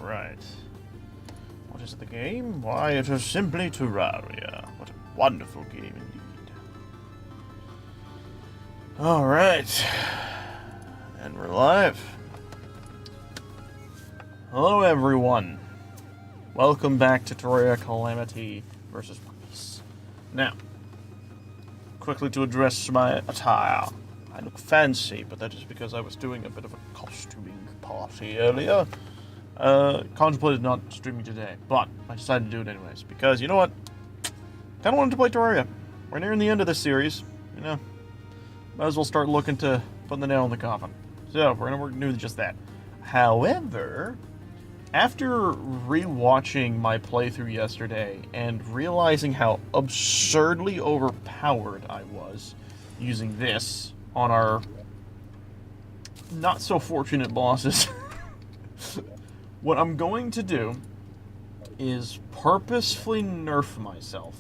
Alright. What is the game? Why, it is simply Terraria. What a wonderful game indeed. Alright. And we're live. Hello everyone. Welcome back to Terraria Calamity versus One Piece. Now, quickly to address my attire. I look fancy, but that is because I was doing a bit of a costuming party earlier. Contemplated not streaming today, but I decided to do it anyways, because, you know what? Kinda wanted to play Terraria. We're nearing the end of this series, you know? Might as well start looking to put the nail in the coffin. So, we're gonna do just that. However, after rewatching my playthrough yesterday and realizing how absurdly overpowered I was using this on our not so fortunate bosses, what I'm going to do is purposefully nerf myself.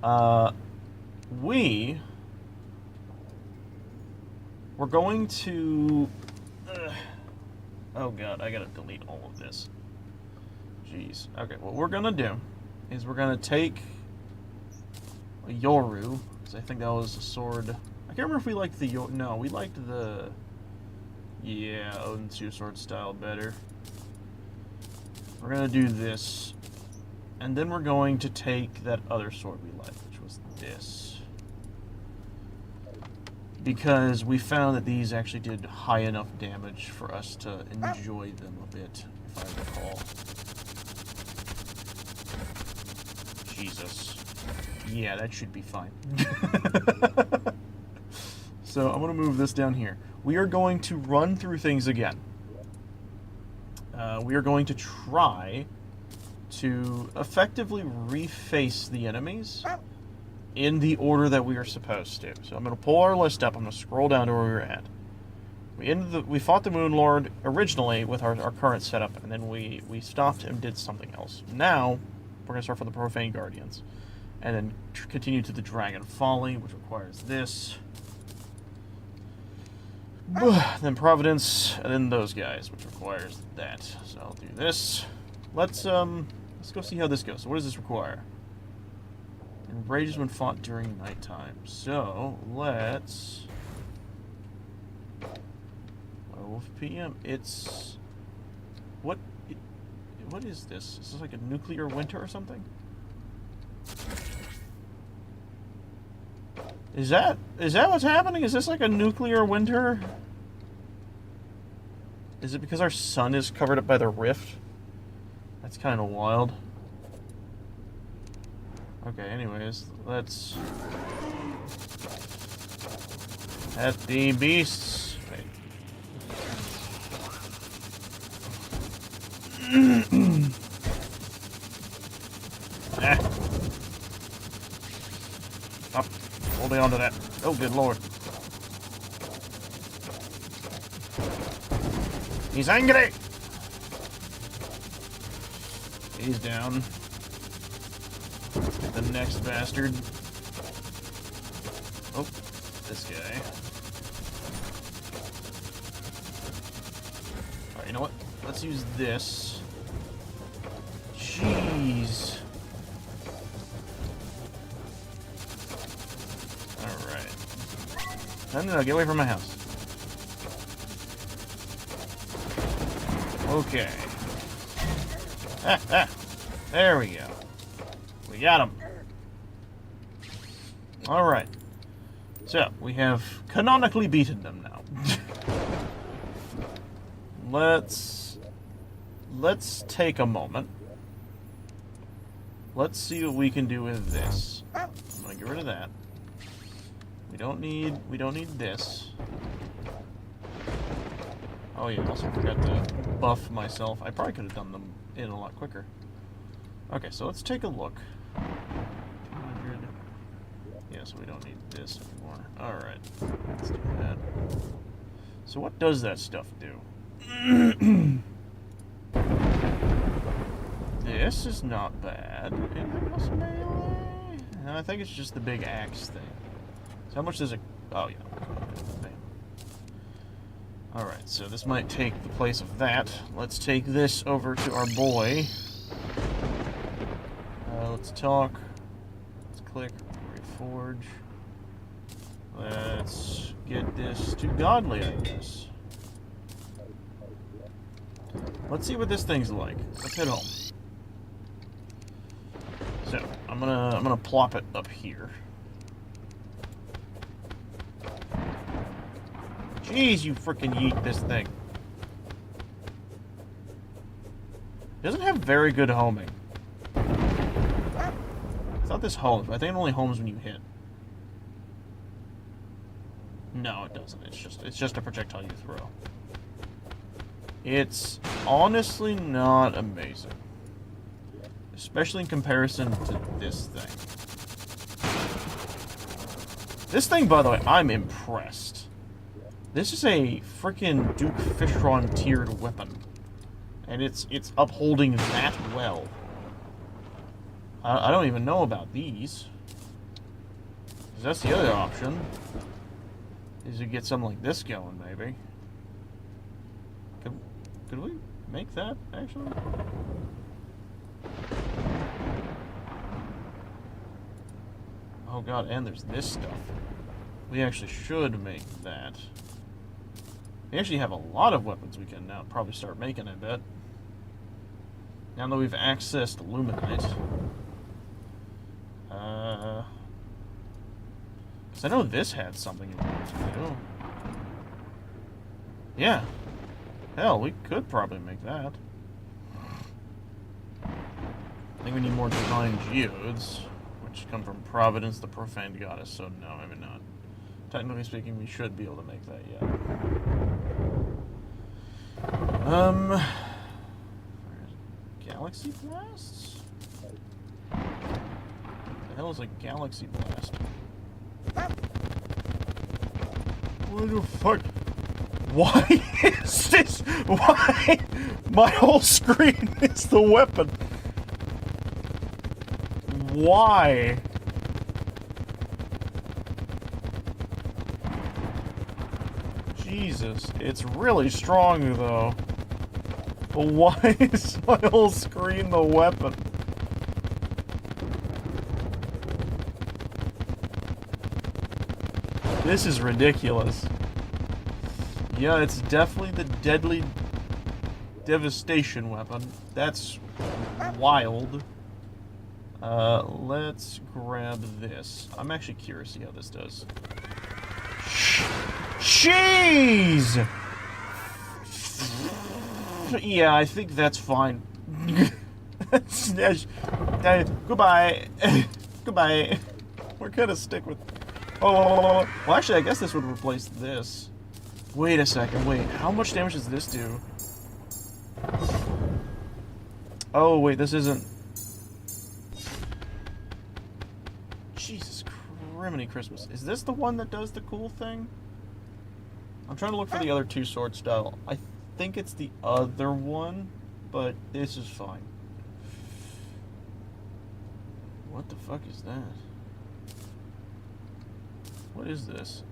We're going to... oh god, I gotta delete all of this. Jeez. Okay, what we're gonna do is we're gonna take a Yoru, because I think that was a sword. I can't remember if we liked the no, we liked the... yeah, Odin's two sword style better. We're gonna do this, and then we're going to take that other sword we liked, which was this. Because we found that these actually did high enough damage for us to enjoy them a bit, if I recall. Jesus. Yeah, that should be fine. So I'm going to move this down here. We are going to run through things again. We are going to try to effectively reface the enemies in the order that we are supposed to. So I'm going to pull our list up. I'm going to scroll down to where we were at. We fought the Moon Lord originally with our current setup, and then we stopped and did something else. Now, we're going to start for the Profane Guardians. And then continue to the Dragon Folly, which requires this. Then Providence, and then those guys, which requires that. So I'll do this. Let's go see how this goes. So what does this require? Enrages when fought during nighttime. So let's 12 p.m. It's what is this? Is this like a nuclear winter or something? Is that what's happening? Is this like a nuclear winter? Is it because our sun is covered up by the rift? That's kind of wild. Okay, anyways, let's... at the beasts. Wait. Ah. Up. Holding on to that. Oh, good lord. He's angry! He's down. The next bastard. Oh, this guy. Alright, you know what? Let's use this. Jeez. Alright. No, get away from my house. Okay. There we go. We got him. Alright. So, we have canonically beaten them now. Let's take a moment. Let's see what we can do with this. I'm gonna get rid of that. We don't need this. Oh yeah, I also forgot to buff myself. I probably could have done them in a lot quicker. Okay, so let's take a look. 200. Yeah, so we don't need this anymore. Alright, let's do that. So what does that stuff do? This is not bad. Anything else melee? No, I think it's just the big axe thing. So how much does it... oh yeah. Alright, so this might take the place of that. Let's take this over to our boy. Let's talk. Let's click. Reforge. Let's get this to godly, I guess. Let's see what this thing's like. Let's head home. So, I'm gonna plop it up here. Jeez, you frickin' yeet this thing. It doesn't have very good homing. It's not this homes, but I think it only homes when you hit. No, it doesn't. It's just a projectile you throw. It's honestly not amazing. Especially in comparison to this thing. This thing, by the way, I'm impressed. This is a freaking Duke Fishron tiered weapon. And it's upholding that well. I don't even know about these. Because that's the other option. Is to get something like this going, maybe. Could we make that, actually? Oh god, and there's this stuff. We actually should make that. We actually have a lot of weapons we can now probably start making, I bet. Now that we've accessed Luminite. Because I know this had something you wanted to do. Yeah. Hell, we could probably make that. I think we need more divine geodes, which come from Providence, the profane goddess, so no, maybe not. Technically speaking, we should be able to make that yet. Galaxy blasts? The hell is a galaxy blast? What the fuck? Why is this? Why? My whole screen is the weapon. Why? Jesus, it's really strong though. But why is my whole screen the weapon? This is ridiculous. Yeah, it's definitely the deadly devastation weapon. That's wild. Let's grab this. I'm actually curious to see how this does. Jeez! Yeah, I think that's fine. Goodbye. Goodbye. We're gonna stick with... Oh, well, actually, I guess this would replace this. Wait a second, wait. How much damage does this do? Oh, wait, this isn't... Jesus criminy Christmas. Is this the one that does the cool thing? I'm trying to look for the other two sword style. I think it's the other one, but this is fine. What the fuck is that? What is this?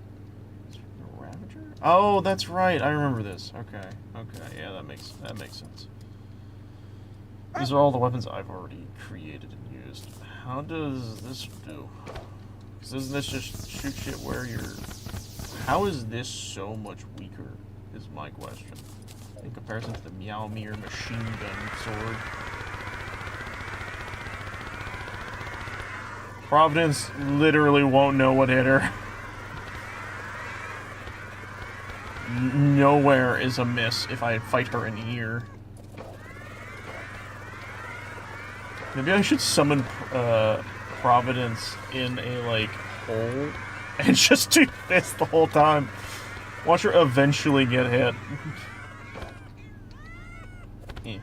The Ravager? Oh, that's right. I remember this. Okay. Okay. Yeah, that makes sense. These are all the weapons I've already created and used. How does this do? Because doesn't this just shoot shit where you're... How is this so much weaker, is my question. In comparison to the Meowmere machine gun sword. Providence literally won't know what hit her. Nowhere is a miss if I fight her in here. Maybe I should summon Providence in a, like, hole and just do this the whole time. Watch her eventually get hit. Yeah.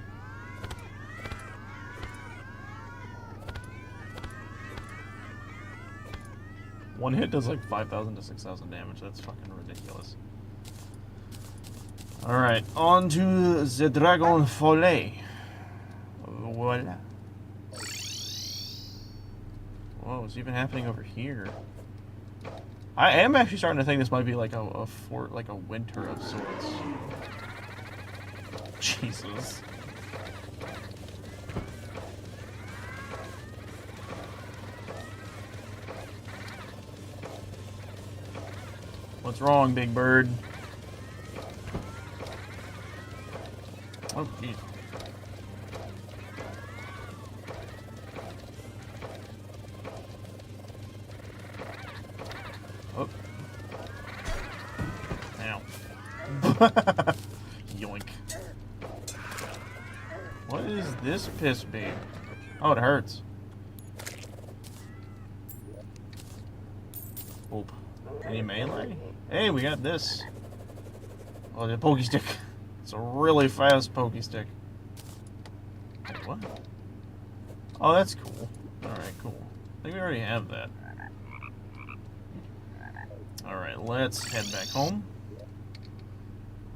One hit does like 5,000 to 6,000 damage. That's fucking ridiculous. Alright, on to the Dragon Follet. Voila. Whoa, what's even happening over here? I am actually starting to think this might be like a fort, like a winter of sorts. Jesus. What's wrong, big bird? Oh, jeez. Oh. Ow. Yoink. What is this piss beam? Oh, it hurts. Oop. Any melee? Hey, we got this. Oh, the pokey stick. It's a really fast pokey stick. Wait, what? Oh, that's cool. Alright, cool. I think we already have that. Alright, let's head back home.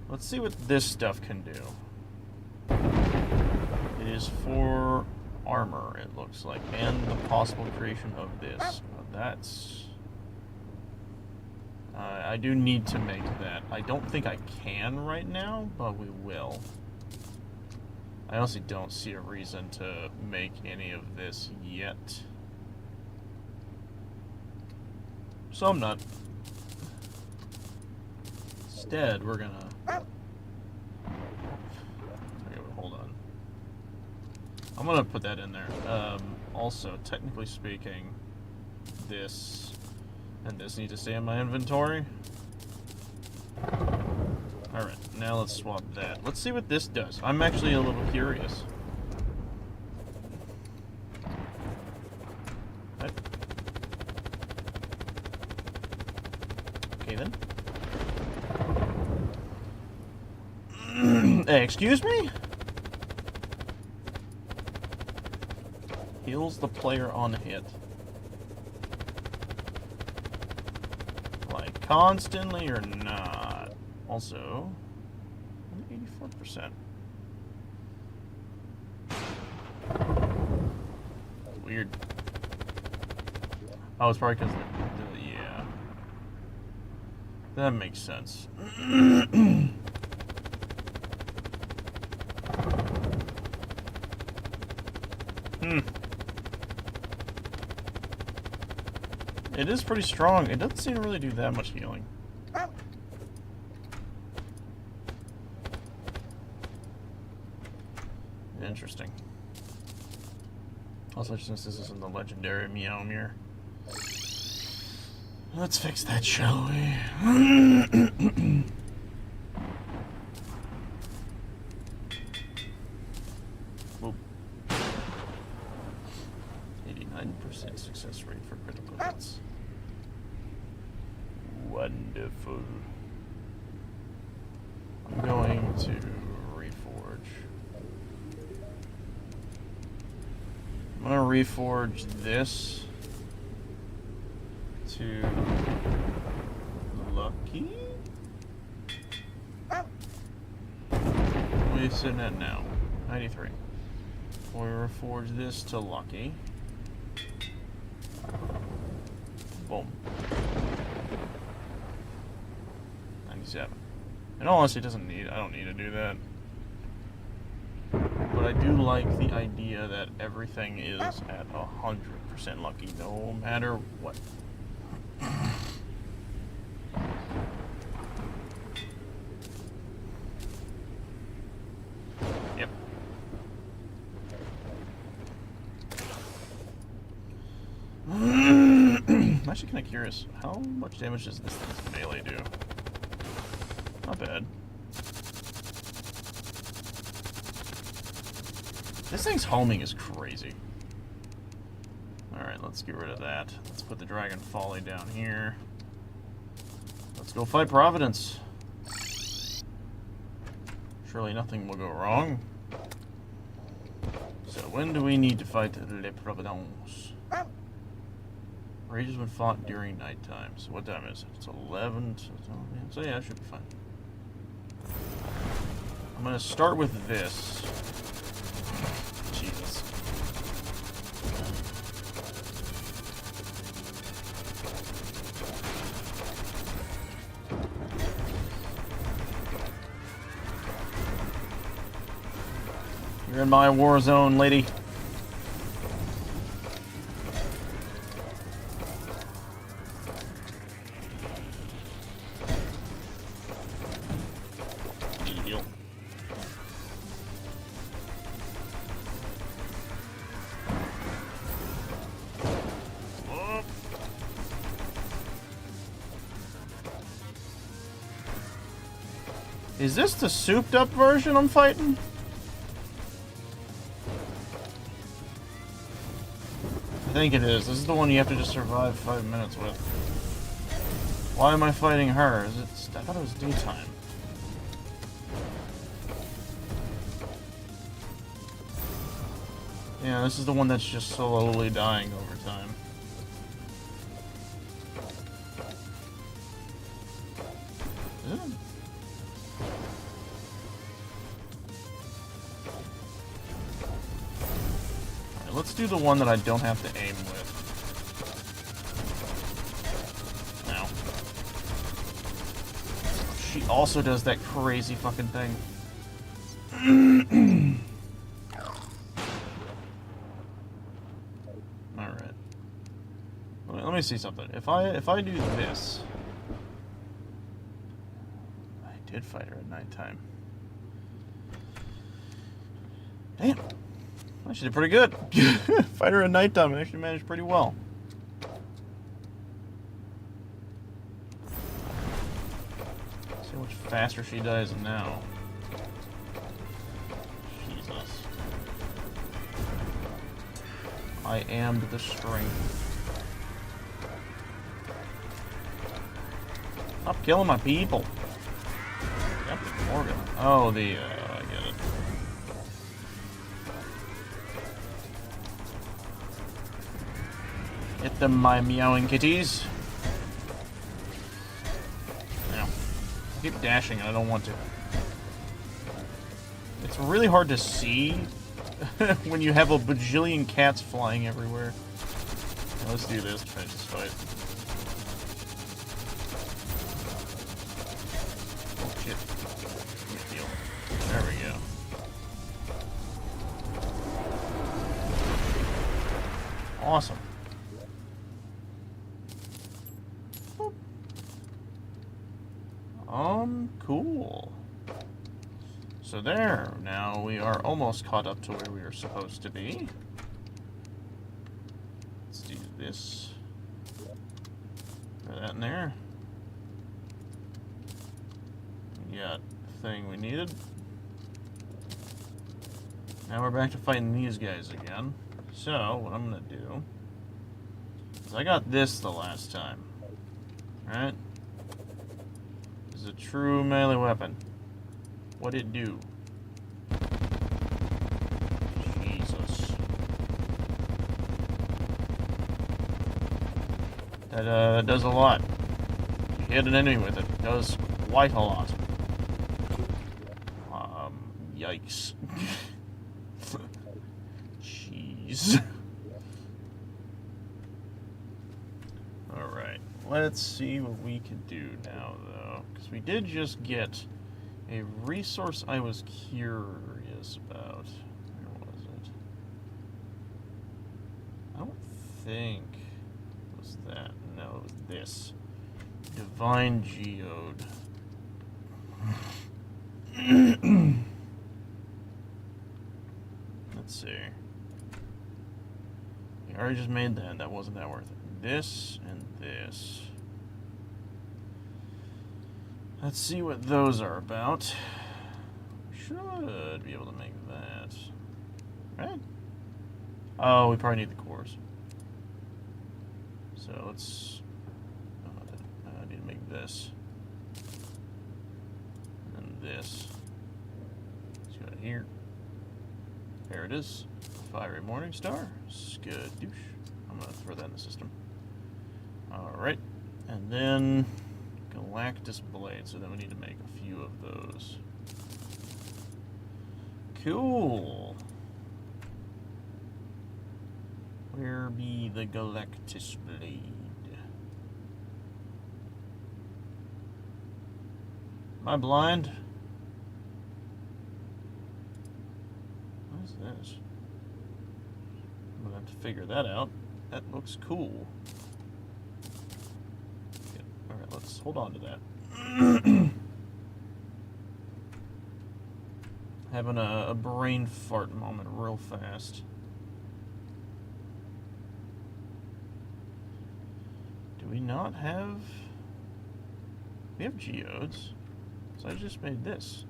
Let's see what this stuff can do. It is for armor, it looks like, and the possible creation of this. That's... I do need to make that. I don't think I can right now, but we will. I honestly don't see a reason to make any of this yet. So I'm not. Instead, we're gonna... Okay, hold on. I'm gonna put that in there. Also, technically speaking, this... and this need to stay in my inventory. Alright, now let's swap that. Let's see what this does. I'm actually a little curious. What? Okay then. Hey, excuse me? Heals the player on hit. Constantly or not? Also, 84%. Weird. Oh, it's probably because yeah. That makes sense. It is pretty strong. It doesn't seem to really do that much healing. Interesting. Also, since this isn't the legendary Meowmere. Let's fix that, shall we? Whoop. 89% success rate for critical hits. Wonderful. I'm going to reforge. I'm going to reforge this to Lucky. What are you sitting at now? 93. We'll reforge this to Lucky. Boom. 97. And honestly, it doesn't need. I don't need to do that. But I do like the idea that everything is at 100% lucky, no matter what. Yep. I'm actually kind of curious. How much damage does this thing's melee do? Not bad. This thing's homing is crazy. Alright, let's get rid of that. Let's put the Dragon Folly down here. Let's go fight Providence. Surely nothing will go wrong. So when do we need to fight Le Providence? Rage has been fought during nighttime. So what time is it? It's 11. So yeah, it should be fine. I'm going to start with this. Jesus. You're in my war zone, lady. Need a heal. Is this the souped up version I'm fighting? I think it is. This is the one you have to just survive 5 minutes with. Why am I fighting her? Is it? I thought it was daytime. Yeah, this is the one that's just slowly dying over time. Is it? Alright, let's do the one that I don't have to aim with. Now. She also does that crazy fucking thing. Alright. Let me see something. If I do this... I did fight her at nighttime. Damn. She did pretty good. Fight her at nighttime and actually managed pretty well. See how much faster she dies now. Jesus. I am the strength. Stop killing my people. Captain Morgan. Oh, I get it. Hit them, my meowing kitties. Now, I keep dashing and I don't want to. It's really hard to see when you have a bajillion cats flying everywhere. Now, let's do this to finish this fight. Oh shit. Good deal. There we go. Awesome. Cool. So there, now we are almost caught up to where we are supposed to be. Let's do this. Throw that in there. We got the thing we needed. Now we're back to fighting these guys again. So, what I'm gonna do is I got this the last time. Right? This is a true melee weapon. What'd it do? Jesus. That does a lot. You hit an enemy with it. It does quite a lot. Yikes. Jeez. Alright, let's see what we can do now, though. Because we did just get a resource I was curious about. Where was it? I don't think it was that. No, it was this. Divine Geode. Let's see. We already just made that. That wasn't that worth it. This and this. Let's see what those are about. Should be able to make that. Right? Oh, we probably need the cores. So let's... I need to make this. And this. Let's go to here. There it is. Fiery Morning Star. Skadoosh. I'm going to throw that in the system. Alright. And then Galactus Blade. So then we need to make a few of those. Cool. Where be the Galactus Blade? Am I blind? What is this? I'm gonna have to figure that out. That looks cool. Okay. Alright, let's hold on to that. Having a brain fart moment real fast. Do we not have... We have geodes. So I just made this.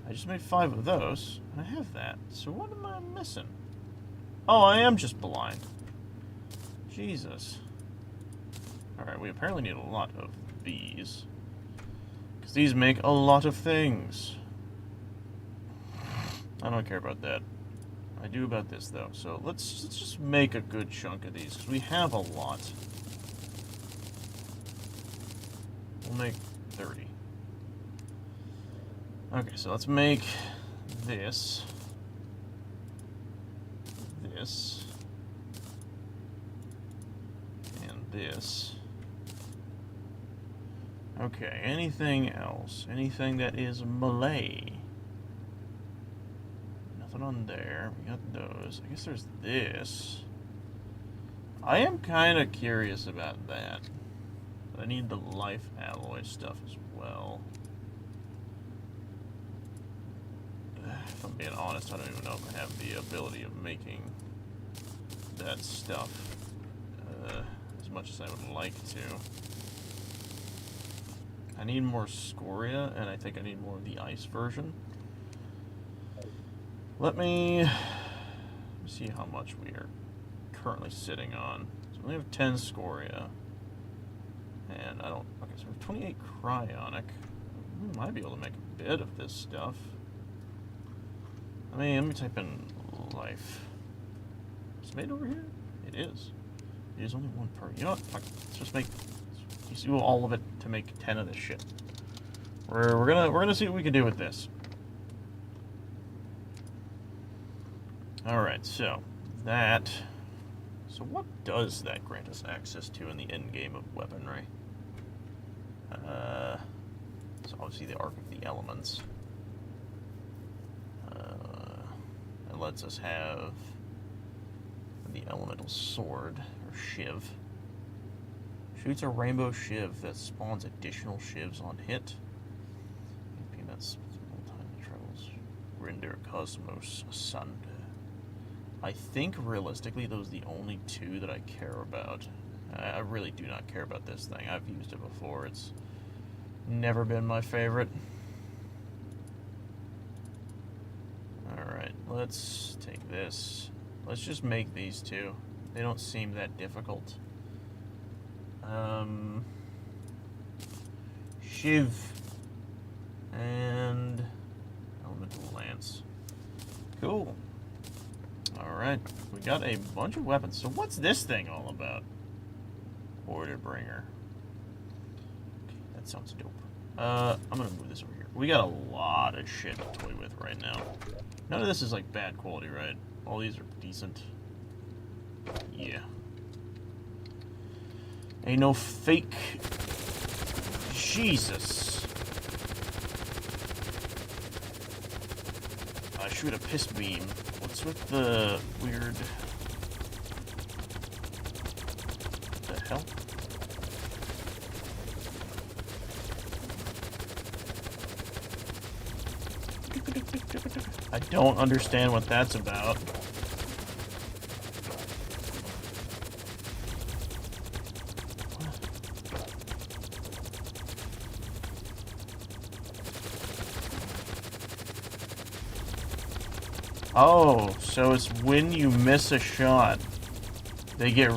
I just made 5 of those. And I have that. So what am I missing? Oh, I am just blind. Jesus. Alright, we apparently need a lot of these. Because these make a lot of things. I don't care about that. I do about this, though. So let's just make a good chunk of these, because we have a lot. We'll make 30. Okay, so let's make this. This. And this. Okay, anything else? Anything that is Malay? Nothing on there. We got those. I guess there's this. I am kind of curious about that. I need the life alloy stuff as well. If I'm being honest, I don't even know if I have the ability of making that stuff as much as I would like to. I need more scoria, and I think I need more of the ice version. Let me see how much we are currently sitting on. So we have 10 scoria. And I don't... Okay, so we have 28 cryonic. We might be able to make a bit of this stuff. Let me type in life. Is it made over here? It is. It is only 1 per... You know what? Fuck. Let's just make... Let's do all of it to make 10 of this shit. We're gonna see what we can do with this. Alright, so that... So what does that grant us access to in the end game of weaponry? So obviously the Arc of the Elements. It lets us have the Elemental Sword, or Shiv. Shoots a rainbow shiv that spawns additional shivs on hit. Peanuts multiple travels. Render Cosmos Asunder. I think realistically those are the only 2 that I care about. I really do not care about this thing. I've used it before. It's never been my favorite. Alright, let's take this. Let's just make these 2. They don't seem that difficult. Shiv and Elemental Lance. Cool. Alright, we got a bunch of weapons. So what's this thing all about? Order Bringer. Okay, that sounds dope. I'm gonna move this over here. We got a lot of shit to toy with right now. None of this is like bad quality, right? All these are decent. Yeah. Ain't no fake. Jesus. I shoot a piss beam. What's with the weird... What the hell? I don't understand what that's about. Oh, so it's when you miss a shot, they get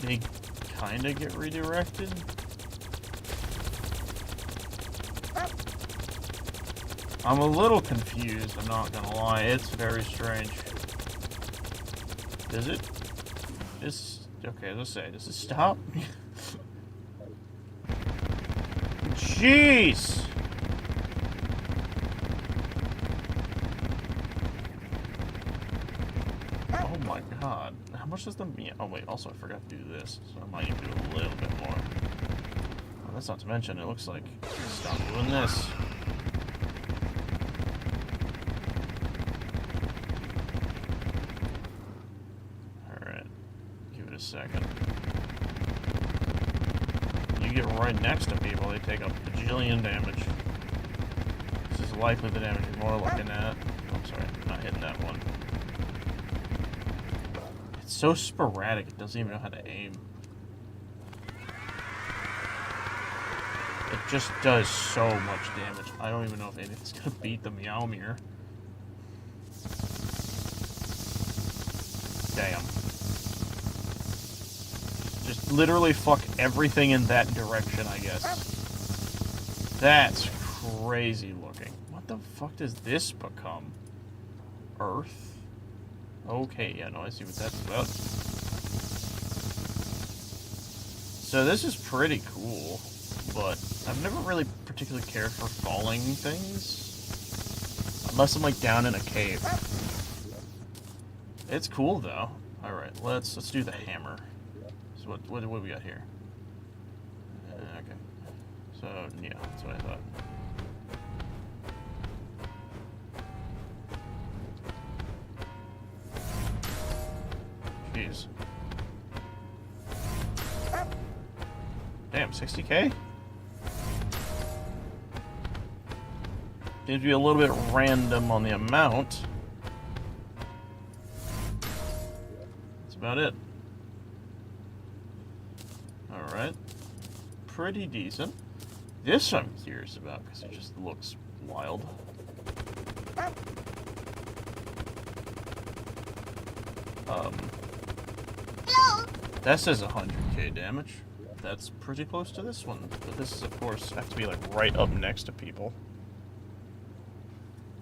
they kinda get redirected? I'm a little confused, I'm not gonna lie, it's very strange. Does it? Okay, let's say, does it stop? Jeez! Oh my god. How much does the... Yeah, oh wait, also I forgot to do this, so I might even do a little bit more. Well, that's not to mention, it looks like... Stop doing this. a second. You get right next to people, they take a bajillion damage. This is likely the damage you're more looking at. Oh, sorry, I'm not hitting that one. It's so sporadic, it doesn't even know how to aim. It just does so much damage. I don't even know if anything's gonna beat the Meowmere. Damn. Just literally fuck everything in that direction, I guess. That's crazy looking. What the fuck does this become? Earth? Okay, yeah, no, I see what that's about. So this is pretty cool, but I've never really particularly cared for falling things. Unless I'm like down in a cave. It's cool though. Alright, let's do the hammer. So what do we got here? Okay. So yeah, that's what I thought. Jeez. Damn, 60k? Seems to be a little bit random on the amount. That's about it. Alright. Pretty decent. This I'm curious about because it just looks wild. That says 100k damage. That's pretty close to this one. But this is, of course, have to be like right up next to people.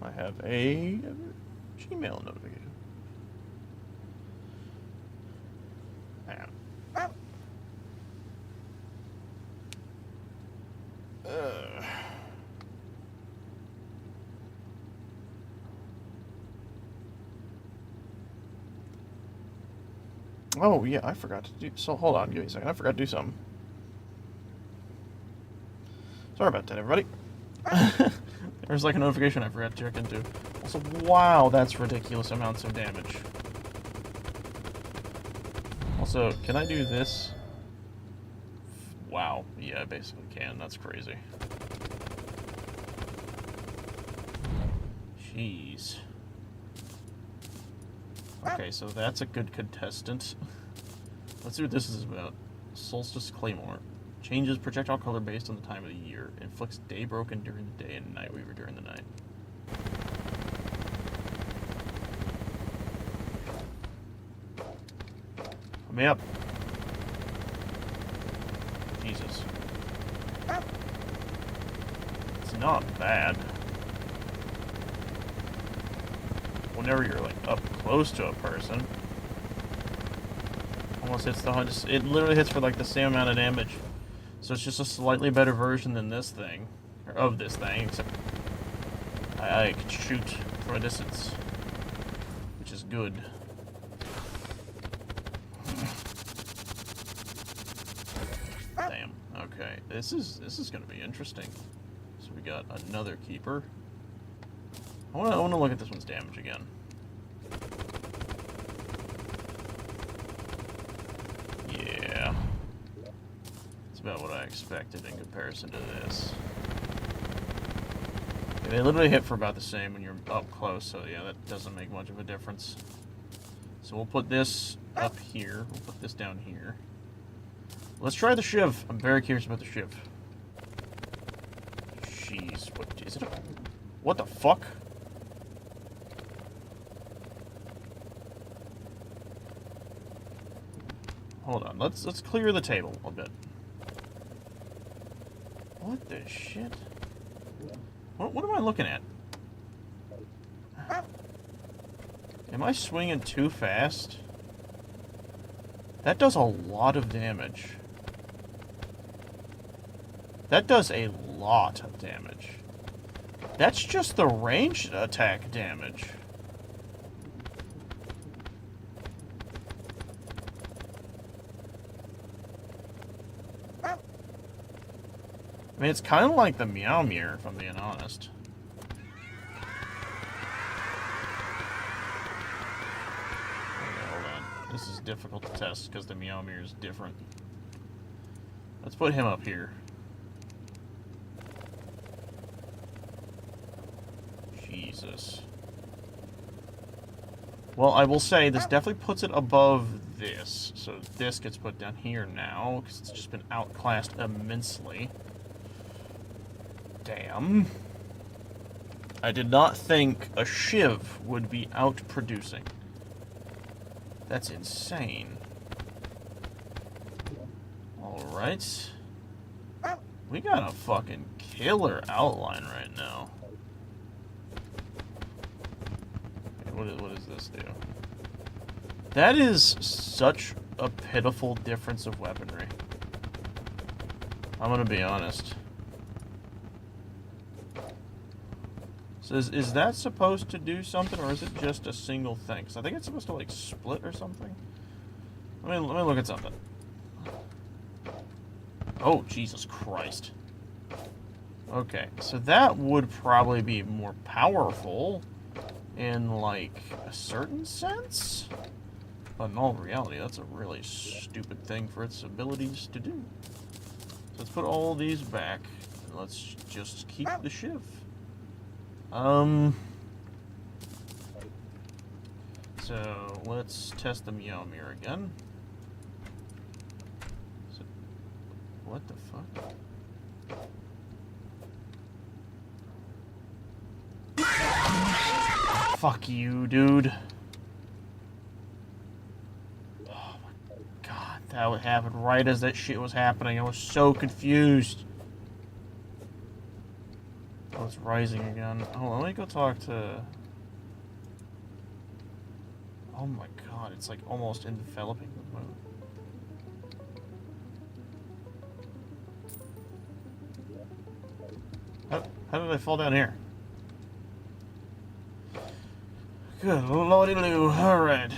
I have a Gmail notification. Hang on. Oh, yeah, I forgot to do... So, hold on, give me a second. I forgot to do something. Sorry about that, everybody. There's like a notification I forgot to check into. Also, wow, that's ridiculous amounts of damage. Also, can I do this? Wow, yeah, I basically can. That's crazy. Jeez. Okay, so that's a good contestant. Let's see what this is about. Solstice Claymore. Changes projectile color based on the time of the year. Inflicts day broken during the day and night weaver during the night. Put me up. Jesus. It's not bad. Whenever you're like up close to a person. Almost hits the 100. It literally hits for like the same amount of damage. So it's just a slightly better version than this thing. Or of this thing, except I can shoot from a distance. Which is good. Damn. Okay. This is gonna be interesting. So we got another keeper. I wanna look at this one's damage again. Yeah. It's about what I expected in comparison to this. Yeah, they literally hit for about the same when you're up close, so yeah, that doesn't make much of a difference. So we'll put this up here. We'll put this down here. Let's try the Shiv. I'm very curious about the Shiv. Jeez, what is it? What the fuck? Hold on, let's clear the table a bit. What the shit? What am I looking at? Am I swinging too fast? That does a lot of damage. That does a lot of damage. That's just the ranged attack damage. I mean, it's kind of like the Meowmere, if I'm being honest. Okay, hold on. This is difficult to test because the Meowmere is different. Let's put him up here. Jesus. Well, I will say, this definitely puts it above this. So this gets put down here now, because it's just been outclassed immensely. Damn. I did not think a Shiv would be outproducing. That's insane. Alright. We got a fucking killer outline right now. What does this do? That is such a pitiful difference of weaponry. I'm gonna be honest. So is that supposed to do something, or is it just a single thing? Because I think it's supposed to, like, split or something. Let me look at something. Oh, Jesus Christ. Okay, so that would probably be more powerful in, like, a certain sense? But in all reality, that's a really stupid thing for its abilities to do. So let's put all these back, and let's just keep the Shiv. So let's test the Meowmere again. So, what the fuck? Fuck you, dude. Oh my god, that would happen right as that shit was happening. I was so confused. Oh, it's rising again. Hold on, let me go talk to... Oh my god, it's like almost enveloping the moon. How did I fall down here? Good lordy loo. Alright.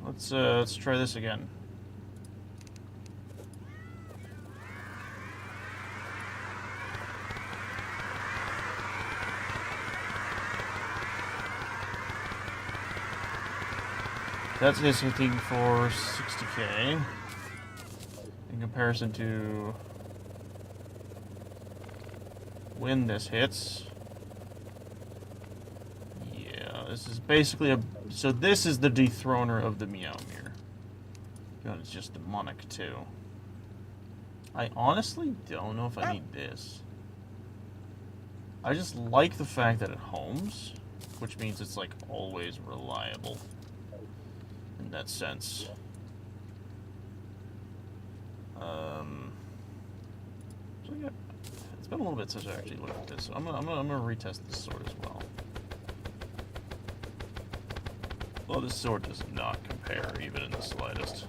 Let's try this again. That's hitting for 60k in comparison to when this hits. Yeah, this is basically a... So this is the dethroner of the Meowmere. God, it's just demonic too. I honestly don't know if I need this. I just like the fact that it homes, which means it's like always reliable. In that sense. So yeah, it's been a little bit since I actually looked at this. So I'm gonna retest this sword as well. Well, this sword does not compare even in the slightest.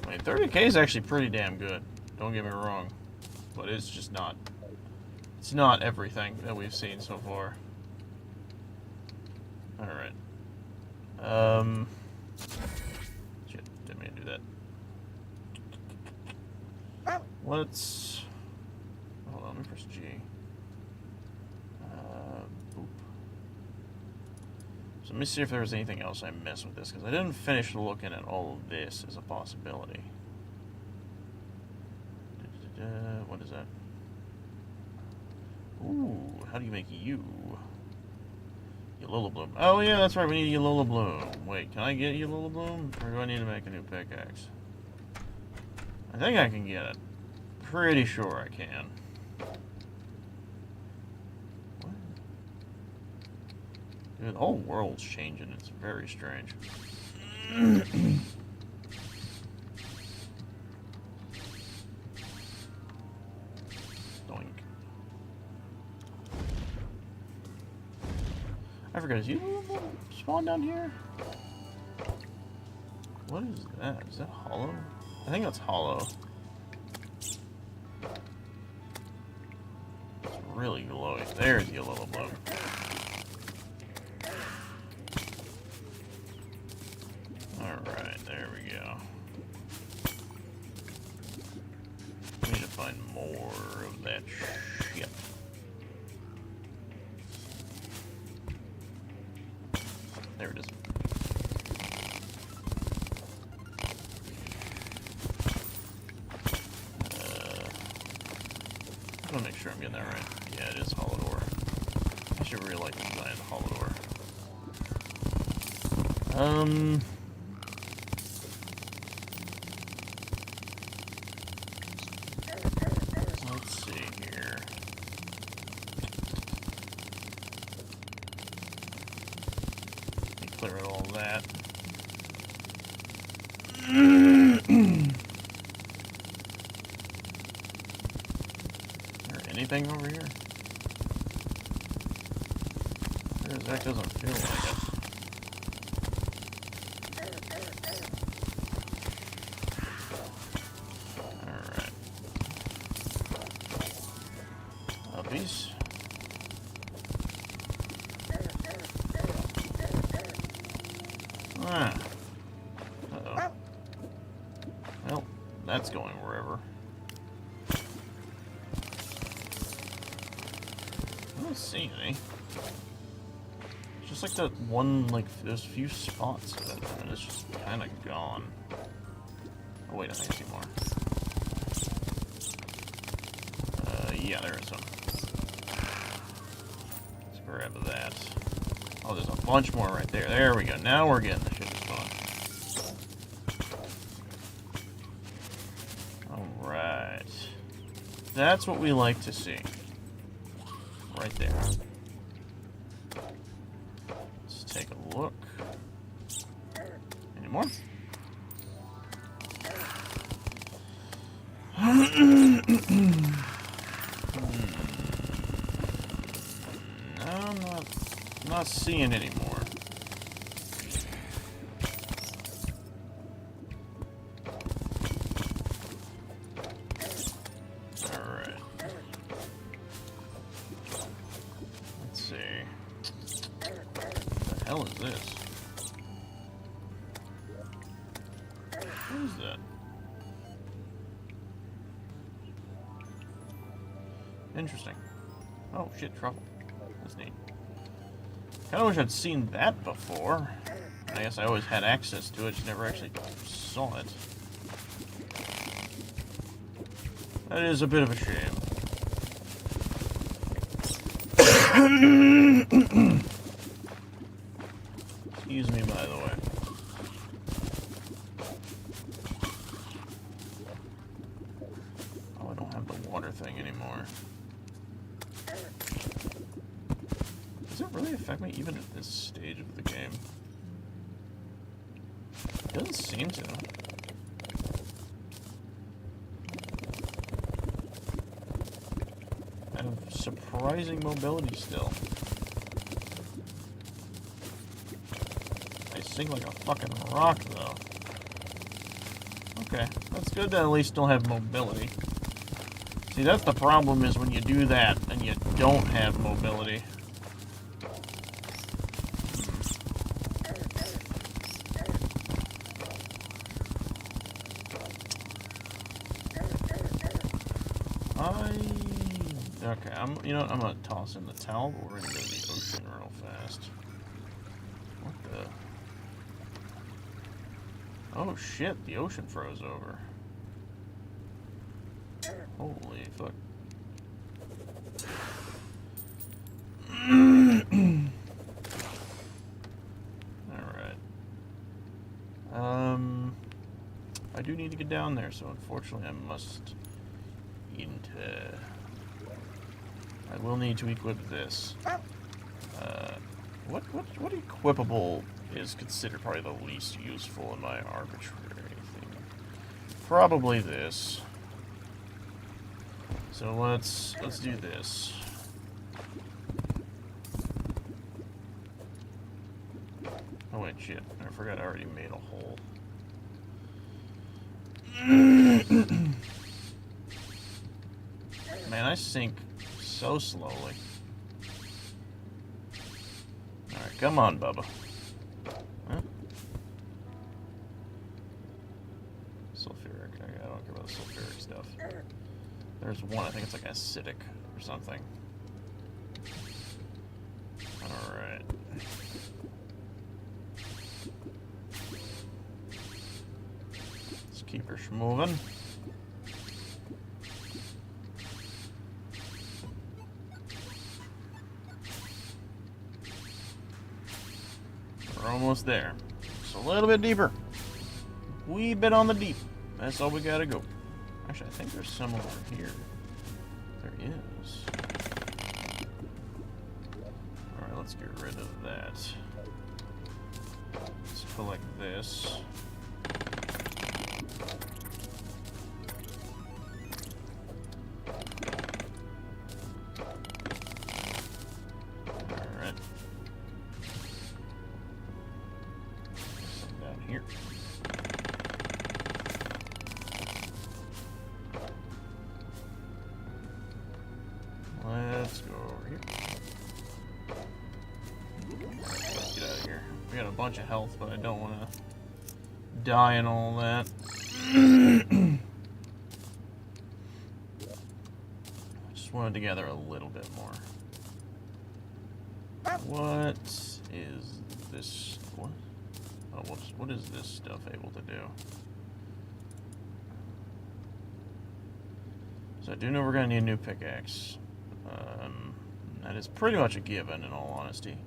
I mean, 30k is actually pretty damn good. Don't get me wrong, but it's just not. It's not everything that we've seen so far. Alright. Shit, didn't mean to do that. Let's... Hold on, let me press G. Boop. So let me see if there was anything else I missed with this, because I didn't finish looking at all of this as a possibility. What is that? Ooh, how do you make you? Bloom. Oh yeah, that's right, we need Bloom. Wait, can I get Bloom? Or do I need to make a new pickaxe? I think I can get it. Pretty sure I can. What? Dude, the whole world's changing. It's very strange. I forgot, is you spawn down here? What is that? Is that hollow? I think that's hollow. It's really glowy. There's the little bloom. Alright, there we go. We need to find more of that shit. There it is. I'm gonna make sure I'm getting that right. Yeah, it is hollow ore. I should really like this giant hollow ore. Let's see here. Let me clear out all that. Anything over here? That doesn't feel like it. Alright. Uppies. Ah. Uh-oh. Well, that's going wherever. I don't see any. It's just like that one, like, there's a few spots of it, and it's just kind of gone. Oh, wait, I think I see more. Yeah, there is some. Let's grab that. Oh, there's a bunch more right there. There we go. Now we're getting the shit is fun. Alright. That's what we like to see. Right there. Let's take a look. Any more? No, I'm not seeing any more. Hell is this? What is that? Interesting. Oh shit, truffle. That's neat. Kinda wish I'd seen that before. I guess I always had access to it, just never actually saw it. That is a bit of a shame. Excuse me, by the way. Oh, I don't have the water thing anymore. Does it really affect me even at this stage of the game? It doesn't seem to. I have surprising mobility still. I sing like a fucking rock, though. Okay, that's good to at least still have mobility. See, that's the problem, is when you do that and you don't have mobility. Okay, you know what, I'm gonna toss in the towel, but we're gonna go to the ocean real fast. What the? Oh shit, the ocean froze over. Holy fuck. Alright. I do need to get down there, so unfortunately I must I will need to equip this. What equipable is considered probably the least useful in my arbitrary thing? Probably this. So let's do this. Oh wait, shit! I forgot I already made a hole. Man, I sink so slowly. Alright, come on, Bubba. Huh? Sulfuric. I don't care about the sulfuric stuff. There's one, I think it's like acidic or something. Alright. keep her moving. We're almost there. Just a little bit deeper. Wee bit on the deep. That's all we gotta go. Actually, I think there's some over here. There is. Alright, let's get rid of that. Let's collect this. Alright. Some down here. Let's go over here. Let's get out of here. We got a bunch of health, but I don't want to die and all that. I just wanted to gather a little bit more. What is this? What? Oh, what is this stuff able to do? So I do know we're going to need a new pickaxe. That is pretty much a given, in all honesty.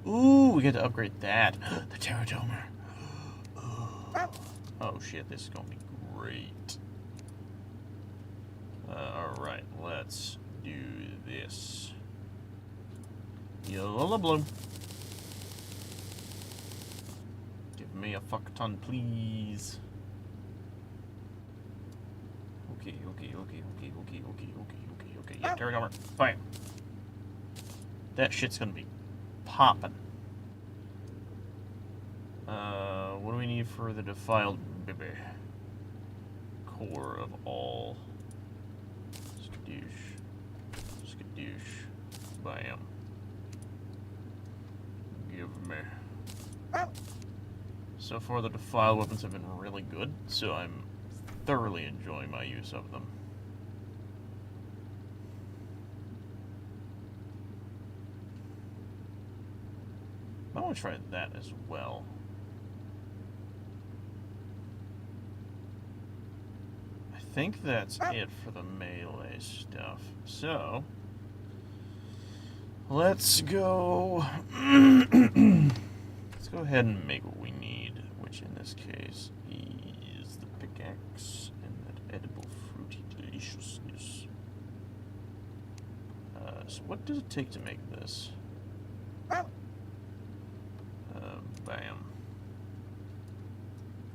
Ooh, we get to upgrade that. The Terraria. Oh shit, this is going to be great. Alright, let's do this. Yellow bloom. Give me a fuck ton, please. Okay. Yeah, Terraria. Fine. That shit's gonna be popping. What do we need for the defiled baby? Core of all. Skadoosh. Bam. Give me. So far, the defiled weapons have been really good, so I'm thoroughly enjoying my use of them. I want to try that as well. I think that's it for the melee stuff. So, let's go. Let's go ahead and make what we need, which in this case is the pickaxe and that edible fruity deliciousness. So what does it take to make this? Bam.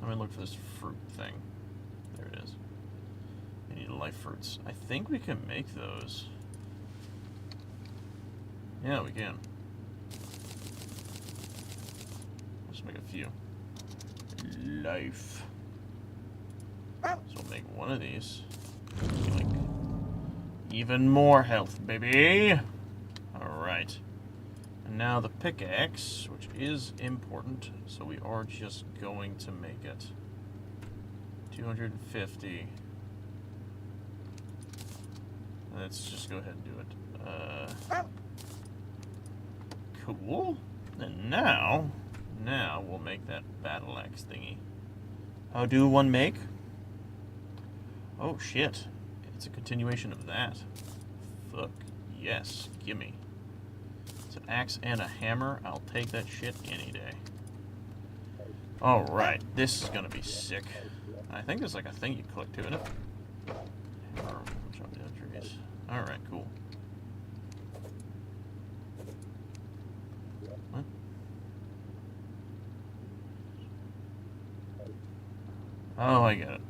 I'm gonna look for this fruit thing. There it is. I need life fruits. I think we can make those. Yeah, we can. Let's make a few. Life. So we'll make one of these. Like, even more health, baby! Alright. And now the pickaxe, which is important, so we are just going to make it. 250. Let's just go ahead and do it. Cool. And now we'll make that battle axe thingy. How do one make? Oh shit. It's a continuation of that. Fuck yes. Gimme. It's an axe and a hammer. I'll take that shit any day. Alright, this is gonna be sick. I think there's like a thing you click to, isn't it? Alright, cool. What? Oh, I get it.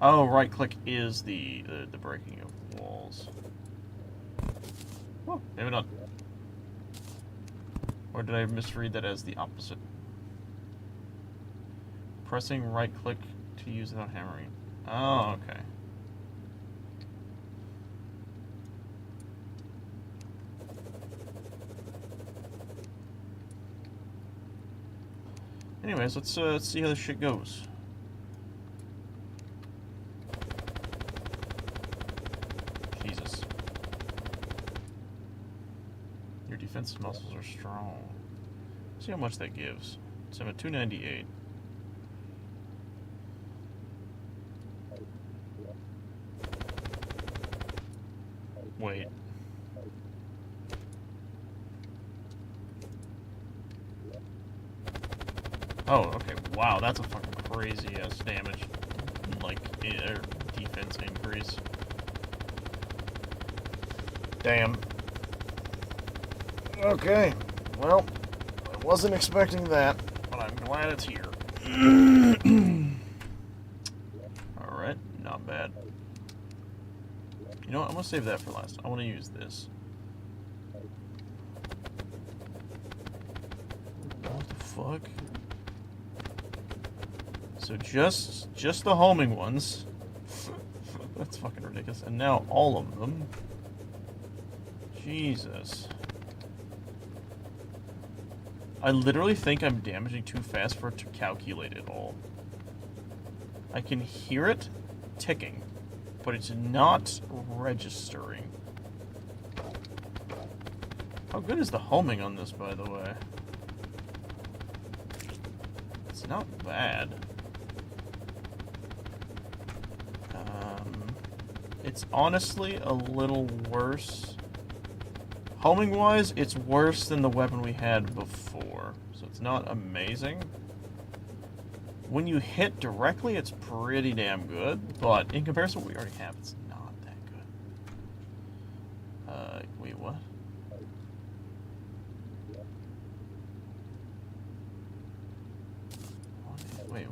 Oh, right click is the breaking of walls. Oh, maybe not. Or did I misread that as the opposite? Pressing right click to use without hammering. Oh, okay. Anyways, let's see how this shit goes. Jesus. Your defensive muscles are strong. Let's see how much that gives. So I'm at 298. Wait. Oh, okay. Wow, that's a fucking crazy ass damage. Like, defense increase. Damn. Okay. Well, I wasn't expecting that, but I'm glad it's here. Alright, not bad. You know what? I'm gonna save that for last. I want to use this. What the fuck? So just the homing ones. That's fucking ridiculous. And now all of them. Jesus. I literally think I'm damaging too fast for it to calculate it all. I can hear it ticking, but it's not registering. How good is the homing on this, by the way? It's not bad. It's honestly a little worse. Homing-wise, it's worse than the weapon we had before, so it's not amazing. When you hit directly, it's pretty damn good, but in comparison to what we already have, it's not that good. Wait, what? Wait.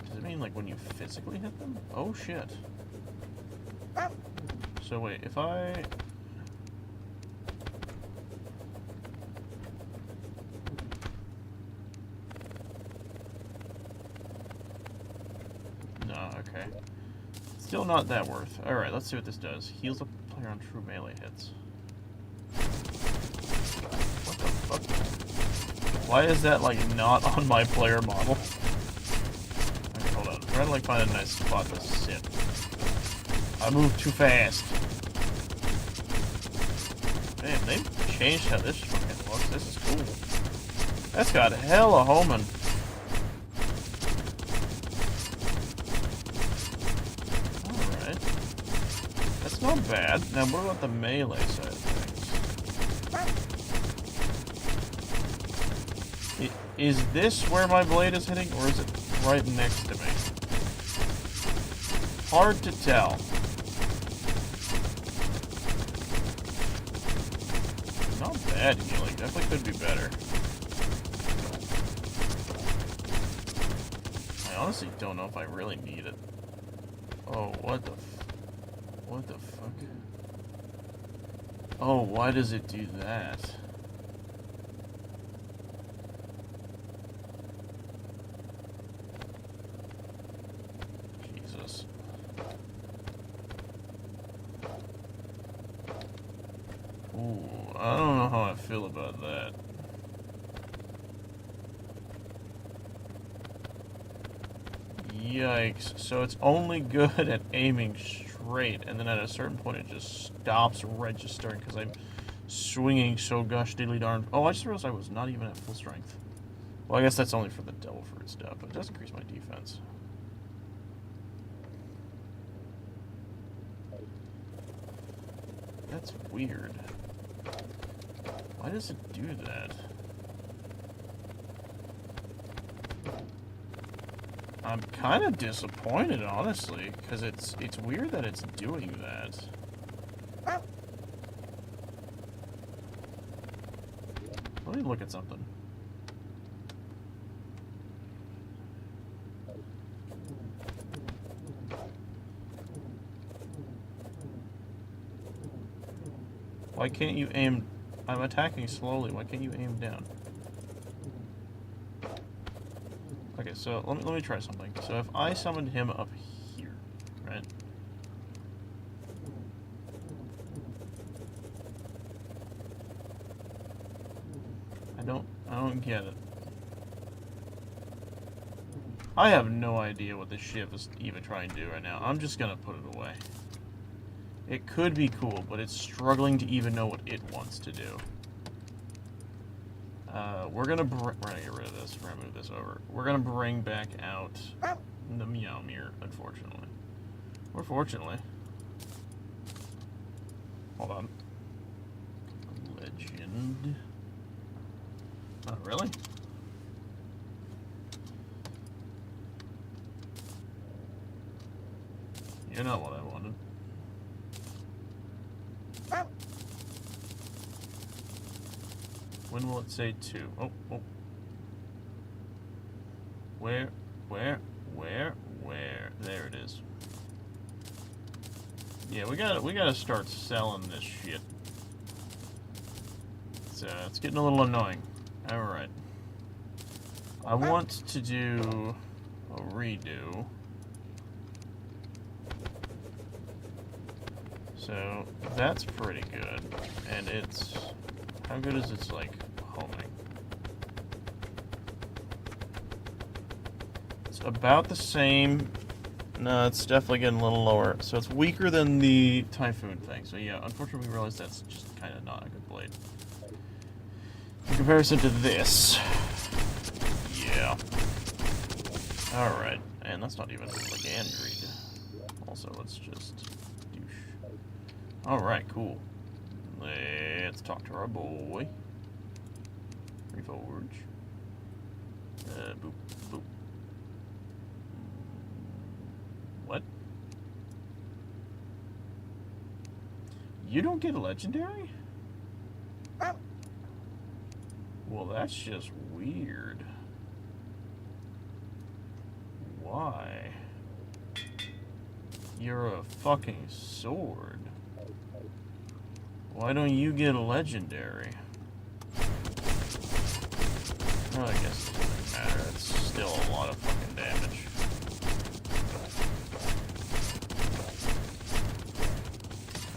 Does it mean, like, when you physically hit them? Oh, shit. So, wait, if I... No, okay. Still not that worth. Alright, let's see what this does. Heals a player on true melee hits. What the fuck? Why is that, like, not on my player model? Okay, hold on. I'm trying to, like, find a nice spot to sit. I moved too fast. Damn, they've changed how this fucking looks. This is cool. That's got hella homing. Alright. That's not bad. Now, what about the melee side of things? Is this where my blade is hitting, or is it right next to me? Hard to tell. Not bad healing. Definitely could be better. I honestly don't know if I really need it. Oh, what the fuck? Oh, why does it do that? Jesus. Ooh, I don't know how I feel about that. Yikes. So it's only good at aiming straight, and then at a certain point it just stops registering because I'm swinging so gosh diddly darn. Oh, I just realized I was not even at full strength. Well, I guess that's only for the devil fruit stuff, but it does increase my defense. That's weird. Why does it do that? I'm kind of disappointed, honestly, because it's weird that it's doing that. Let me look at something. Why can't you aim? I'm attacking slowly. Why can't you aim down? Okay, so let me try something. So if I summoned him up here, right? I don't get it. I have no idea what this ship is even trying to do right now. I'm just gonna put it away. It could be cool, but it's struggling to even know what it wants to do. We're gonna get rid of this. We're gonna move this over. We're gonna bring back out the Meowmere, unfortunately. Or fortunately. Hold on. Legend. Oh, really? You're not what I wanted. When will it say 2? Oh, oh. Where? There it is. Yeah, we gotta start selling this shit. It's getting a little annoying. Alright. I want to do a redo. So, that's pretty good. And it's... How good is its, like, homing? It's about the same. No, it's definitely getting a little lower. So it's weaker than the Typhoon thing. So yeah, unfortunately we realized that's just kind of not a good blade. In comparison to this. Yeah. Alright. And that's not even like Android. Also, let's just douche. Alright, cool. Let's talk to our boy. Reforge. Boop, boop. What? You don't get a legendary? Well, that's just weird. Why? You're a fucking sword. Why don't you get a legendary? Well, I guess it doesn't matter. It's still a lot of fucking damage.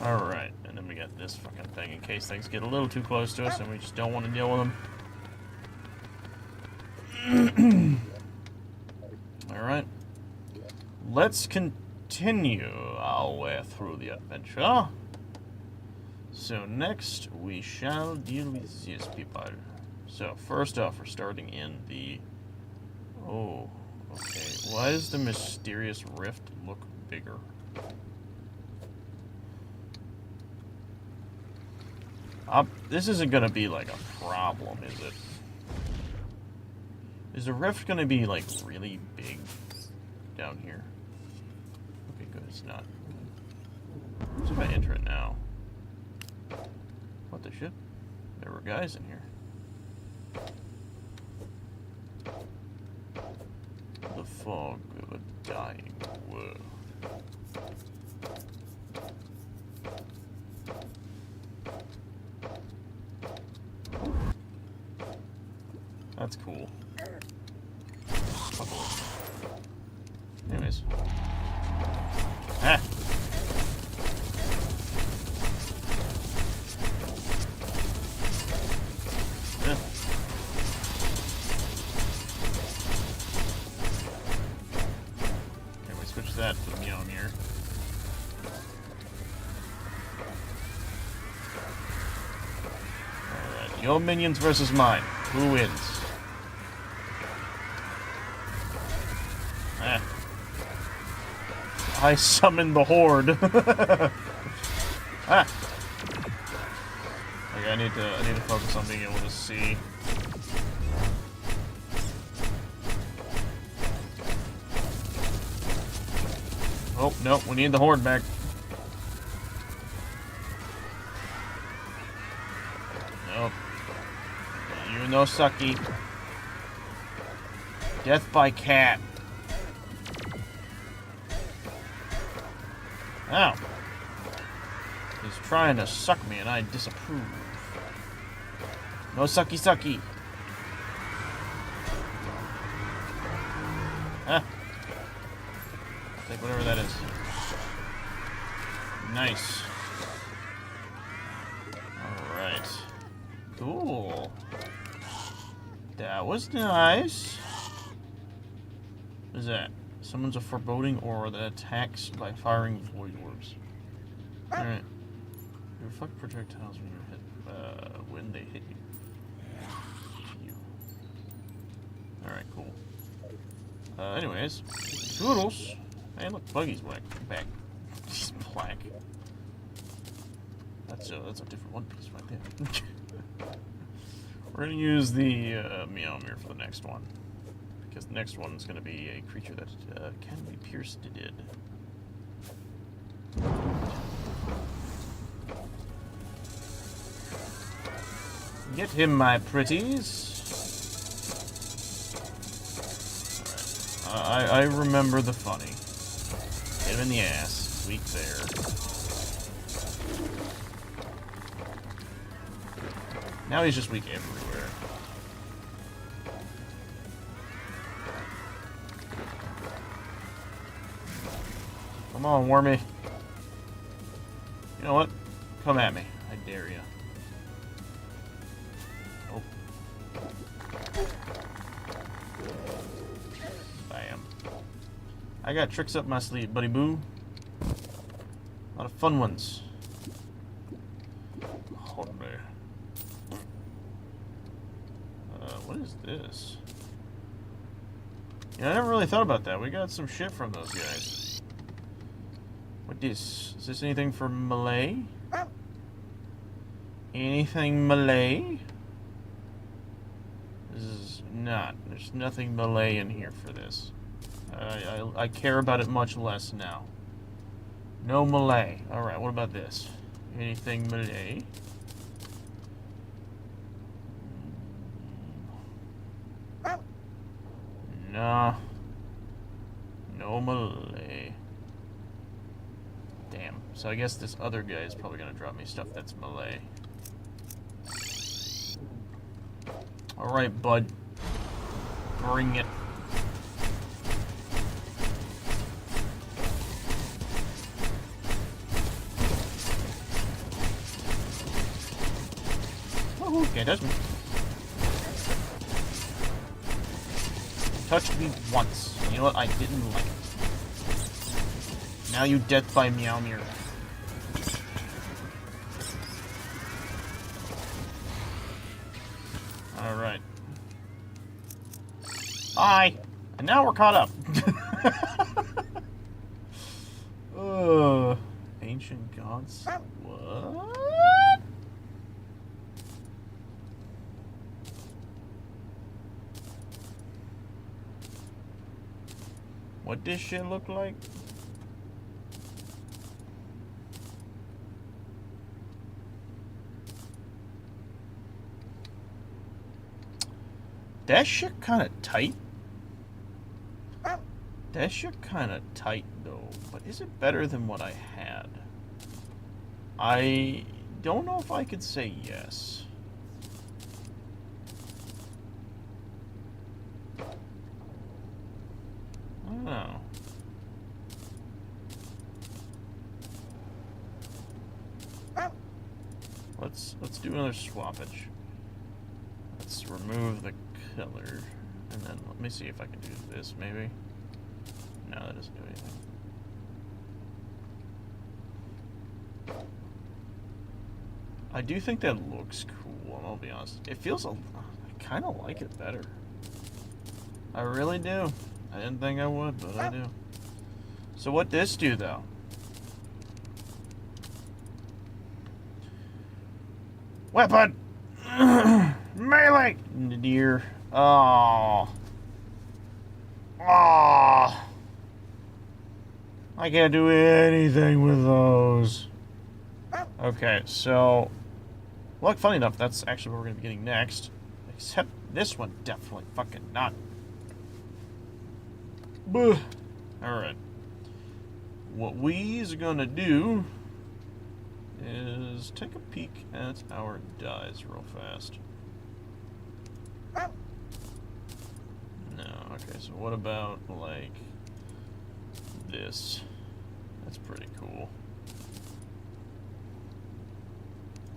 Alright, and then we got this fucking thing in case things get a little too close to us and we just don't want to deal with them. Alright. Let's continue our way through the adventure. So next we shall deal with these people. So first off, we're starting in the... Oh, okay. Why does the mysterious rift look bigger? This isn't gonna be like a problem, is it? Is the rift gonna be like really big down here? Okay, good, it's not. What if I enter it now? What the shit? There were guys in here. The fog of a dying world. That's cool. Anyways. Ah! Can we switch that to Mjolnir? Alright, your minions versus mine. Who wins? I summoned the horde. Ah. Okay, I need to focus on being able to see. Oh no, we need the horde back. Nope. You no sucky. Death by cat. Ow. He's trying to suck me and I disapprove. No sucky sucky. Ah. Take whatever that is. Nice. Alright. Cool. That was nice. What is that? Summons a foreboding aura that attacks by firing void orbs. Alright. You reflect projectiles when you're hit, when they hit you. Alright, cool. Anyways. Toodles! Hey, look, Buggy's back. He's black. That's a different one piece right there. We're gonna use the Meowmere for the next one, because the next one's gonna be a creature that can be pierced. Get him, my pretties. Alright. I remember the funny. Hit him in the ass. Weak there. Now he's just weak everywhere. Come on, Wormy. You know what? Come at me. I dare you. Oh. Bam. I got tricks up my sleeve, buddy boo. A lot of fun ones. Hold me. What is this? Yeah, I never really thought about that. We got some shit from those guys. What this? Is this anything for melee? Anything melee? This is not. There's nothing melee in here for this. I care about it much less now. No melee. Alright, what about this? Anything melee? Nah. No melee. Damn. So I guess this other guy is probably gonna drop me stuff that's melee. Alright, bud. Bring it. Oh, can't touch me. Touched me once. You know what? I didn't like it. Now you death by Meowmere. Alright. Hi! And now we're caught up. Ancient gods? What? What this shit look like? That shit kind of tight. That shit kind of tight though, but is it better than what I had? I don't know if I could say yes. I don't know. Let's do another swappage. Let's remove the color, and then let me see if I can do this maybe. No, that doesn't do anything. I do think that looks cool, I'll be honest. It feels I kind of like it better. I really do. I didn't think I would, but I do. So what this do though? Weapon! Melee! Deer. Oh. Oh. I can't do anything with those. Okay, so... Well, funny enough, that's actually what we're going to be getting next. Except this one, definitely fucking not. Alright. What we's gonna do is take a peek at our dies real fast. No, okay, so what about, like, this? That's pretty cool.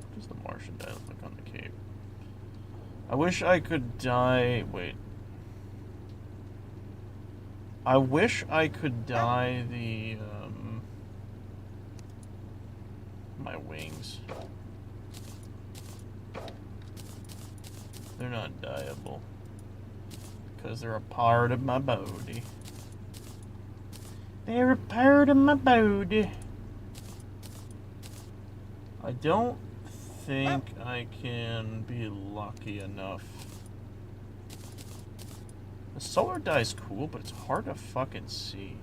What does the Martian die look like on the cape? I wish I could dye... Wait. I wish I could dye the, my wings. They're not dyeable. Because they're a part of my body. They're a part of my body. I don't think I can be lucky enough. The solar dye's cool, but it's hard to fucking see.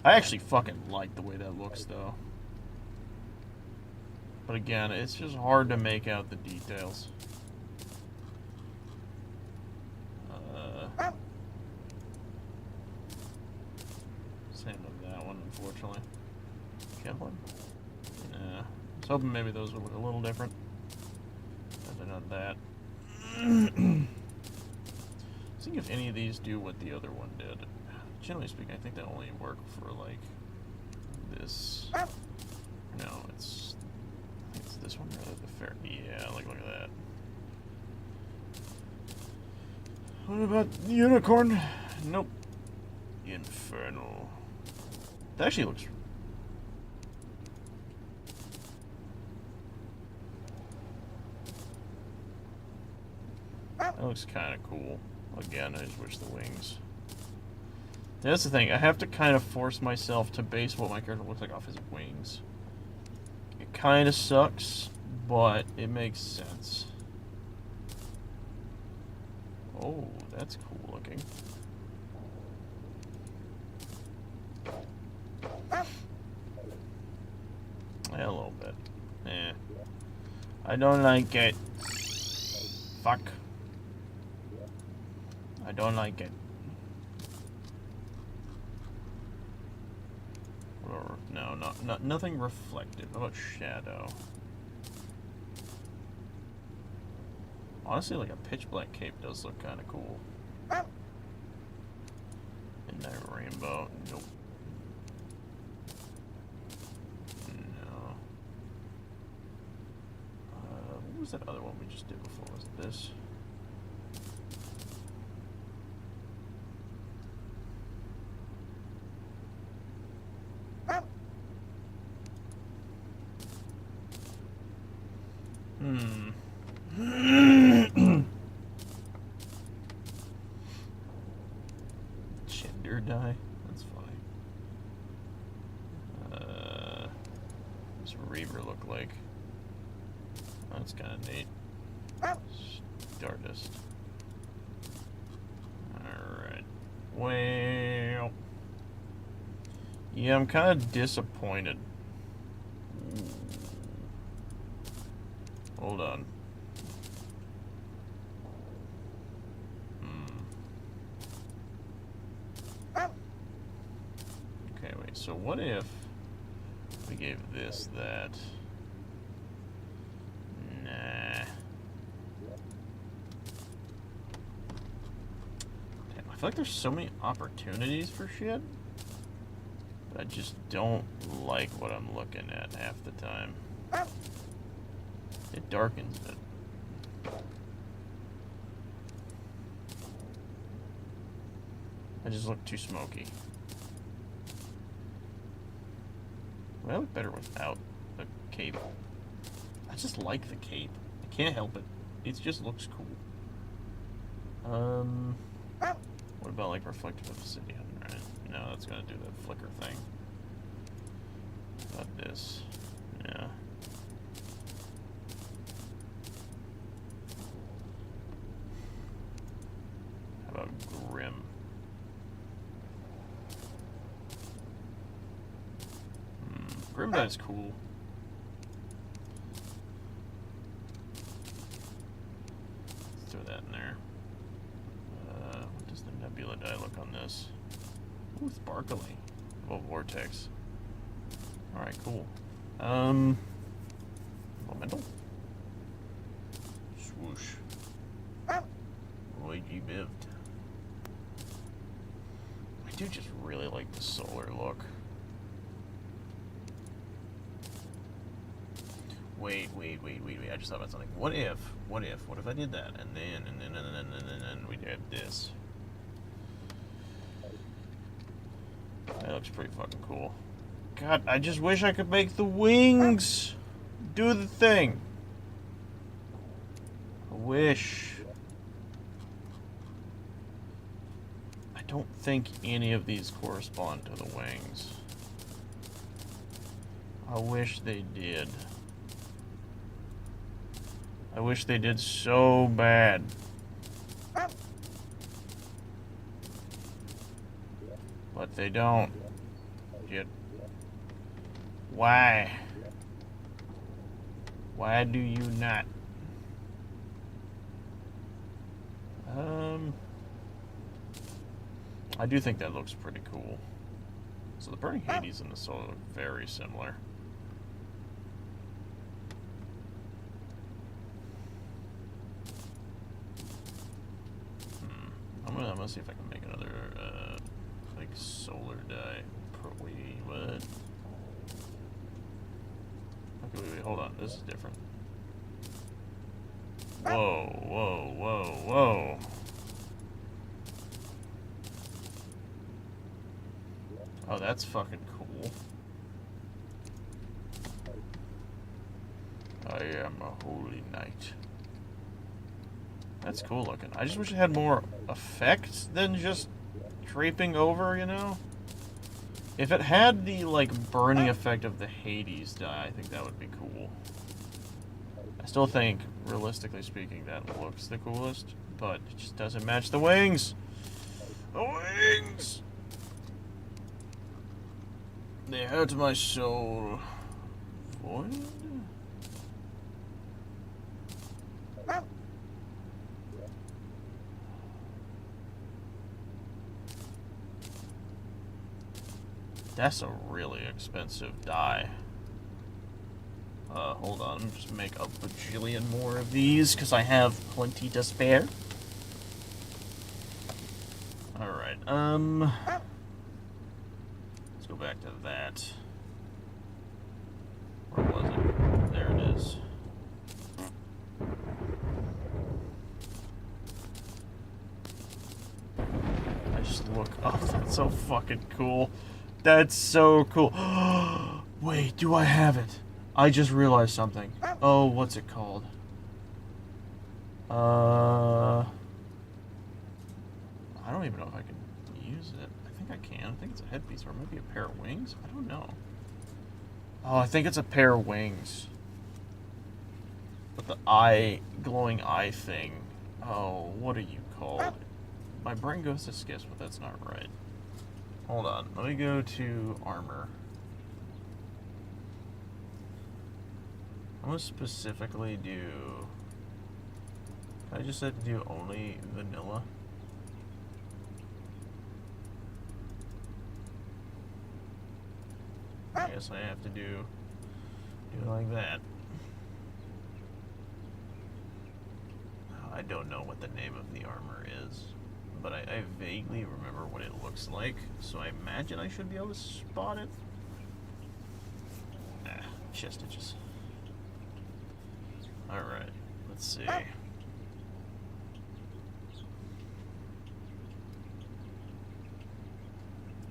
I actually fucking like the way that looks, though. But again, it's just hard to make out the details. Same with that one, unfortunately. Kill one? Nah. I was hoping maybe those would look a little different. But they're not that. Seeing if any of these do what the other one did. Generally speaking, I think they only work for, like, this. No, I think it's this one rather the fair. Yeah, like, look at that. What about the unicorn? Nope. Infernal. That actually looks... That looks kind of cool. Again, I just wish the wings... That's the thing, I have to kind of force myself to base what my character looks like off his wings. It kind of sucks, but it makes sense. Oh, that's cool looking. Yeah, a little bit. Eh. I don't like it. Fuck. I don't like it. Or, no, nothing reflective. How about shadow? Honestly, like a pitch black cape does look kind of cool. Midnight rainbow. Nope. No. What was that other one we just did before? Was it this? Gender dye? That's funny. What's Reaver look like? That's kind of neat. Stardust. Alright. Well... Yeah, I'm kind of disappointed. Ooh. Hold on. Okay, wait, so what if we gave this that? Nah. Damn, I feel like there's so many opportunities for shit, but I just don't like what I'm looking at half the time. It darkens it. I just look too smoky. Would I look better without the cape? I just like the cape. I can't help it. It just looks cool. What about like reflective obsidian? Right? No, that's gonna do the flicker thing. What about this? Yeah. How about grim? Grim dye's cool. Let's throw that in there. What does the nebula dye look on this? Ooh, sparkly. Oh, vortex. Alright, cool. Elemental? Swoosh. Roy G. Bived. I do just really like the solar look. Wait, I just thought about something. What if I did that, and then we did this? That looks pretty fucking cool. God, I just wish I could make the wings do the thing. I wish. I don't think any of these correspond to the wings. I wish they did. I wish they did so bad. But they don't. Yet. Why? Why do you not? I do think that looks pretty cool. So the Burning Hades and the Solar look very similar. I'm gonna see if I can make another like solar die. What? Okay, wait, hold on. This is different. Whoa, whoa, whoa, whoa. Oh, that's fucking cool. I am a holy knight. That's cool looking. I just wish it had more effect than just draping over, you know? If it had the, like, burning effect of the Hades die, I think that would be cool. I still think, realistically speaking, that looks the coolest, but it just doesn't match the wings! The wings! They hurt my soul. Void? That's a really expensive die. Hold on, let me just make a bajillion more of these, because I have plenty to spare. Alright, let's go back to that. Where was it? There it is. I just look, oh, that's so fucking cool. That's so cool. Wait, do I have it? I just realized something. Oh, what's it called? I don't even know if I can use it. I think I can. I think it's a headpiece, or maybe a pair of wings. I don't know. Oh, I think it's a pair of wings. But the eye, glowing eye thing. Oh, what are you called? My brain goes to skips, but that's not right. Hold on, let me go to armor. I'm gonna specifically do... I just said to do only vanilla. I guess I have to do it like that. I don't know what the name of the armor is, but I vaguely remember what it looks like, so I imagine I should be able to spot it. Ah, chest stitches. Alright, let's see.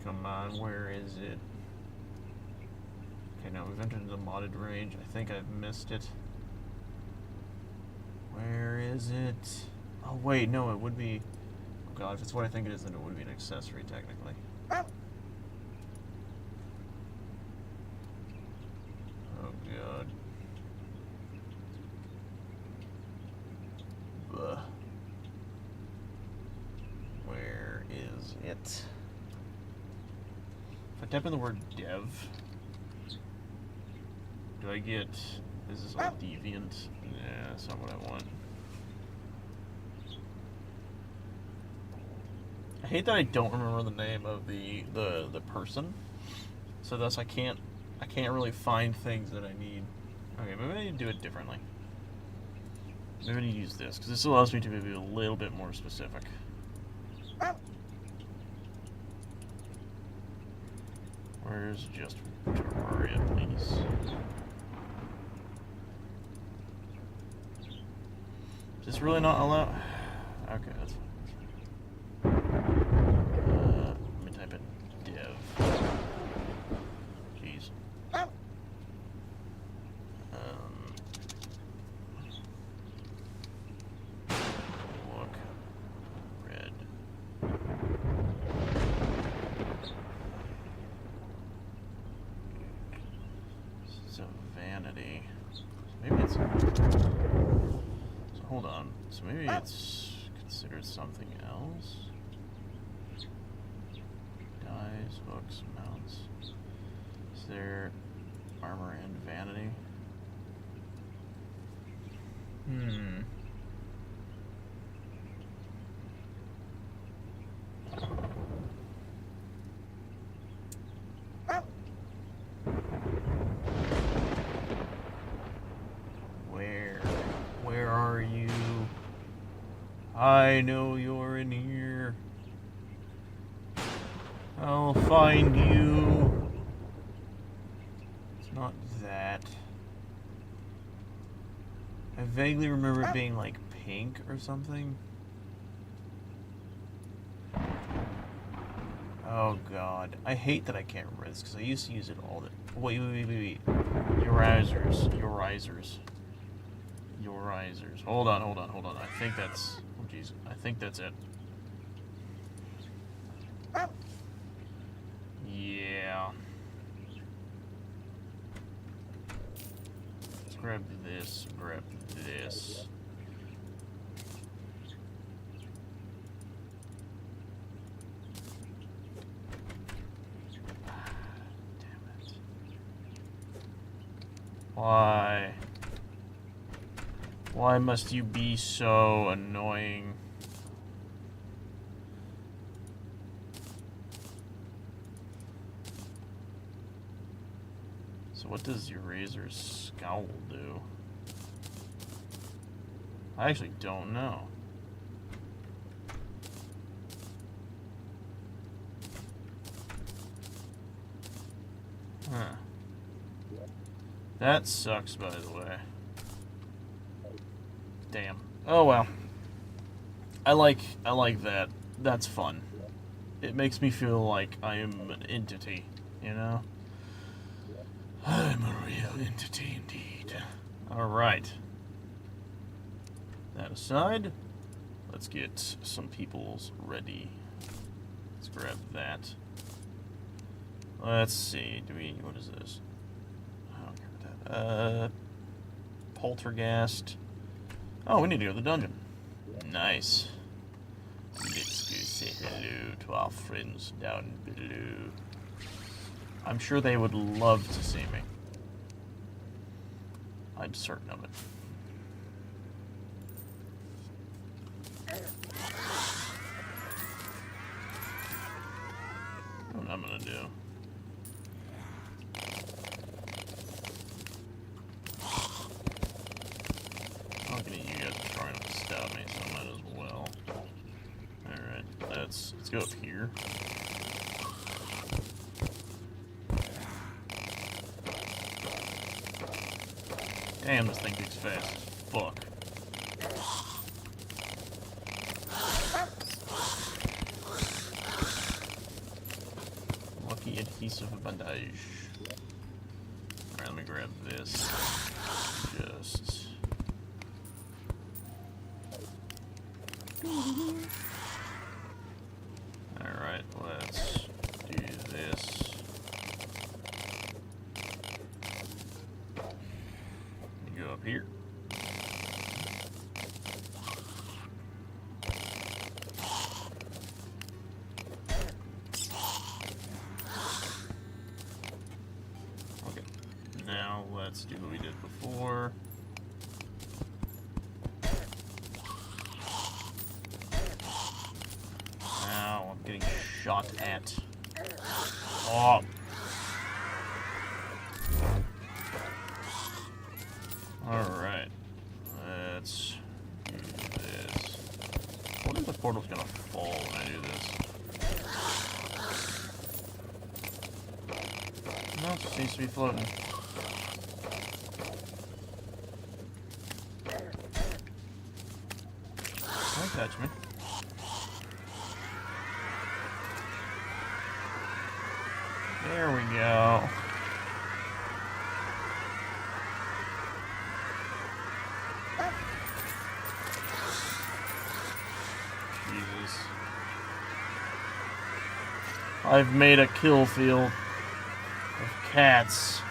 Come on, where is it? Okay, now we've entered the modded range. I think I've missed it. Where is it? Oh, wait, no, it would be... Oh, God, if it's what I think it is, then it would be an accessory, technically. Oh, God. Ugh. Where is it? If I type in the word dev, do I get... Is this all deviant? Nah, that's not what I want. I hate that I don't remember the name of the person, so thus I can't really find things that I need. Okay, maybe I need to do it differently. Maybe I need to use this, because this allows me to be a little bit more specific. Where's just Terraria, please? Is this really not allowed? Okay, that's fine. Let me type in dev. Jeez. Look. Red. It's a vanity. Maybe it's... So hold on. So maybe it's considered something else? Dies, hooks, mounts. Is there armor and vanity? Where are you? I know you're in here. I'll find you. It's not that. I vaguely remember it being like pink or something. Oh god. I hate that I can't remember this because I used to use it all the... Wait. Your risers. Hold on. I think that's... Oh jeez. I think that's it. Yeah. Let's grab this. Why? Why must you be so annoying? So what does your razor's scowl do? I actually don't know. Huh. That sucks, by the way. Damn. Oh well. I like that. That's fun. It makes me feel like I am an entity, you know? I'm a real entity indeed. Alright. That aside, let's get some peoples ready. Let's grab that. Let's see. What is this? I don't care about that. Poltergeist. Oh, we need to go to the dungeon. Nice. Let's go say hello to our friends down below. I'm sure they would love to see me. I'm certain of it. What I'm gonna do. I'm not gonna you guys are trying to stab me, so I might as well. Alright, let's go up here. Damn, this thing kicks fast as fuck. Lucky adhesive bandage. Alright, let me grab this. Just... Alright, let's do this. Go up here. Okay, now let's do what we did before. Now I'm getting shot at. Oh. Alright, let's do this. What if the portal's gonna fall when I do this? No, it just seems to be floating. Don't touch me. There we go. Jesus. I've made a kill field of cats.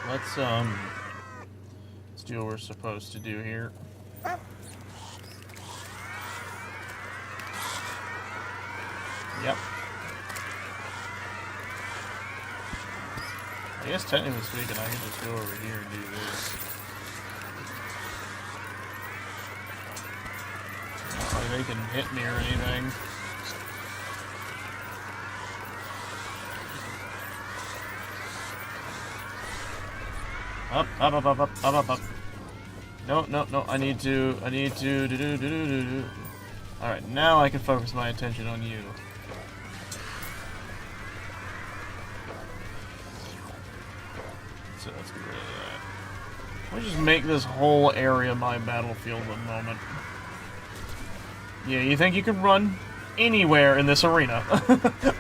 let's do what we're supposed to do here. Yep. I guess technically speaking, I can just go over here and do this. Not like they can hit me or anything. Up, up, up, up, up, up, up, up. No, no, no, I need to, do. Alright, now I can focus my attention on you. So let's get rid of that. Let's just make this whole area my battlefield at the moment. Yeah, you think you can run anywhere in this arena?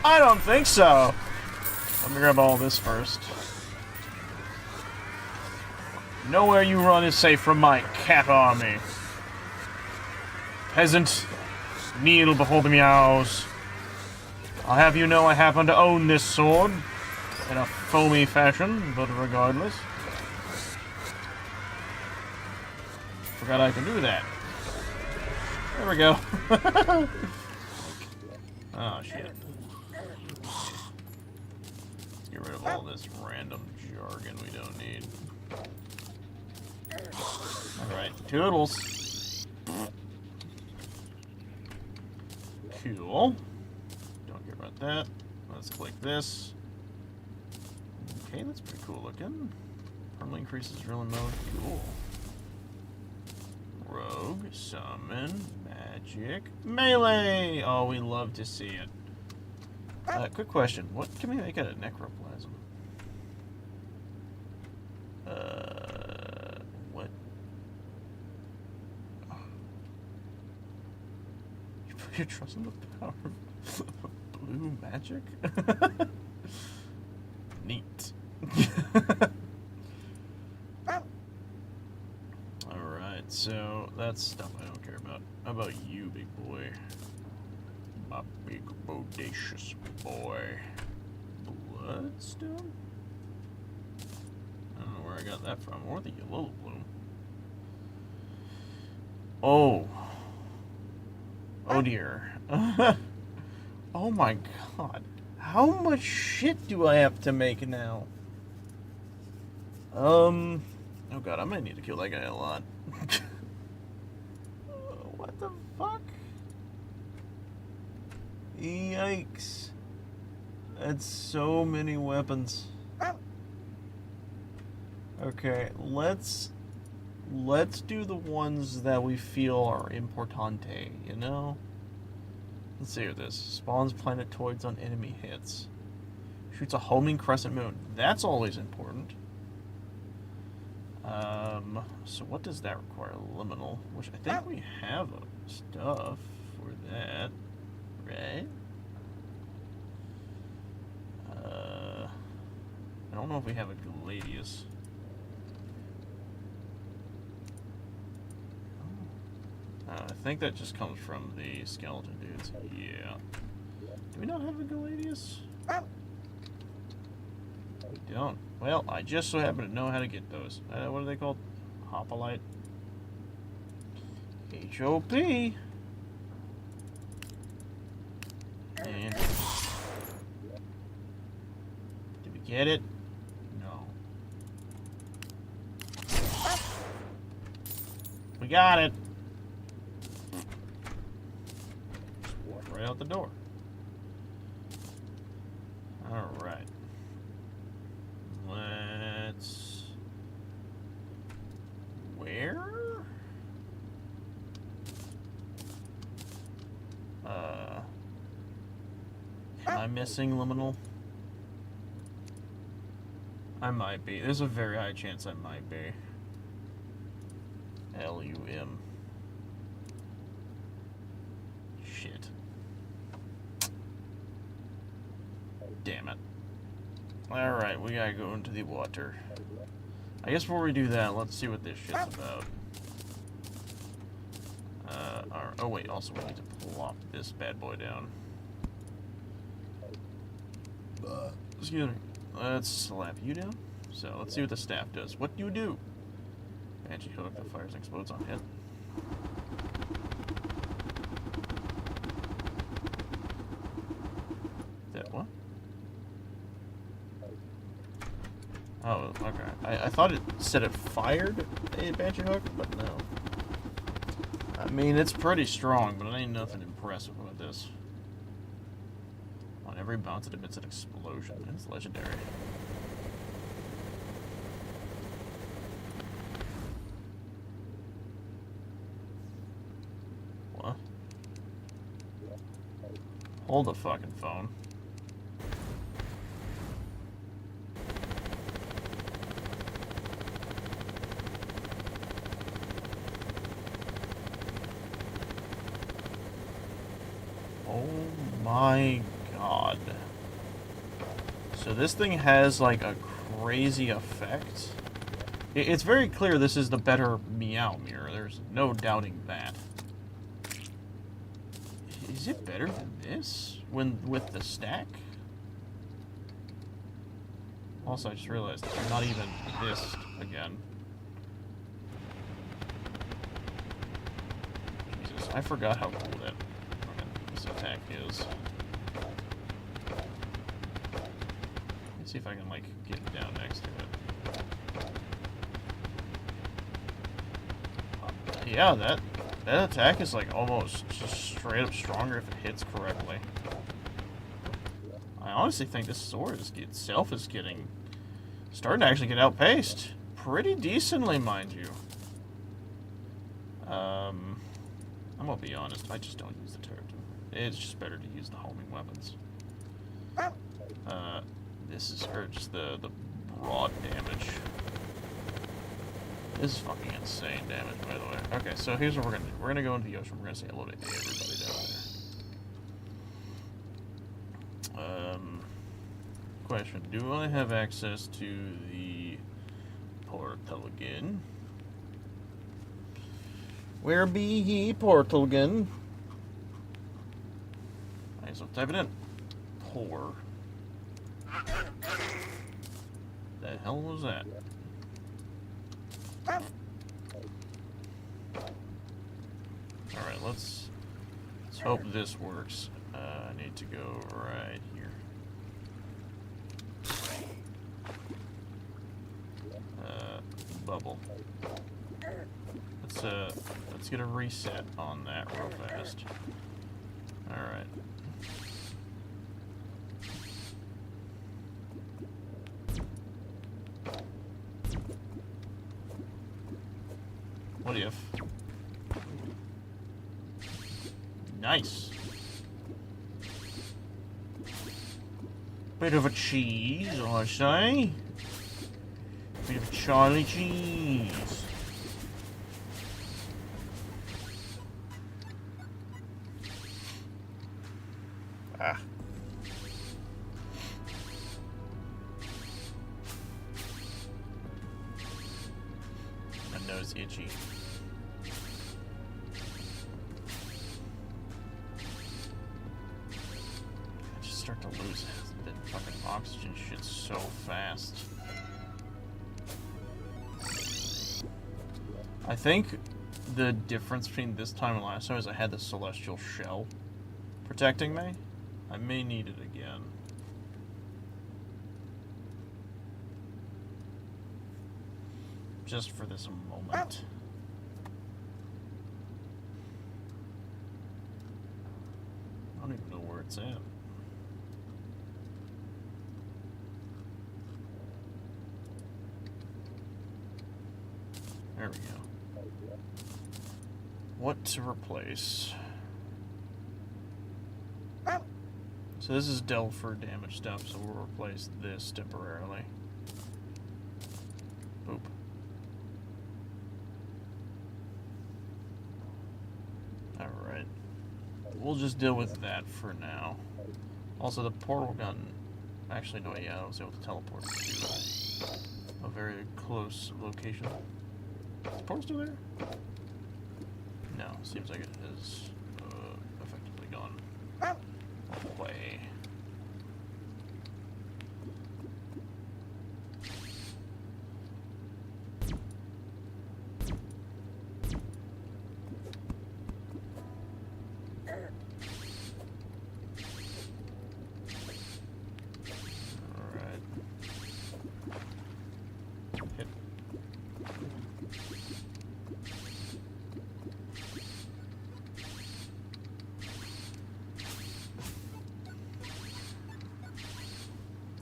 I don't think so! Let me grab all this first. Nowhere you run is safe from my cat army. Peasant, kneel before the meows. I'll have you know I happen to own this sword. In a foamy fashion, but regardless. Forgot I can do that. There we go. Oh, shit. Let's get rid of all this random jargon we don't need. Alright, toodles. Cool. Don't care about that. Let's click this. Okay, that's pretty cool looking. Permanently increases drilling mode. Cool. Rogue, summon, magic, melee! Oh, we love to see it. Quick question. What can we make out of necroplasm? What? You put your trust in the power of blue magic? Neat. Alright, so that's stuff I don't care about. How about you, big boy? My big bodacious boy. Bloodstone? I don't know where I got that from, or the yellow bloom. Oh. Oh dear. Oh my god. How much shit do I have to make now? Oh god, I might need to kill that guy a lot. What the fuck? Yikes. That's so many weapons. Okay, let's do the ones that we feel are importante, you know? Let's see what this. Spawns planetoids on enemy hits. Shoots a homing crescent moon. That's always important. So what does that require? Liminal, which I think we have stuff for that, right? I don't know if we have a Gladius. I think that just comes from the skeleton dudes. Yeah. Do we not have a Gladius? We don't. Well, I just so happen to know how to get those. What are they called? Hoplite. H-O-P. And... did we get it? No. We got it. Right out the door. Alright. Let's... where? Am I missing liminal? I might be. There's a very high chance I might be. L-U-M. Shit. Damn it. Alright, we gotta go into the water. I guess before we do that, let's see what this shit's about. Oh wait, also we need to plop this bad boy down. Excuse me. Let's slap you down. So let's see what the staff does. What do you do? Banshee hook that fires and explodes on hit. That what? Oh, okay. I thought it said it fired a Banshee hook, but no. I mean, it's pretty strong, but it ain't nothing impressive about this. On every bounce, it emits an explosion. It's legendary. What? Hold the fucking phone. Oh my god. So this thing has like a crazy effect. It's very clear this is the better Meow mirror. There's no doubting that. Is it better than this with the stack? Also, I just realized I'm not even this again. Jesus, I forgot how cool that this attack is. Let's see if I can like get down next to it. Yeah, that attack is like almost just straight up stronger if it hits correctly. I honestly think this sword itself is starting to actually get outpaced pretty decently, mind you. I'm gonna be honest, I just don't use the turret. It's just better to use the homing weapons. This is just the broad damage. This is fucking insane damage, by the way. Okay, so here's what we're gonna do. We're gonna go into the ocean. We're gonna say hello to everybody down there. Question: do I have access to the portal again? Where be ye, portal again? Alright, so type it in. Pour. The hell was that? Alright, let's hope this works. I need to go right here. Bubble. Let's get a reset on that real fast. Alright. What if? Nice. Bit of a cheese, I say. Bit of a Charlie cheese. Ah. My nose itchy. I just start to lose the fucking oxygen shit so fast. I think the difference between this time and last time is I had the celestial shell protecting me. I may need it again. Just for this moment. I don't even know where it's at. There we go. What to replace? So this is delve for damage stuff, so we'll replace this temporarily. Boop. Alright. We'll just deal with that for now. Also, the portal gun... Actually, no, yeah, I was able to teleport to a very close location. Is the portal still there? No, seems like it is effectively gone away. Hit.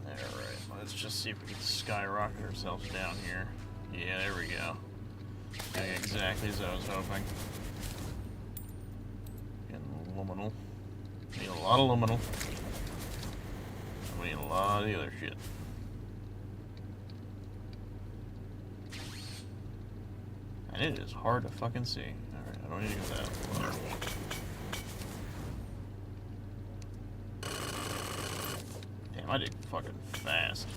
Alright, let's just see if we can skyrocket ourselves down here. Yeah, there we go. Okay, exactly as I was hoping. Getting luminal. Need a lot of luminal. We need a lot of the other shit. And it is hard to fucking see. Alright, I don't need to go that far. Damn, I did fucking fast.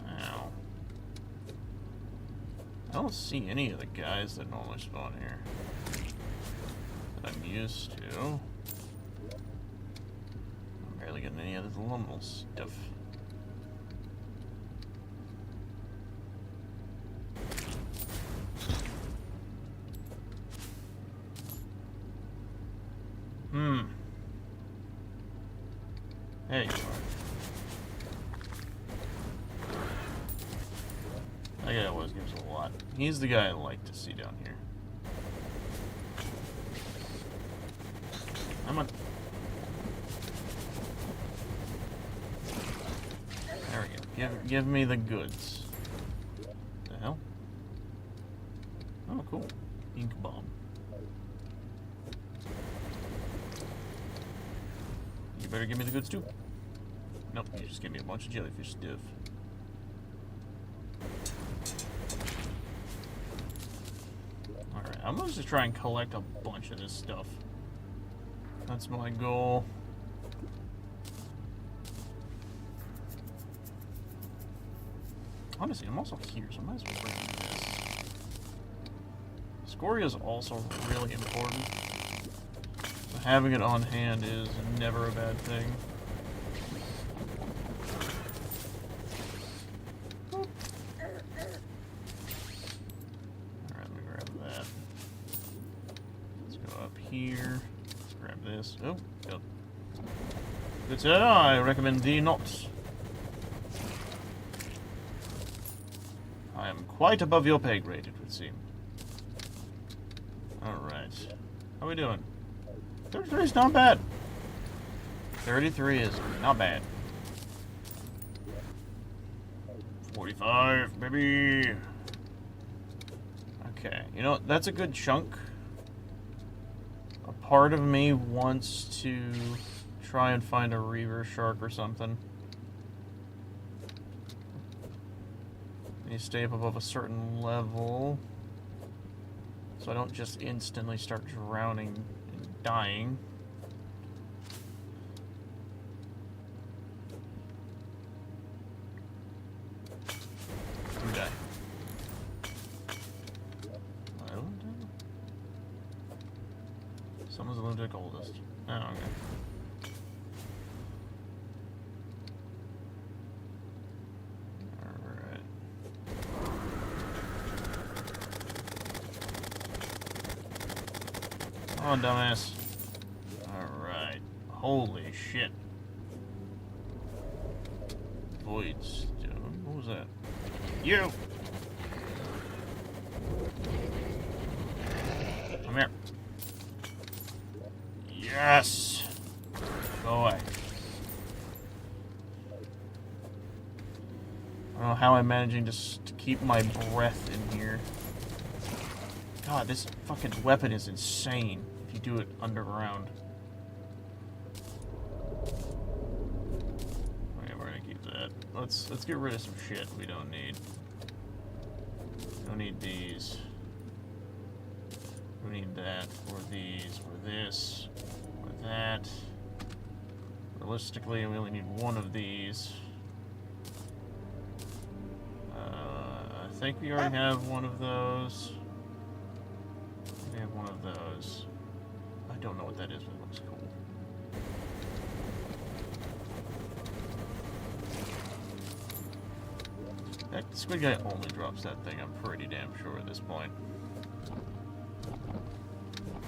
Ow. I don't see any of the guys that normally spawn here that I'm used to. I'm barely getting any of this luminal stuff. There you are. That guy always gives a lot. He's the guy I like to see down here. I'm on. There we go. Give me the goods. The hell? Oh, cool. Ink bomb. You better give me the goods too. Nope, you just gave me a bunch of jellyfish stuff. Alright, I'm going to try and collect a bunch of this stuff. That's my goal. Honestly, I'm also here, so I might as well bring this. Scoria is also really important. So having it on hand is never a bad thing. Alright, let me grab that. Let's go up here. Let's grab this. Oh, yep. Good sir, I recommend thee not. I am quite above your pay grade, it would seem. Alright. How are we doing? 33 is not bad. 33 is not bad. 45, baby. Okay, you know what? That's a good chunk. A part of me wants to try and find a reaver shark or something. You stay up above a certain level, so I don't just instantly start drowning and dying. Okay. Someone's a lunatic oldest. Oh, okay. Come on, dumbass. Alright. Holy shit. Void stone. What was that? You! Come here. Yes! Go away. I don't know how I'm managing to keep my breath in here. God, this fucking weapon is insane if you do it underground. Okay, we're gonna keep that. Let's get rid of some shit we don't need. Don't need these. We need that, or these, or this, or that. Realistically, we only need one of these. I think we already have one of those. We have one of those. I don't know what that is, but it looks cool. That squid guy only drops that thing, I'm pretty damn sure at this point.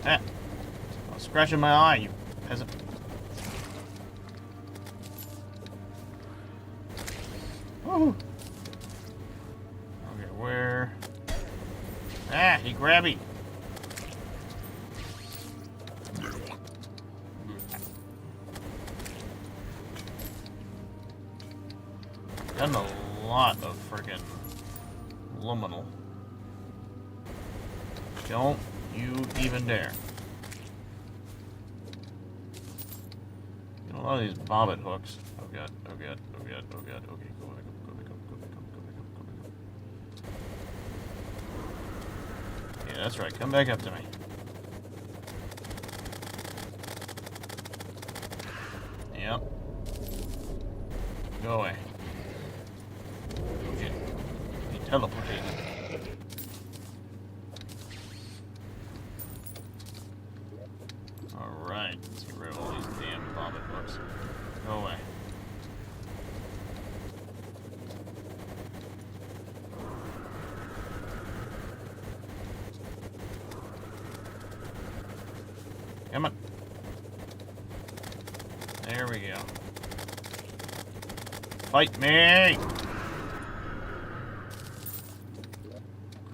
Ah! scratching my eye, you peasant. Woo! Okay, where? Ah, he grabbed me. Done a lot of friggin' luminal. Don't you even dare. A lot of these bobbit hooks. Oh god, oh god, oh god, oh god. Okay, go back up, go back up, go back up, go back up, go back up. Yeah, that's right. Come back up to me. Yep. Go away. Oh shit. He teleported. Alright, let's get rid of all these damn bobbit hooks. Go away. Come on. There we go. Fight me!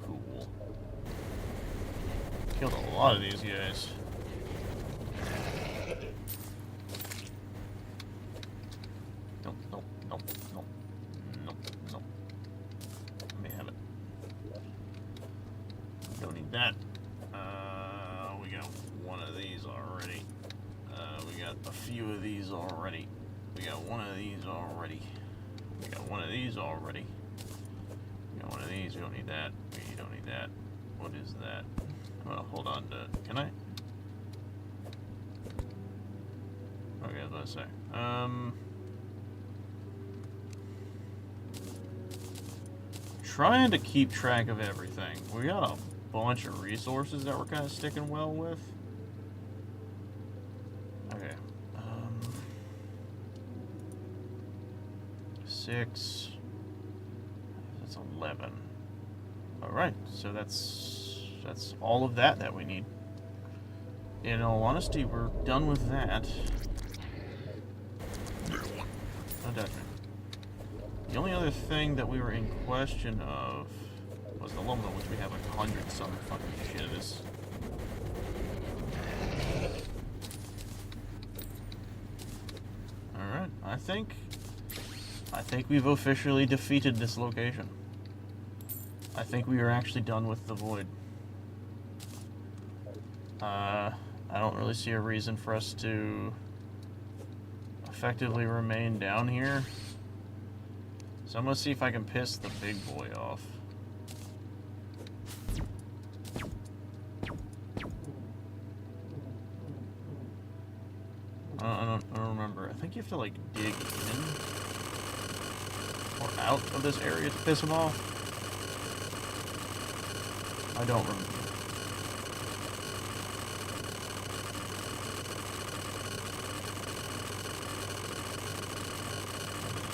Cool. Killed a lot of these guys. Nope, nope, nope, nope, nope, nope. Let me have it. Don't need that. We got one of these already. We got a few of these already. We got one of these already. We got one of these already. We got one of these. We don't need that. We don't need that. What is that? Well, hold on to... Can I? Okay, I was about to say. Trying to keep track of everything. We got a bunch of resources that we're kind of sticking well with. Okay. 6. That's 11. Alright, so that's all of that we need. In all honesty, we're done with that. No doubt. The only other thing that we were in question of was the aluminum, which we have like 100 some fucking shit of this. Alright, I think we've officially defeated this location. I think we are actually done with the void. I don't really see a reason for us to effectively remain down here. So I'm gonna see if I can piss the big boy off. I don't remember. I think you have to like dig in or out of this area to piss him off. I don't remember.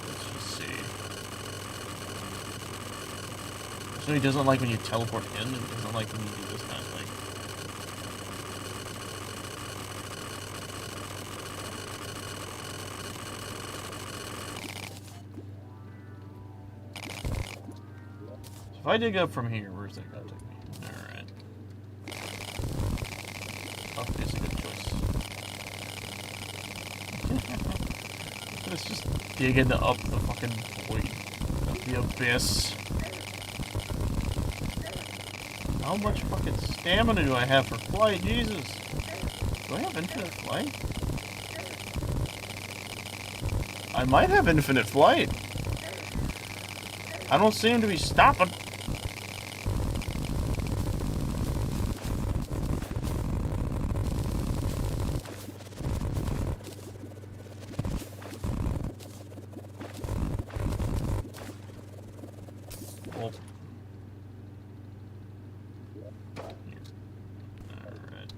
Let's just see. So he doesn't like when you teleport in, and he doesn't like when you do this kind of thing. So if I dig up from here, where's that gonna take me? Alright. Up is a good choice. Let's just dig into up the fucking void. Up the abyss. How much fucking stamina do I have for flight? Jesus. Do I have infinite flight? I might have infinite flight. I don't seem to be stopping. Well, alright.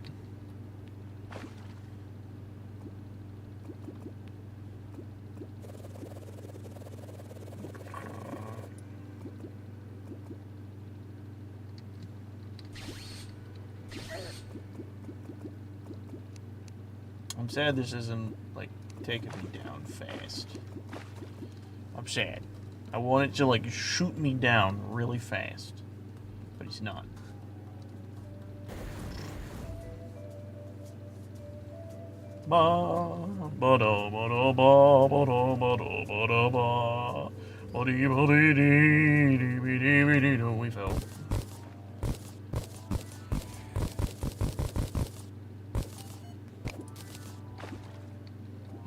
I'm sad this isn't, like, taking me down fast. I'm sad. I want it to, like, shoot me down really fast. But he's not. Ba ba da ba da ba ba da ba da ba da ba ba dee ba dee dee dee dee dee dee dee. We fell.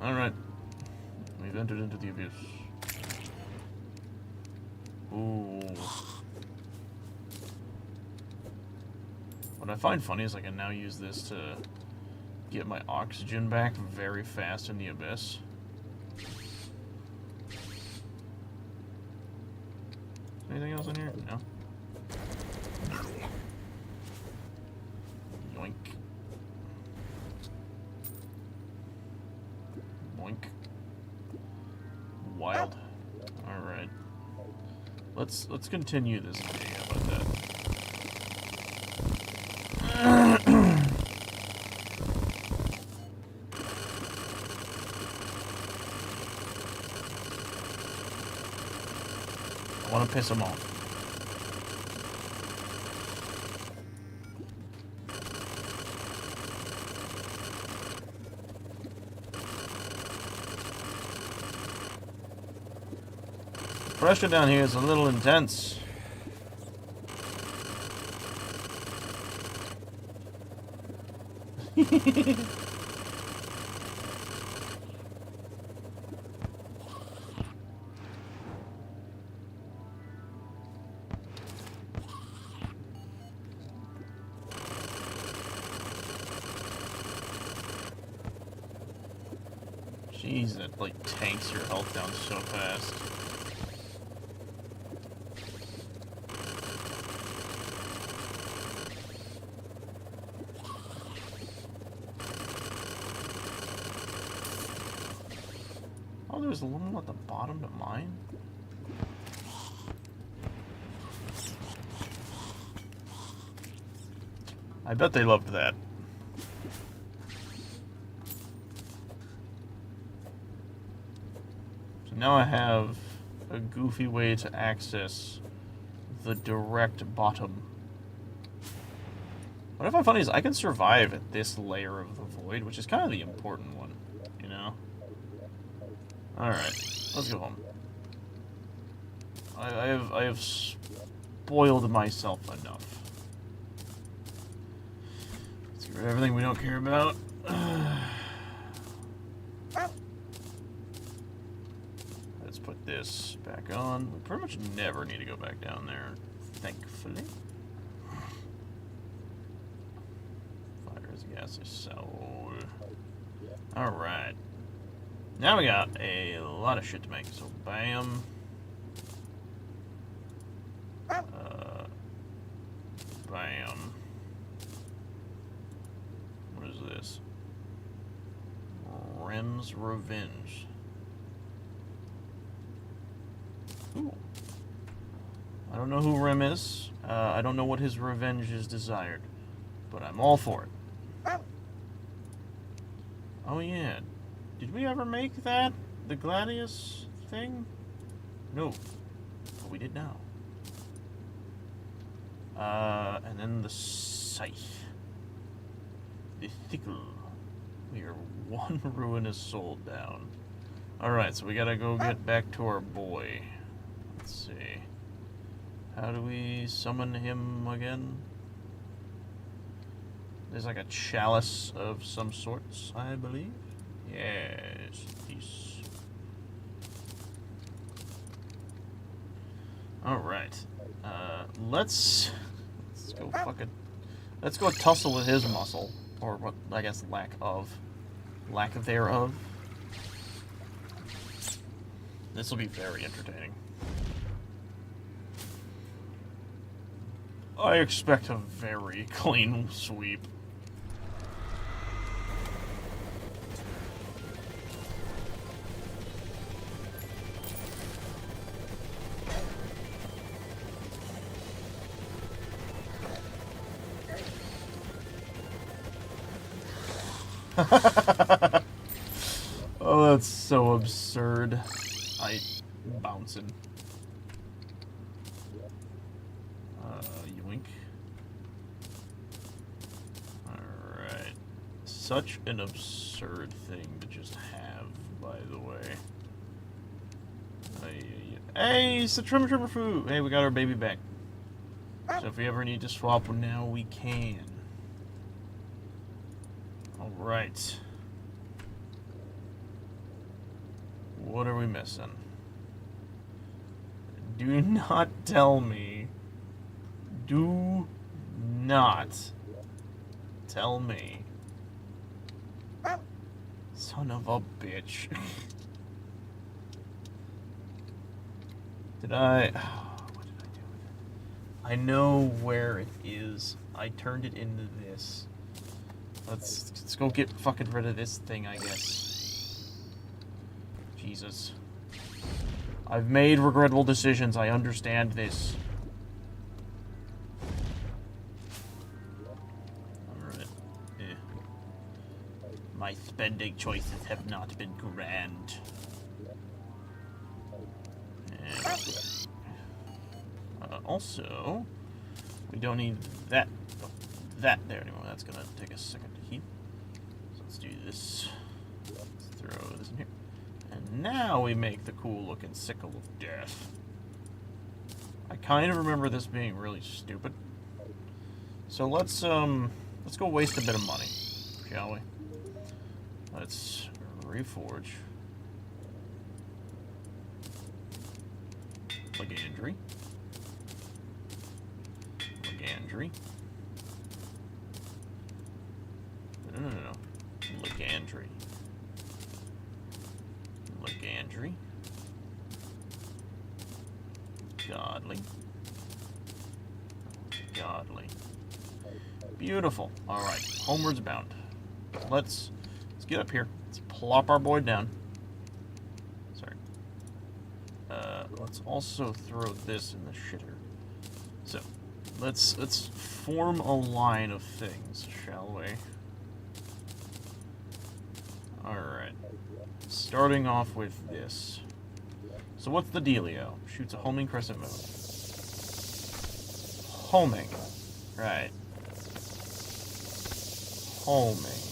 Alright. We've entered into the abyss. Ooh. What I find funny is I can now use this to get my oxygen back very fast in the abyss. Anything else in here? No. Yoink. Boink. Wild. Alright. Let's continue this video. How about that? I want to piss him off. Pressure down here is a little intense. Jeez, that like tanks your health down so fast. Oh, there's a little at the bottom to mine? I bet they loved that. So now I have a goofy way to access the direct bottom. What I find funny is I can survive at this layer of the void, which is kind of the important one, you know? Alright, let's go home. I have spoiled myself enough. Let's get rid of everything we don't care about. Let's put this back on. We pretty much never need to go back down there, thankfully. Fire's gas is sold. Alright. Now we got a lot of shit to make, so bam. Bam. What is this? Rem's Revenge. Ooh. I don't know who Rem is. I don't know what his revenge is desired. But I'm all for it. Oh yeah. Did we ever make that? The Gladius thing? No. But we did now. And then the Scythe. The Thickle. We are one ruinous soul down. Alright, so we gotta go get back to our boy. Let's see. How do we summon him again? There's like a chalice of some sorts, I believe. Yes, peace. Alright. Let's go fucking... Let's go tussle with his muscle. Or what, I guess, lack thereof. This will be very entertaining. I expect a very clean sweep. Oh, that's so absurd. Bouncing. Yoink. Alright. Such an absurd thing to just have, by the way. Hey, it's the Trimmer Foo! Hey, we got our baby back. So if we ever need to swap one now, we can. Alright. What are we missing? Do not tell me. Do not tell me. Son of a bitch. What did I do with it? I know where it is. I turned it into this. Let's go get fucking rid of this thing, I guess. Jesus. I've made regrettable decisions. I understand this. Alright. My spending choices have not been grand. Also, we don't need that there anymore. That's gonna take a second to heat. So let's do this. Let's throw this in here. And now we make the cool looking sickle of death. I kind of remember this being really stupid. So let's go waste a bit of money, shall we? Let's reforge. Ligandry. Ligandry. No. Ligandry. Ligandry. Godly. Godly. Beautiful. Alright, homeward's bound. Let's get up here. Let's plop our boy down. Sorry. Let's also throw this in the shitter. So, let's form a line of things, shall we? Alright. Starting off with this. So what's the dealio? Shoots a homing crescent moon. Homing. Right. Homing.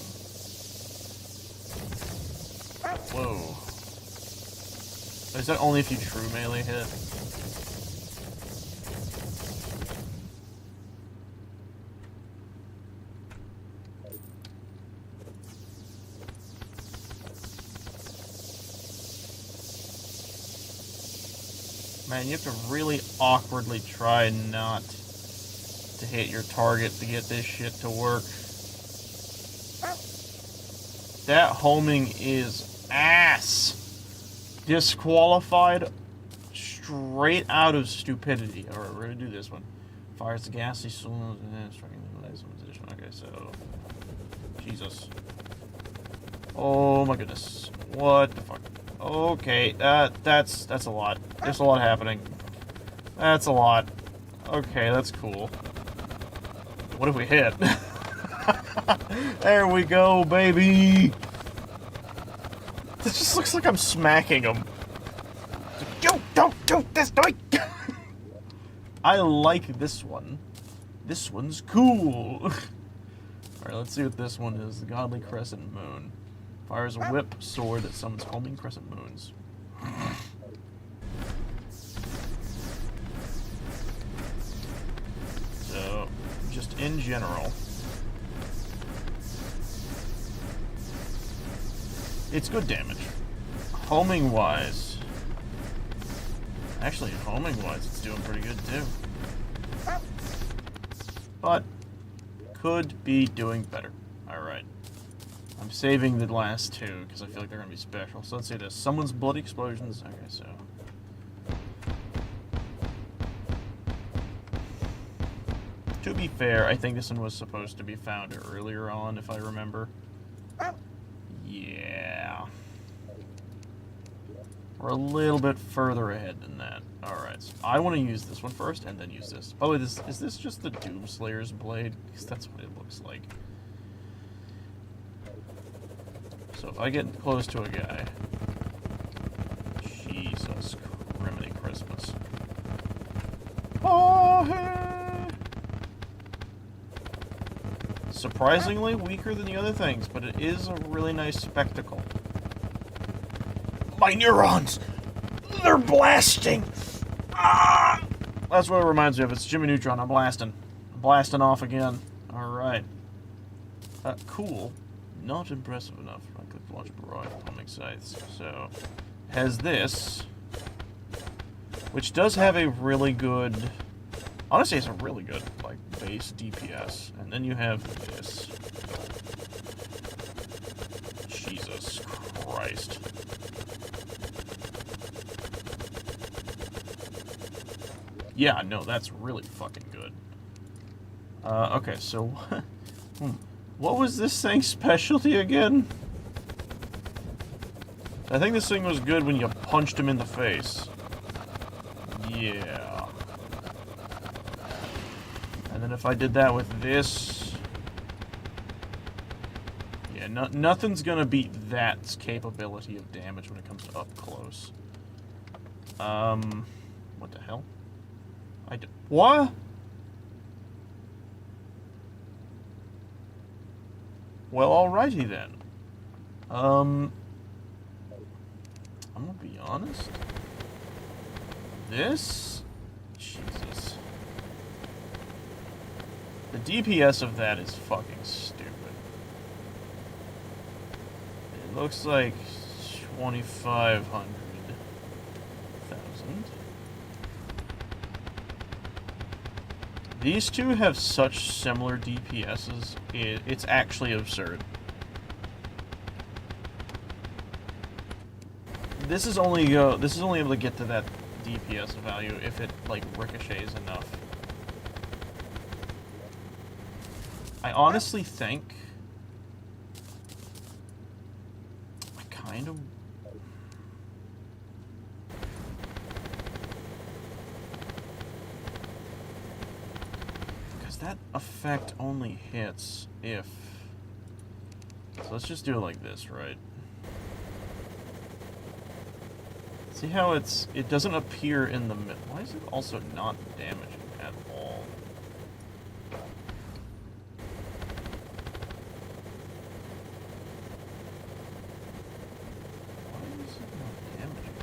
Whoa. Is that only if you true melee hit? Man, you have to really awkwardly try not to hit your target to get this shit to work. That homing is ass. Disqualified straight out of stupidity. Alright, we're gonna do this one. Fires the gassy soul and striking the last one's addition. Okay, so. Jesus. Oh my goodness. What the fuck? Okay, that's a lot. There's a lot happening. That's a lot. Okay, that's cool. What if we hit? There we go, baby! This just looks like I'm smacking him. You don't do this to me! I like this one. This one's cool. Alright, let's see what this one is. The Godly Crescent Moon. Fires a whip sword that summons homing crescent moons. So, just in general, it's good damage. Homing wise, actually homing wise, it's doing pretty good too. But could be doing better. Alright. I'm saving the last two because I feel like they're going to be special. So let's say this. Someone's bloody explosions. Okay, so. To be fair, I think this one was supposed to be found earlier on, if I remember. Yeah. We're a little bit further ahead than that. Alright, so I want to use this one first and then use this. By the way, is this just the Doomslayer's blade? Because that's what it looks like. So if I get close to a guy... Jesus criminy Christmas. Oh, hey. Surprisingly weaker than the other things, but it is a really nice spectacle. My neurons! They're blasting! Ah! That's what it reminds me of. It's Jimmy Neutron. I'm blasting. I'm blasting off again. Alright. Cool. Not impressive enough. I click launch broad plumbing sites. So, has this, which does have a really good, honestly, it's a really good, like, base DPS. And then you have this. Jesus Christ. Yeah, no, that's really fucking good. Okay, so... What was this thing's specialty again? I think this thing was good when you punched him in the face. Yeah. And then if I did that with this... Yeah, nothing's gonna beat that capability of damage when it comes to up close. What the hell? What? Well, alrighty then. I'm gonna be honest. This? Jesus. The DPS of that is fucking stupid. It looks like 2,500. These two have such similar DPSs, it's actually absurd. This is only able to get to that DPS value if it, like, ricochets enough. I honestly think... I kind of... That effect only hits if... So let's just do it like this, right? See how it doesn't appear in the middle. Why is it also not damaging at all? Why is it not damaging?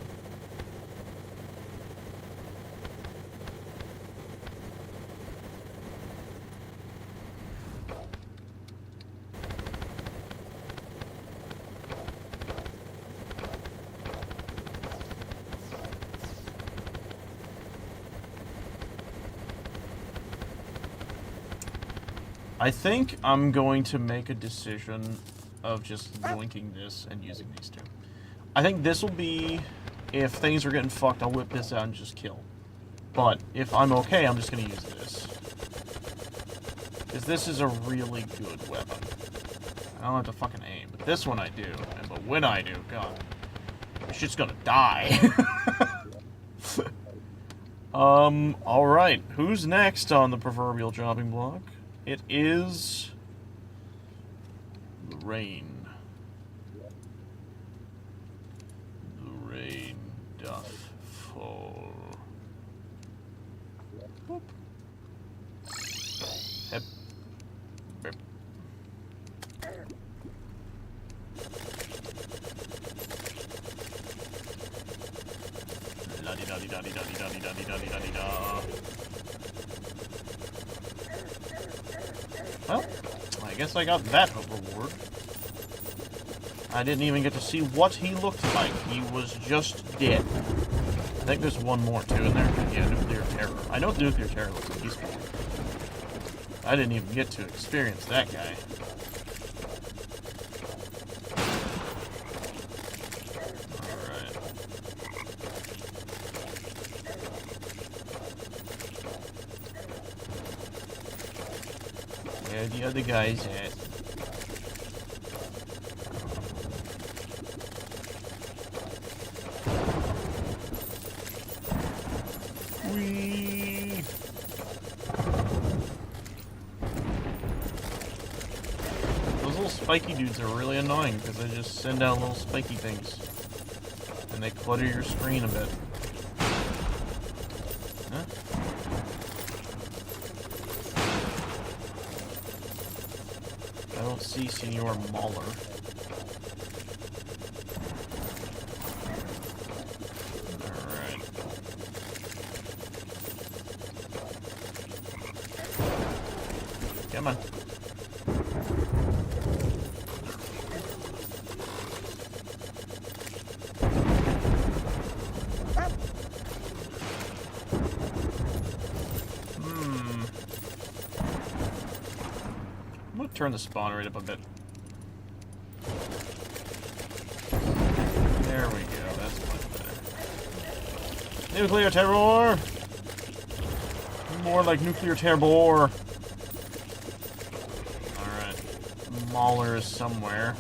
I think I'm going to make a decision of just linking this and using these two. I think this will be, if things are getting fucked, I'll whip this out and just kill. But if I'm okay, I'm just going to use this. Because this is a really good weapon. I don't have to fucking aim, but this one I do. But when I do, God, this shit's gonna die. Alright, who's next on the proverbial chopping block? It is... the rain. The rain doth fall. Boop. Hep. Burp. La-di-da-di-da-di-da-di-da-di-da-di-da-di-da. Well, I guess I got that reward. I didn't even get to see what he looked like. He was just dead. I think there's one more, too, in there. Yeah, Nuclear Terror. I know what the Nuclear Terror looks like. He's cool. I didn't even get to experience that guy. Alright. Where the other guys at? spiky dudes are really annoying because they just send out little spiky things. And they clutter your screen a bit. Huh? I don't see Senor Mauler. Alright. Come on. I'm gonna turn the spawn rate up a bit. There we go, that's much better. Nuclear terror! More like nuclear terror. Alright. Mauler is somewhere.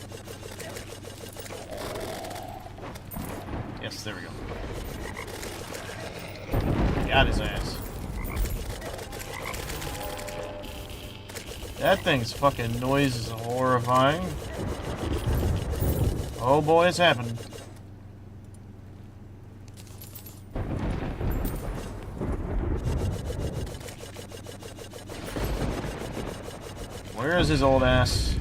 Yes, there we go. Got his ass. That thing's fucking noise is horrifying. Oh boy, it's happened. Where is his old ass?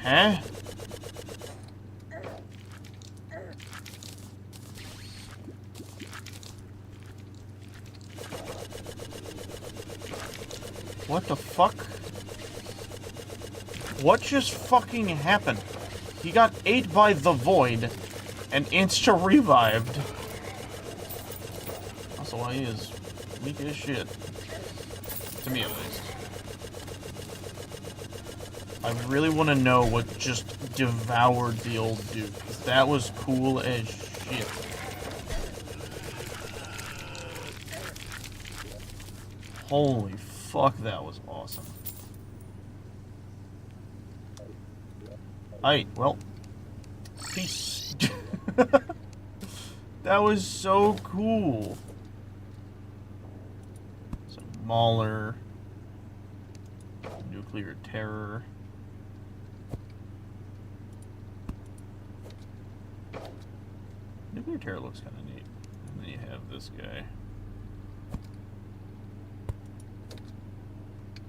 Huh? What the fuck? What just fucking happened? He got ate by the void and insta-revived. Also, he is weak as shit. To me, at least. I really want to know what just devoured the old dude, because that was cool as shit. Holy fuck, that was awesome. Alright, well. Peace. That was so cool. So, Mauler. Nuclear terror. Nuclear terror looks kind of neat. And then you have this guy.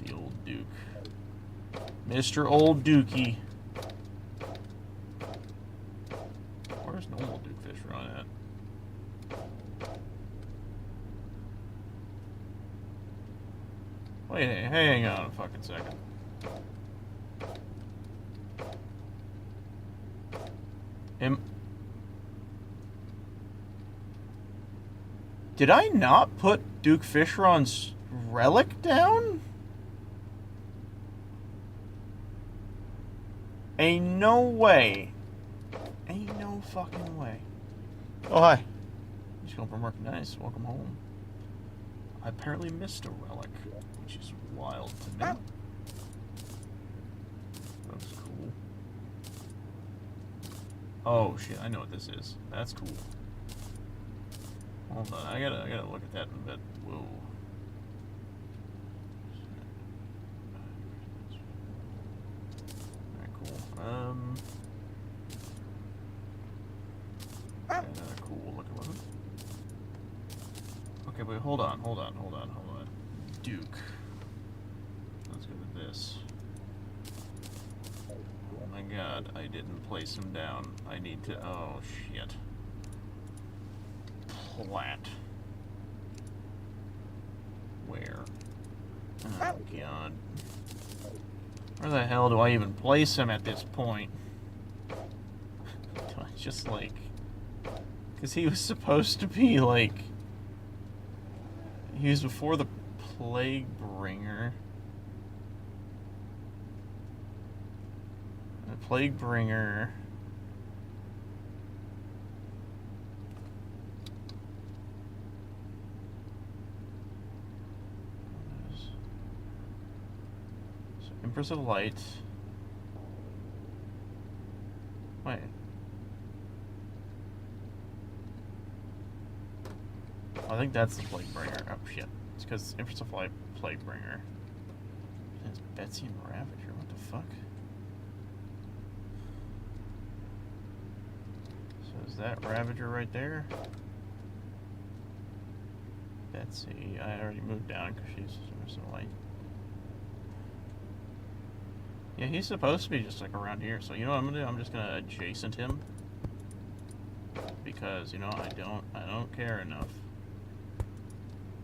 The old Duke. Mr. Old Dookie. Where's normal Duke Fish run at? Wait, hang on a fucking second. Did I not put Duke Fishron's relic down? Ain't no way. Ain't no fucking way. Oh, hi. Just going from work. Nice. Welcome home. I apparently missed a relic, which is wild to me. That's cool. Oh, shit. I know what this is. That's cool. Hold on. I gotta look at that in a bit. Whoa. Another cool looking one. Okay, wait, hold on. Duke. Let's go to this. Oh my god, I didn't place him down. I need to, oh shit. Plat. Where? Oh god. Where the hell do I even place him at this point? Do I just like... Because he was supposed to be like... He was before the Plague Bringer. The Plague Bringer... Empress of Light. Wait. Oh, I think that's the Plaguebringer. Oh shit. It's because Empress of Light Plaguebringer. It's Betsy and Ravager. What the fuck? So is that Ravager right there? Betsy. I already moved down because she's Empress of Light. Yeah, he's supposed to be just like around here. So you know what I'm gonna do? I'm just gonna adjacent him. Because, you know, I don't care enough.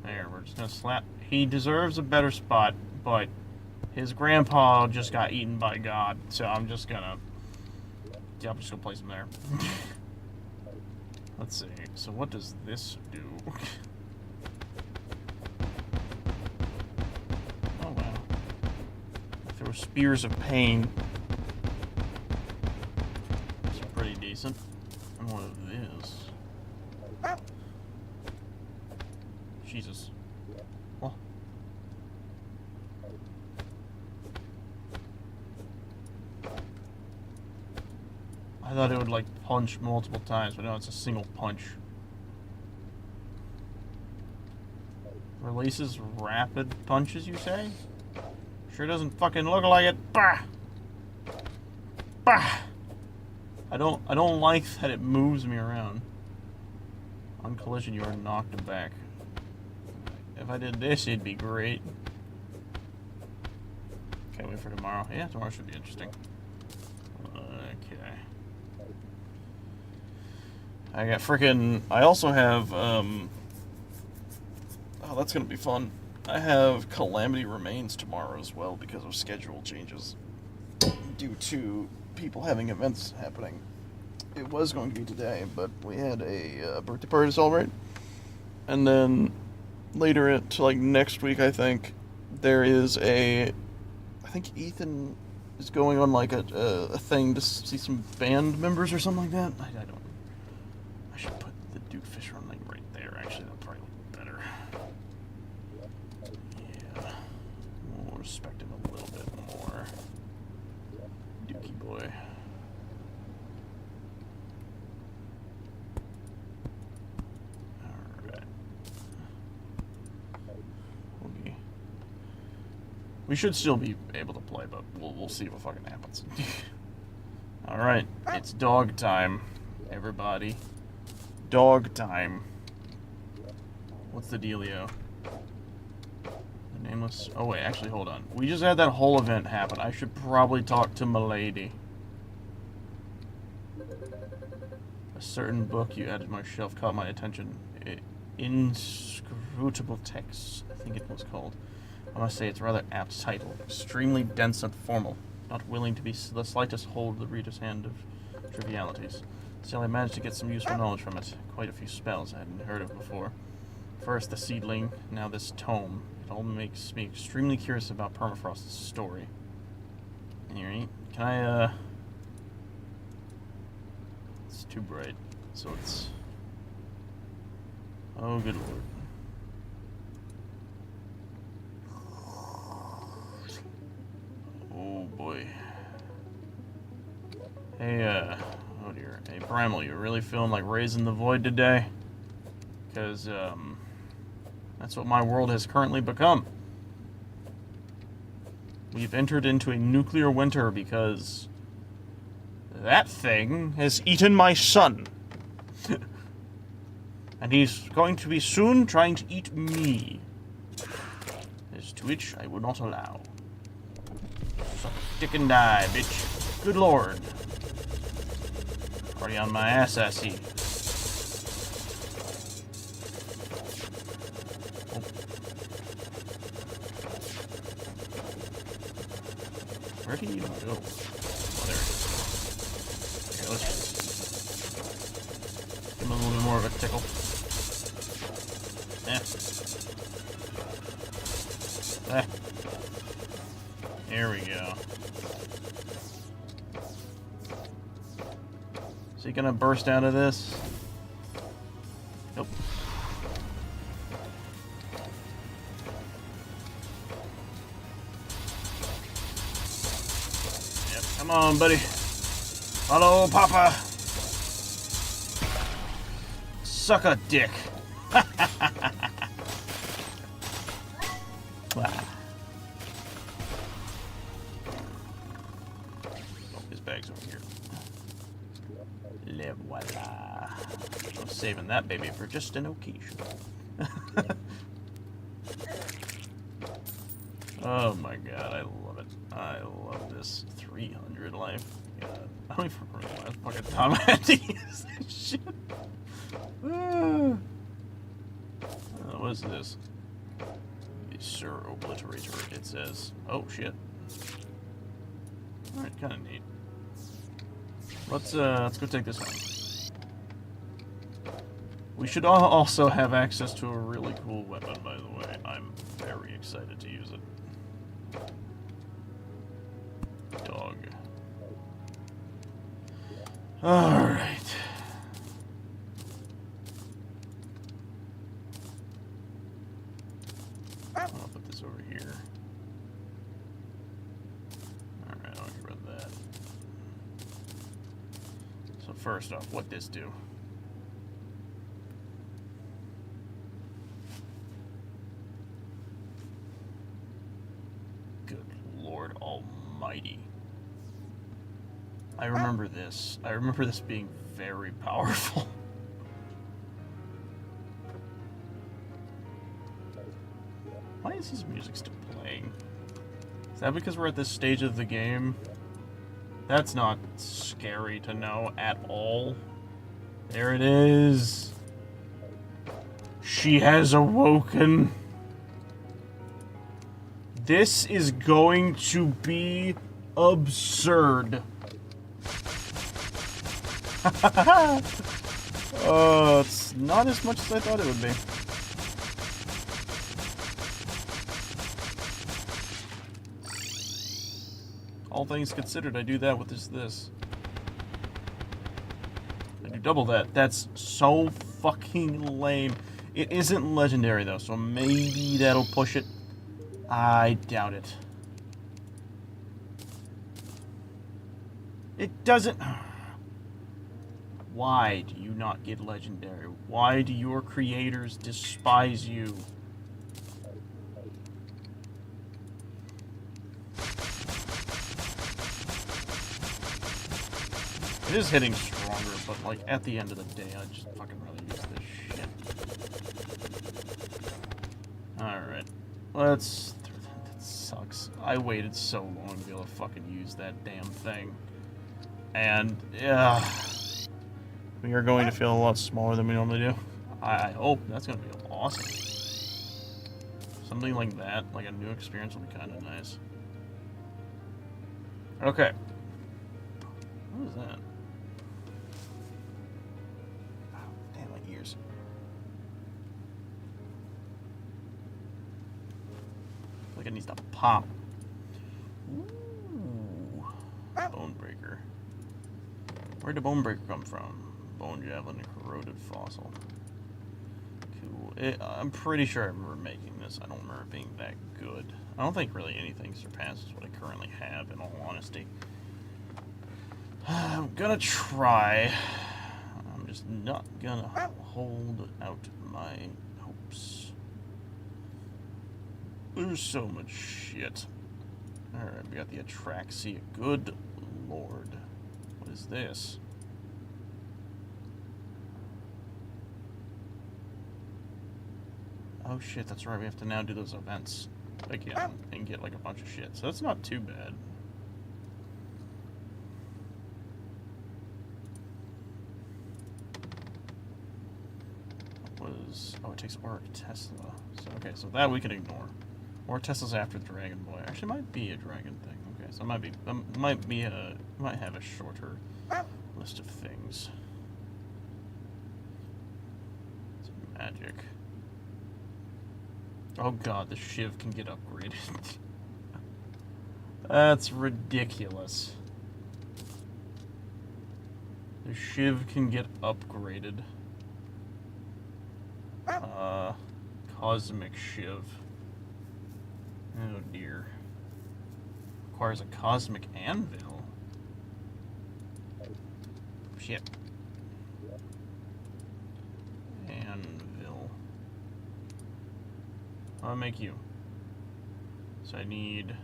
There, we're just gonna slap. He deserves a better spot, but his grandpa just got eaten by God, so I'm just gonna. Yeah, I'm just gonna place him there. Let's see. So what does this do? Oh wow. Throw spears of pain. It's pretty decent. And what of this? Jesus. What? I thought it would like punch multiple times, but no, it's a single punch. Releases rapid punches, you say? Sure doesn't fucking look like it. Bah! Bah! I don't like that it moves me around. On collision, you are knocked back. If I did this, it'd be great. Can't wait for tomorrow. Yeah, tomorrow should be interesting. Okay. I got freaking. I also have. Oh, that's gonna be fun. I have Calamity Remains tomorrow as well because of schedule changes due to people having events happening. It was going to be today, but we had a birthday party to celebrate, and then later into like next week, I think there is I think Ethan is going on like a thing to see some band members or something like that. I don't. I should put the Duke Fisher on like right there. Actually, that'll probably look better. Yeah, we'll respect him a little bit more. Dookie boy. We should still be able to play, but we'll see what fucking happens. Alright, it's dog time, everybody. Dog time. What's the dealio? The nameless... Oh wait, actually, hold on. We just had that whole event happen. I should probably talk to Milady. A certain book you added to my shelf caught my attention. Inscrutable Text, I think it was called. I must say it's a rather apt title. Extremely dense and formal. Not willing to be the slightest hold the reader's hand of trivialities. Still, I managed to get some useful knowledge from it. Quite a few spells I hadn't heard of before. First the seedling, now this tome. It all makes me extremely curious about Permafrost's story. Alright, can I, It's too bright, so it's... Oh, good lord. Oh boy. Hey, oh dear. Hey, Primal, you really feeling like raising the void today? Because, that's what my world has currently become. We've entered into a nuclear winter because that thing has eaten my son. And he's going to be soon trying to eat me. As to which I will not allow. Suck dick and die, bitch. Good lord. Already on my ass, assy. Oh. Where did he even go? Oh, there it is. Here, let's give him a little bit more of a tickle. There we go. Is he gonna burst out of this? Nope. Yep, come on, buddy. Hello, Papa. Suck a dick. Ah. Oh, his bag's over here. Le voila. I'm saving that baby for just an occasion. Oh my god, I love it. I love this 300 life. God, I don't even remember the last fucking time I had to use this shit. What is this? Sir Obliterator, it says. Oh shit. Alright, kinda neat. Let's go take this one. We should also have access to a really cool weapon, by the way. I'm very excited to use it. Dog. Alright. I'll put this over here. Alright, I'll get rid of that. So first off, what this do? Good Lord Almighty. I remember this. I remember this being very powerful. Why is this music still playing? Is that because we're at this stage of the game? That's not scary to know at all. There it is. She has awoken. This is going to be absurd. It's not as much as I thought it would be. All things considered, I do that with this. I do double that. That's so fucking lame. It isn't legendary though, so maybe that'll push it. I doubt it. It doesn't... Why do you not get legendary? Why do your creators despise you? It is hitting stronger, but like at the end of the day, I just fucking rather use this shit. Alright. Let's... That sucks. I waited so long to be able to fucking use that damn thing. And, yeah... We are going to feel a lot smaller than we normally do. I hope. That's going to be awesome. Something like that, like a new experience, will be kind of nice. Okay. What is that? Oh, damn, my ears. I feel like it needs to pop. Ooh. Bone breaker. Where'd the bone breaker come from? Bone javelin and corroded fossil. Cool. I'm pretty sure I remember making this. I don't remember it being that good. I don't think really anything surpasses what I currently have, in all honesty. I'm gonna try. I'm just not gonna hold out my hopes. There's so much shit. Alright, we got the Atraxia. Good lord. What is this? Oh shit, that's right, we have to now do those events again and get like a bunch of shit. So that's not too bad. Oh, it takes Auric Tesla. So okay, so that we can ignore. Or Tesla's after the Dragon Boy. Actually, might be a dragon thing. Okay, so it might have a shorter list of things. It's magic. Oh god, the Shiv can get upgraded. That's ridiculous. The Shiv can get upgraded. Cosmic Shiv. Oh dear. Requires a cosmic anvil. Shit. Anvil. I'll make you. So I need...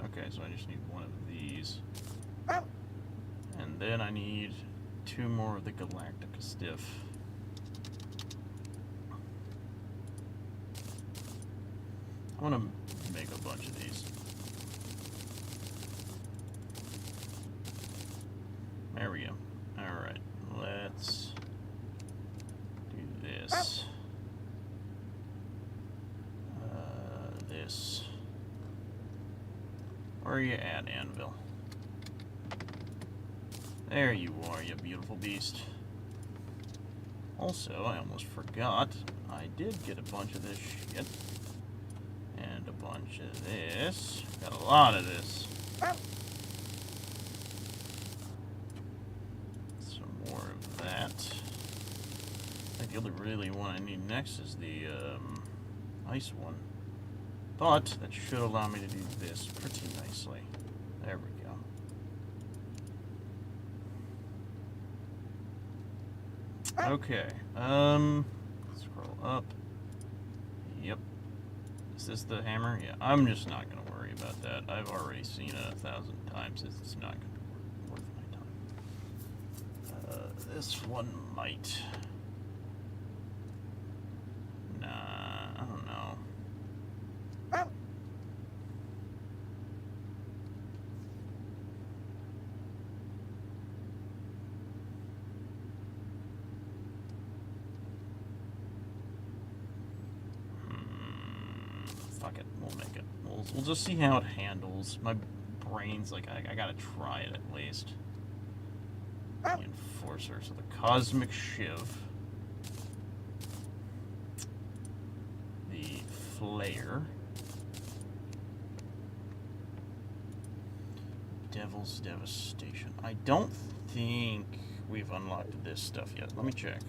Okay, so I just need one of these. And then I need 2 more of the Galactica Stiff. I want to make a bunch of these. There we go. Alright, let's do this. This. Where are you at, Anvil? There you are, you beautiful beast. Also, I almost forgot, I did get a bunch of this shit. And a bunch of this. Got a lot of this. Some more of that. I think the only really one I need next is the ice one. But that should allow me to do this pretty nicely. There we go. Okay. Scroll up. Yep. Is this the hammer? Yeah. I'm just not going to worry about that. I've already seen it 1,000 times. It's not going to be worth my time. This one might. Nah, I don't know. Fuck it, we'll make it. We'll just see how it handles. My brain's like, I gotta try it at least. The Enforcer, so the Cosmic Shiv. The Flayer. Devil's Devastation. I don't think we've unlocked this stuff yet. Let me check.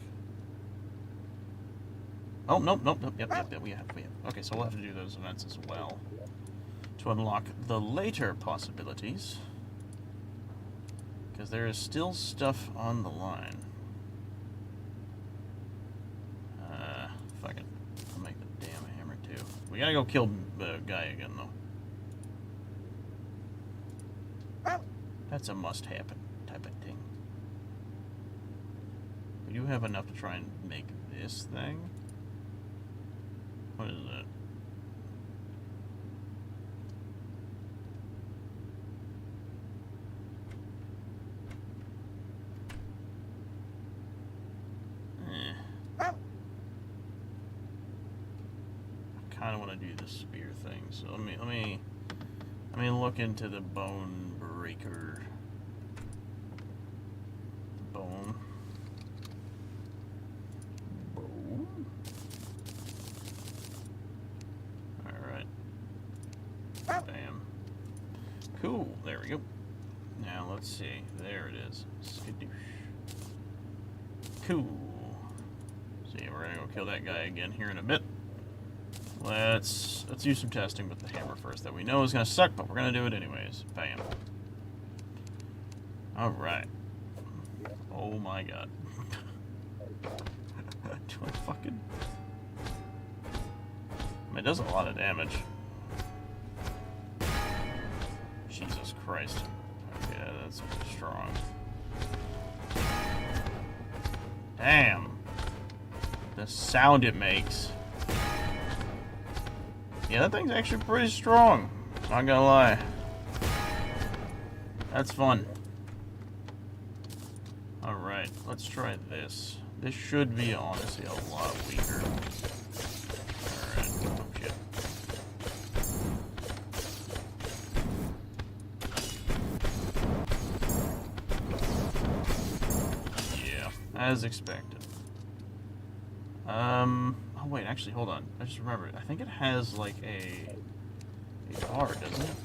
Oh, nope, yep, we have. Okay, so we'll have to do those events as well to unlock the later possibilities. Because there is still stuff on the line. Fuck it. I'll make the damn hammer too. We gotta go kill the guy again, though. That's a must-happen type of thing. We do have enough to try and make this thing. What is that? I kind of want to do the spear thing, so let me look into the bone breaker. Bone. Cool, there we go. Now let's see. There it is. Skadoosh. Cool. See, we're gonna go kill that guy again here in a bit. Let's do some testing with the hammer first. That we know is gonna suck, but we're gonna do it anyways. Bam. Alright. Oh my god. Do I fucking... I mean, it does a lot of damage. Jesus Christ. Okay, that's strong. Damn. The sound it makes. Yeah, that thing's actually pretty strong. Not gonna lie. That's fun. Alright, let's try this. This should be, honestly, a lot weaker. Alright, oh shit. Yeah, as expected. Oh wait, actually, hold on. I just remembered. I think it has, like, a bar, doesn't it?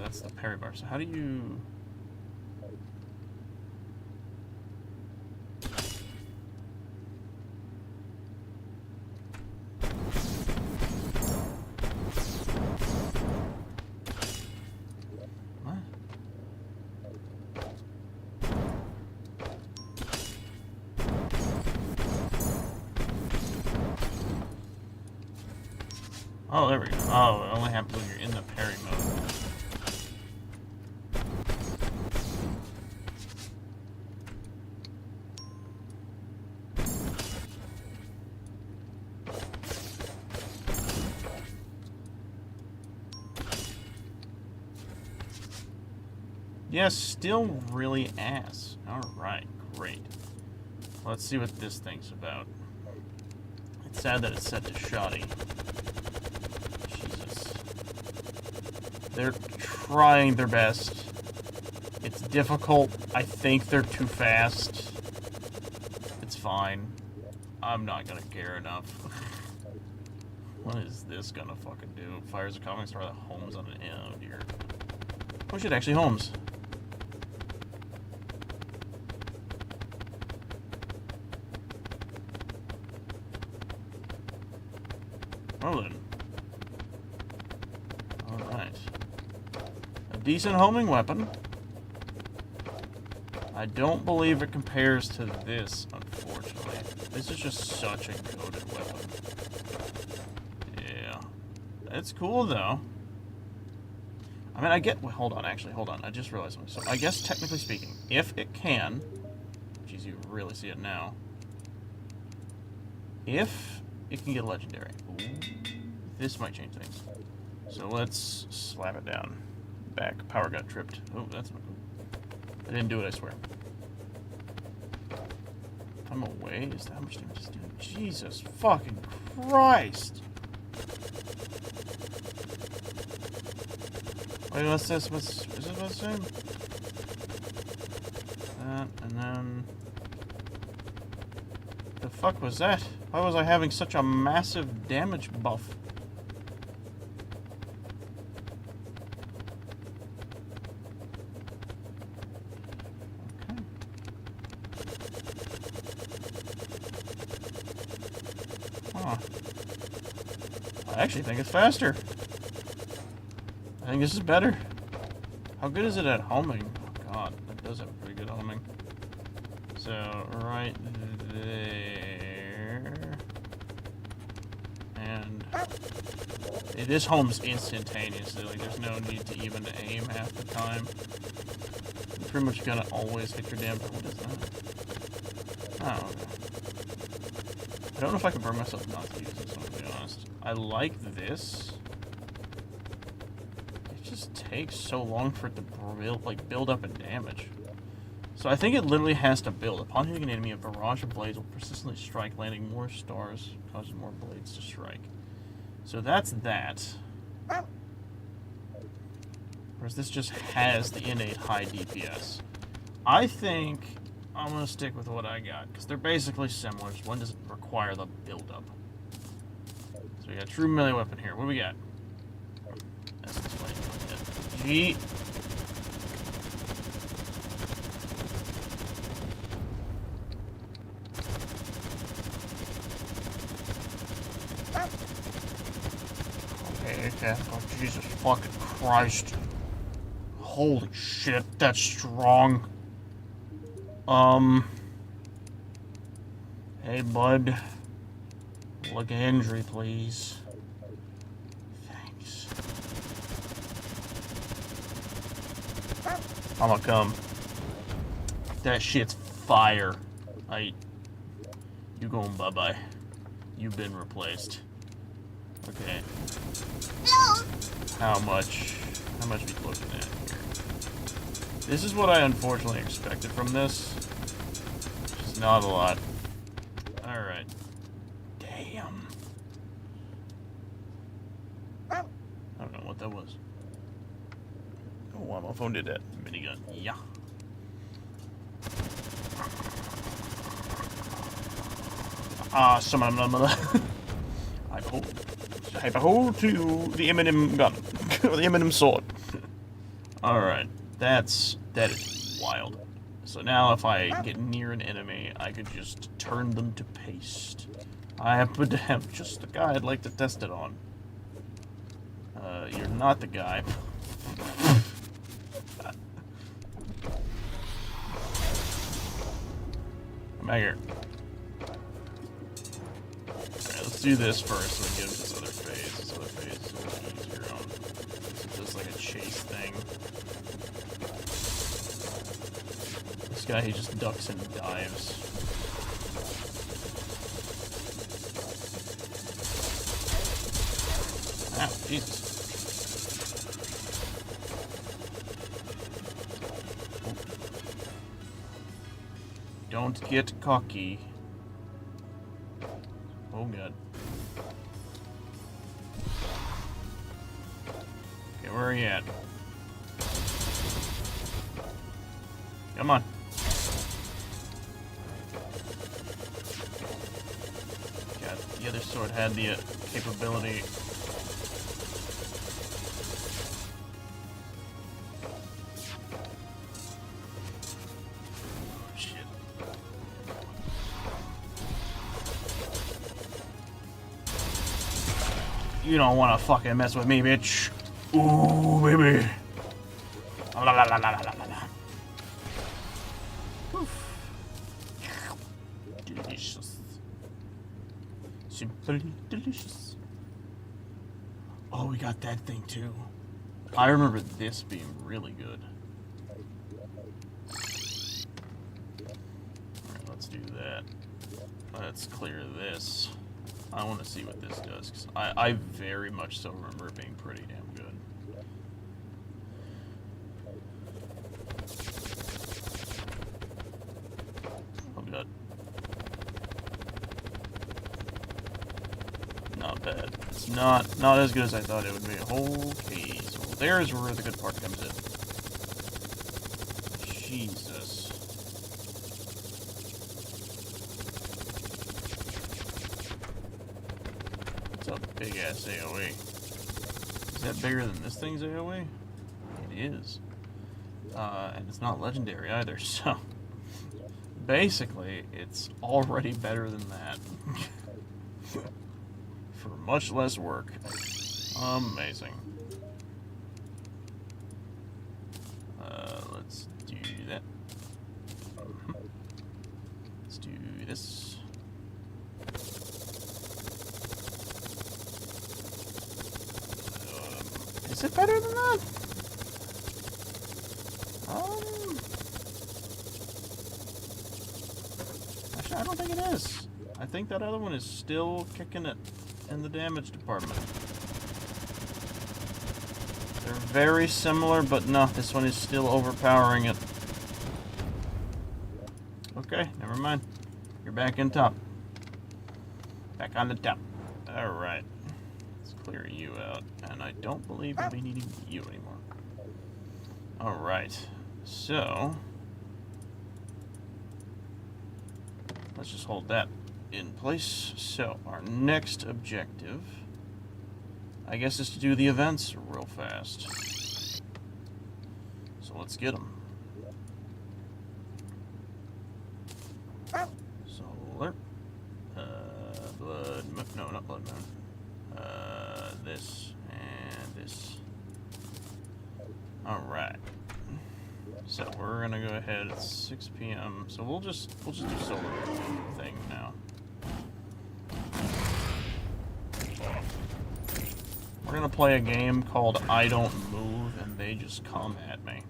That's the parry bar. So how do you... What? Oh, there we go. Oh, it only happens when you're in the parry mode. Yeah, still really ass. Alright, great. Let's see what this thing's about. It's sad that it's set to shoddy. Jesus. They're trying their best. It's difficult. I think they're too fast. It's fine. I'm not gonna care enough. What is this gonna fucking do? Fires a comic star that homes on an... Oh dear. Oh shit, actually homes. Oh then. Alright. A decent homing weapon. I don't believe it compares to this, unfortunately. This is just such a goated weapon. Yeah. It's cool, though. I mean, I get... Wait, hold on, actually, hold on. I just realized something. So, I guess, technically speaking, if it can... Jeez, you really see it now. If it can get legendary. Ooh, this might change things. So, let's slap it down. Back. Power got tripped. Oh, that's not cool. I didn't do it, I swear. If I'm away, is that how much damage is doing? Jesus fucking Christ! Wait, what's this? Is this what's saying? That, and then... The fuck was that? Why was I having such a massive damage buff? I actually think it's faster. I think this is better. How good is it at homing? Oh god, that does have pretty good homing. So, right there. And this homes instantaneously. Like, there's no need to even aim half the time. You're pretty much gonna always hit your damn... What is that? Oh, okay. I don't know if I can burn myself not to use this, I'm gonna be honest. I like this. It just takes so long for it to build up in damage. So I think it literally has to build. Upon hitting an enemy, a barrage of blades will persistently strike, landing more stars, causing more blades to strike. So that's that. Whereas this just has the innate high DPS. I think I'm going to stick with what I got, because they're basically similar. One doesn't require the build-up. So we got true melee weapon here. What do we got? G. Okay. Oh, Jesus fucking Christ. Holy shit, that's strong. Hey, bud. Look at injury, please. Thanks. I'ma come. That shit's fire. You going bye-bye. You've been replaced. Okay. How much we looking at here? This is what I unfortunately expected from this. Just not a lot. Alright. Damn. I don't know what that was. Oh wow, my phone did that. Minigun. Yeah. Summon another. I behold to you the Eminem gun. Or the Eminem sword. Alright. That is wild. So now if I get near an enemy, I could just turn them to paste. I happen to have just the guy I'd like to test it on. You're not the guy. Come back here. Alright, let's let's do this first, and then get him this other phase. This other phase is a little easier on. It's just like a chase thing. This guy, he just ducks and dives. Ah, Jesus. Don't get cocky. Oh god. Okay, where are you at? Come on. God, the other sword had the capability. You don't want to fucking mess with me, bitch. Ooh, baby. La la la la la la la. Delicious. Simply delicious. Oh, we got that thing too. I remember this being really good. Alright, let's do that. Let's clear this. I want to see what this does, because I very much so remember it being pretty damn good. Oh god. Not bad. It's not as good as I thought it would be. Okay, so there's where the good part comes in. Jesus. A big ass AoE. Is that bigger than this thing's AoE? It is. And it's not legendary either, so basically it's already better than that. For much less work. Amazing. Let's do that. Let's do this. Is it better than that? Actually, I don't think it is. I think that other one is still kicking it in the damage department. They're very similar, but no, this one is still overpowering it. Okay, never mind. You're back in top. Back on the top. Alright. Clear you out, and I don't believe we'll be needing you anymore. Alright, so let's just hold that in place. So our next objective, I guess, is to do the events real fast. So let's get them. Solar, blood moon, no, not blood moon. This and this. Alright. So we're gonna go ahead at 6 p.m. So we'll just do solar thing now. We're gonna play a game called I Don't Move, and they just come at me.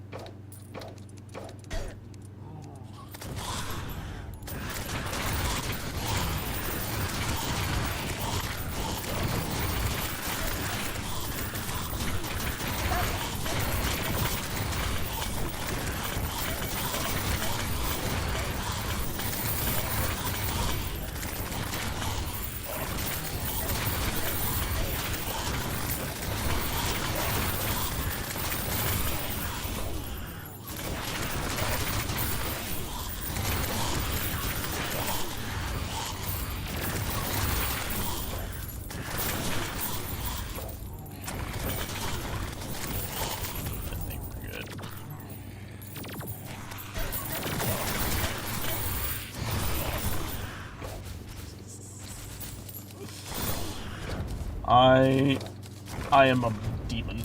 I am a demon.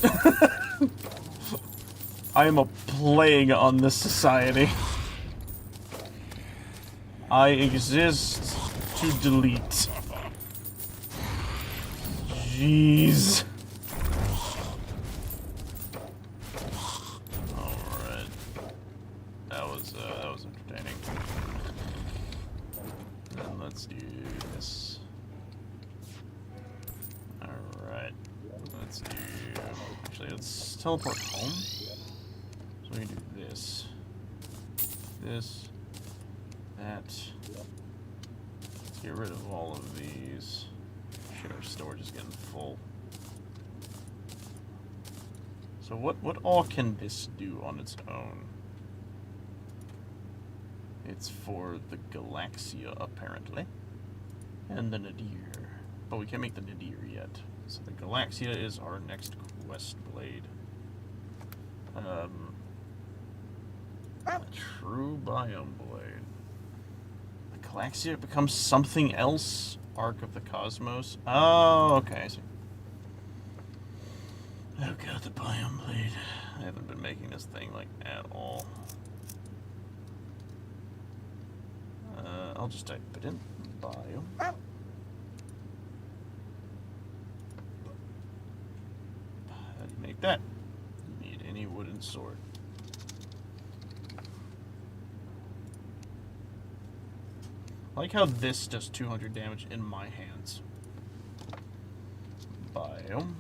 I am a plague on this society. I exist to delete. jeez. Alright. That was entertaining. And let's do this. Alright. Let's do... Actually, let's teleport home. So we can do this. This. That. Let's get rid of all of these. Shit, our storage is getting full. So what all can this do on its own? It's for the Galaxia, apparently. And the Nadir. But we can't make the Nadir yet. So the Galaxia is our next quest blade. A true biome blade. The Galaxia becomes something else? Arc of the Cosmos? Oh, okay, I see. Oh god, the biome blade. I haven't been making this thing, like, at all. I'll just type it in. Biome. How do you make that? You need any wooden sword. I like how this does 200 damage in my hands. Biome.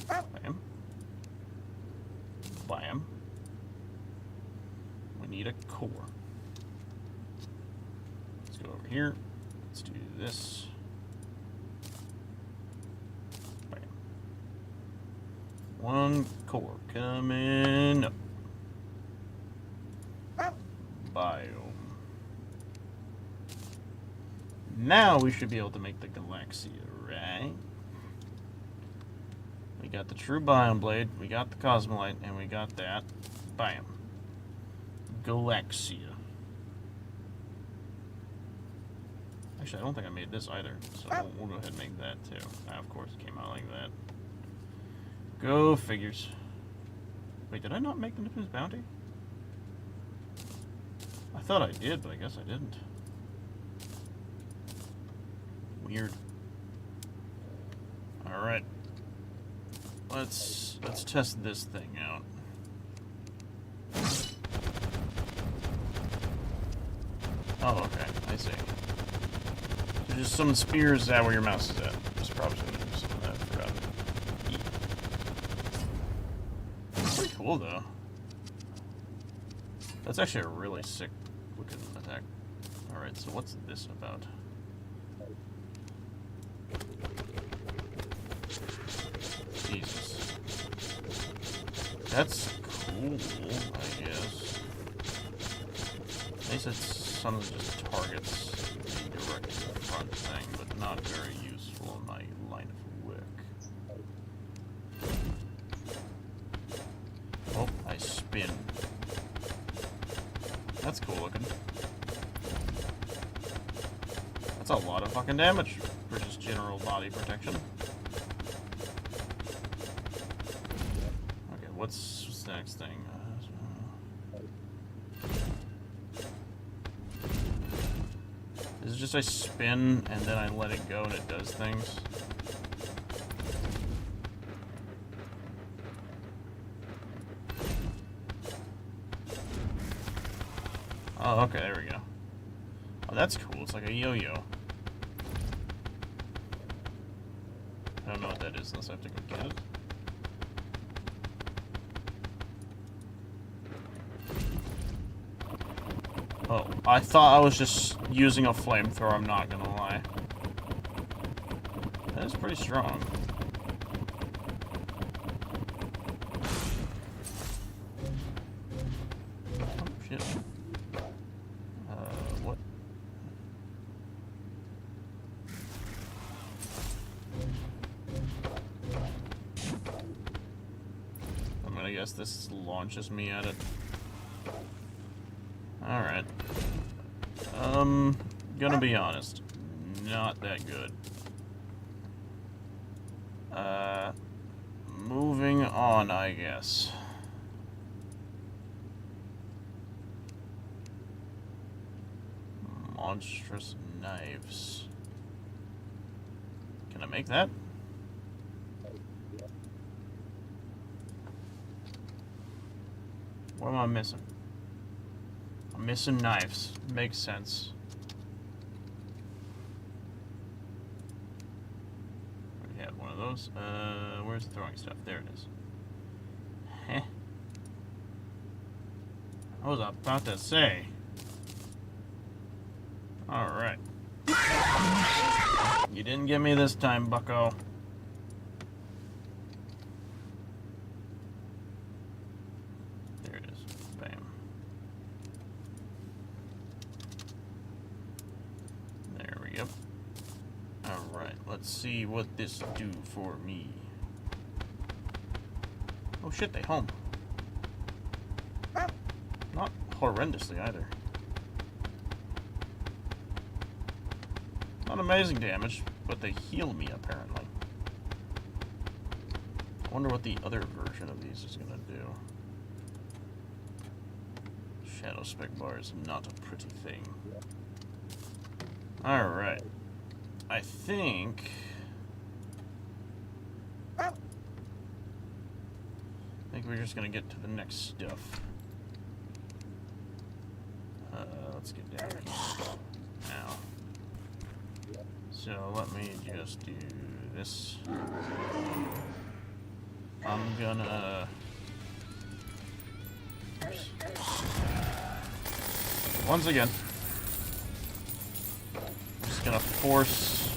Bam. Bam. We need a core. Let's go over here. Let's do this. Bam. One core coming up. Biome. Now we should be able to make the Galaxia, right? We got the true biome blade, we got the Cosmolite, and we got that. Bam. Galaxia. Actually, I don't think I made this either, so we'll go ahead and make that too. Of course, it came out like that. Go figures. Wait, did I not make the Nippin's Bounty? I thought I did, but I guess I didn't. Weird. Alright. Let's test this thing out. Oh, okay. I see. There's just some spears. Is that where your mouse is at? Just probably gonna do some of that. Forgot. Pretty cool, though. That's actually a really sick looking attack. Alright, so what's this about? Jesus. That's cool, I guess. At least it's some of just targets direct to the front thing, but not very useful in my line of work. Oh, I spin. That's cool looking. That's a lot of fucking damage for just general body protection. Okay, what's the next thing? Is it just I spin and then I let it go and it does things? Oh, okay, there we go. Oh, that's cool. It's like a yo-yo. I don't know what that is unless I have to go get it. Oh, I thought I was just using a flamethrower, I'm not gonna lie. That is pretty strong. Oh, shit. What? I'm gonna guess this launches me at it. Alright. Gonna be honest. Not that good. Moving on, I guess. Monstrous knives. Can I make that? What am I missing? I'm missing knives. Makes sense. Already had one of those. Where's the throwing stuff? There it is. Heh. I was about to say. Alright. You didn't get me this time, bucko. There it is. Bam. There we go. Alright, let's see what this do for me. Oh shit, they home. Not horrendously either. Not amazing damage, but they heal me apparently. I wonder what the other version of these is gonna do. Shadow spec bar is not a pretty thing. Alright. I think we're just gonna get to the next stuff. Let's get down here. Now. So let me just do this. I'm gonna... Oops. Once again, I'm just gonna force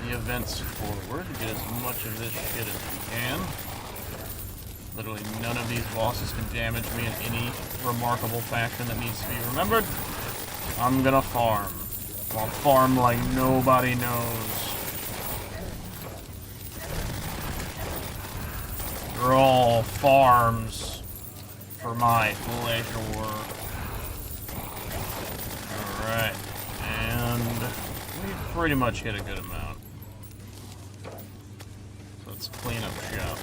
the events forward to get as much of this shit as we can. Literally none of these bosses can damage me in any remarkable fashion that needs to be remembered. I'm gonna farm. I'll farm like nobody knows. They're all farms for my pleasure. Alright. And we pretty much hit a good amount. So let's clean up shop.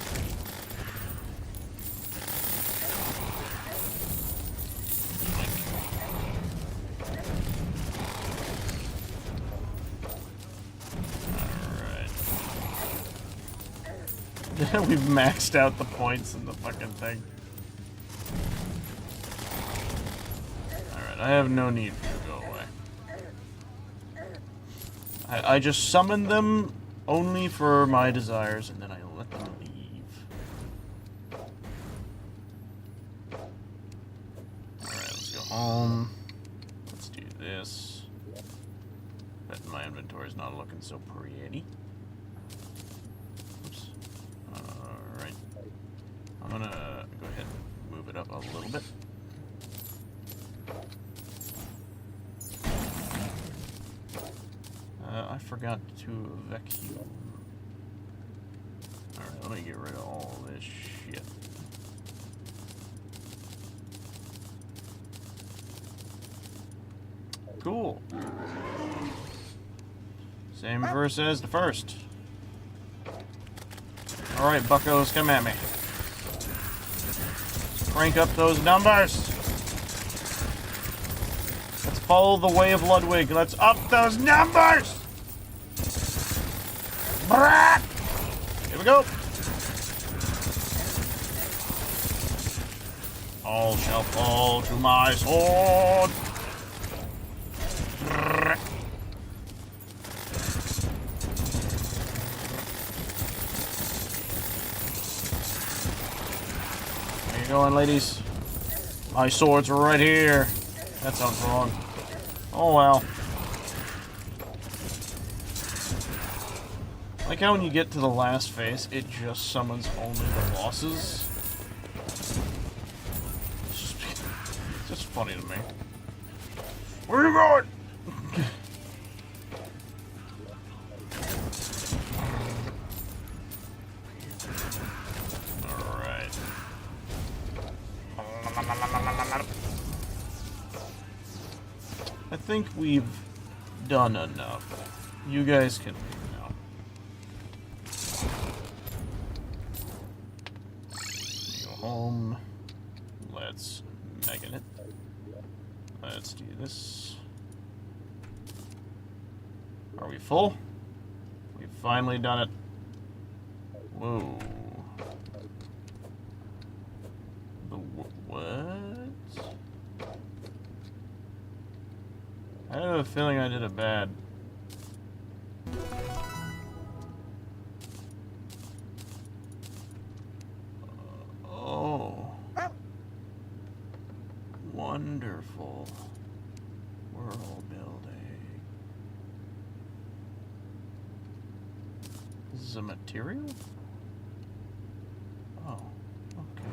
We've maxed out the points in the fucking thing. Alright, I have no need for you to go away. I just summon them only for my desires, and then I let them leave. Alright, let's go home. Let's do this. Bet my inventory's not looking so pretty. I'm gonna go ahead and move it up a little bit. I forgot to vacuum. Alright, let me get rid of all this shit. Cool. Same verse as the first. Alright, buckos, come at me. Crank up those numbers. Let's follow the way of Ludwig. Let's up those numbers. Brat! Here we go. All shall fall to my sword. Going, ladies. My sword's right here. That sounds wrong. Oh well. I like how when you get to the last phase, it just summons only the bosses. It's just funny to me. Where are you going? I think we've done enough. You guys can leave now. Go home. Let's Megan it. Let's do this. Are we full? We finally done it. Whoa. The what? I have a feeling I did it bad. Oh. Wonderful. World building. This is a material? Oh, okay.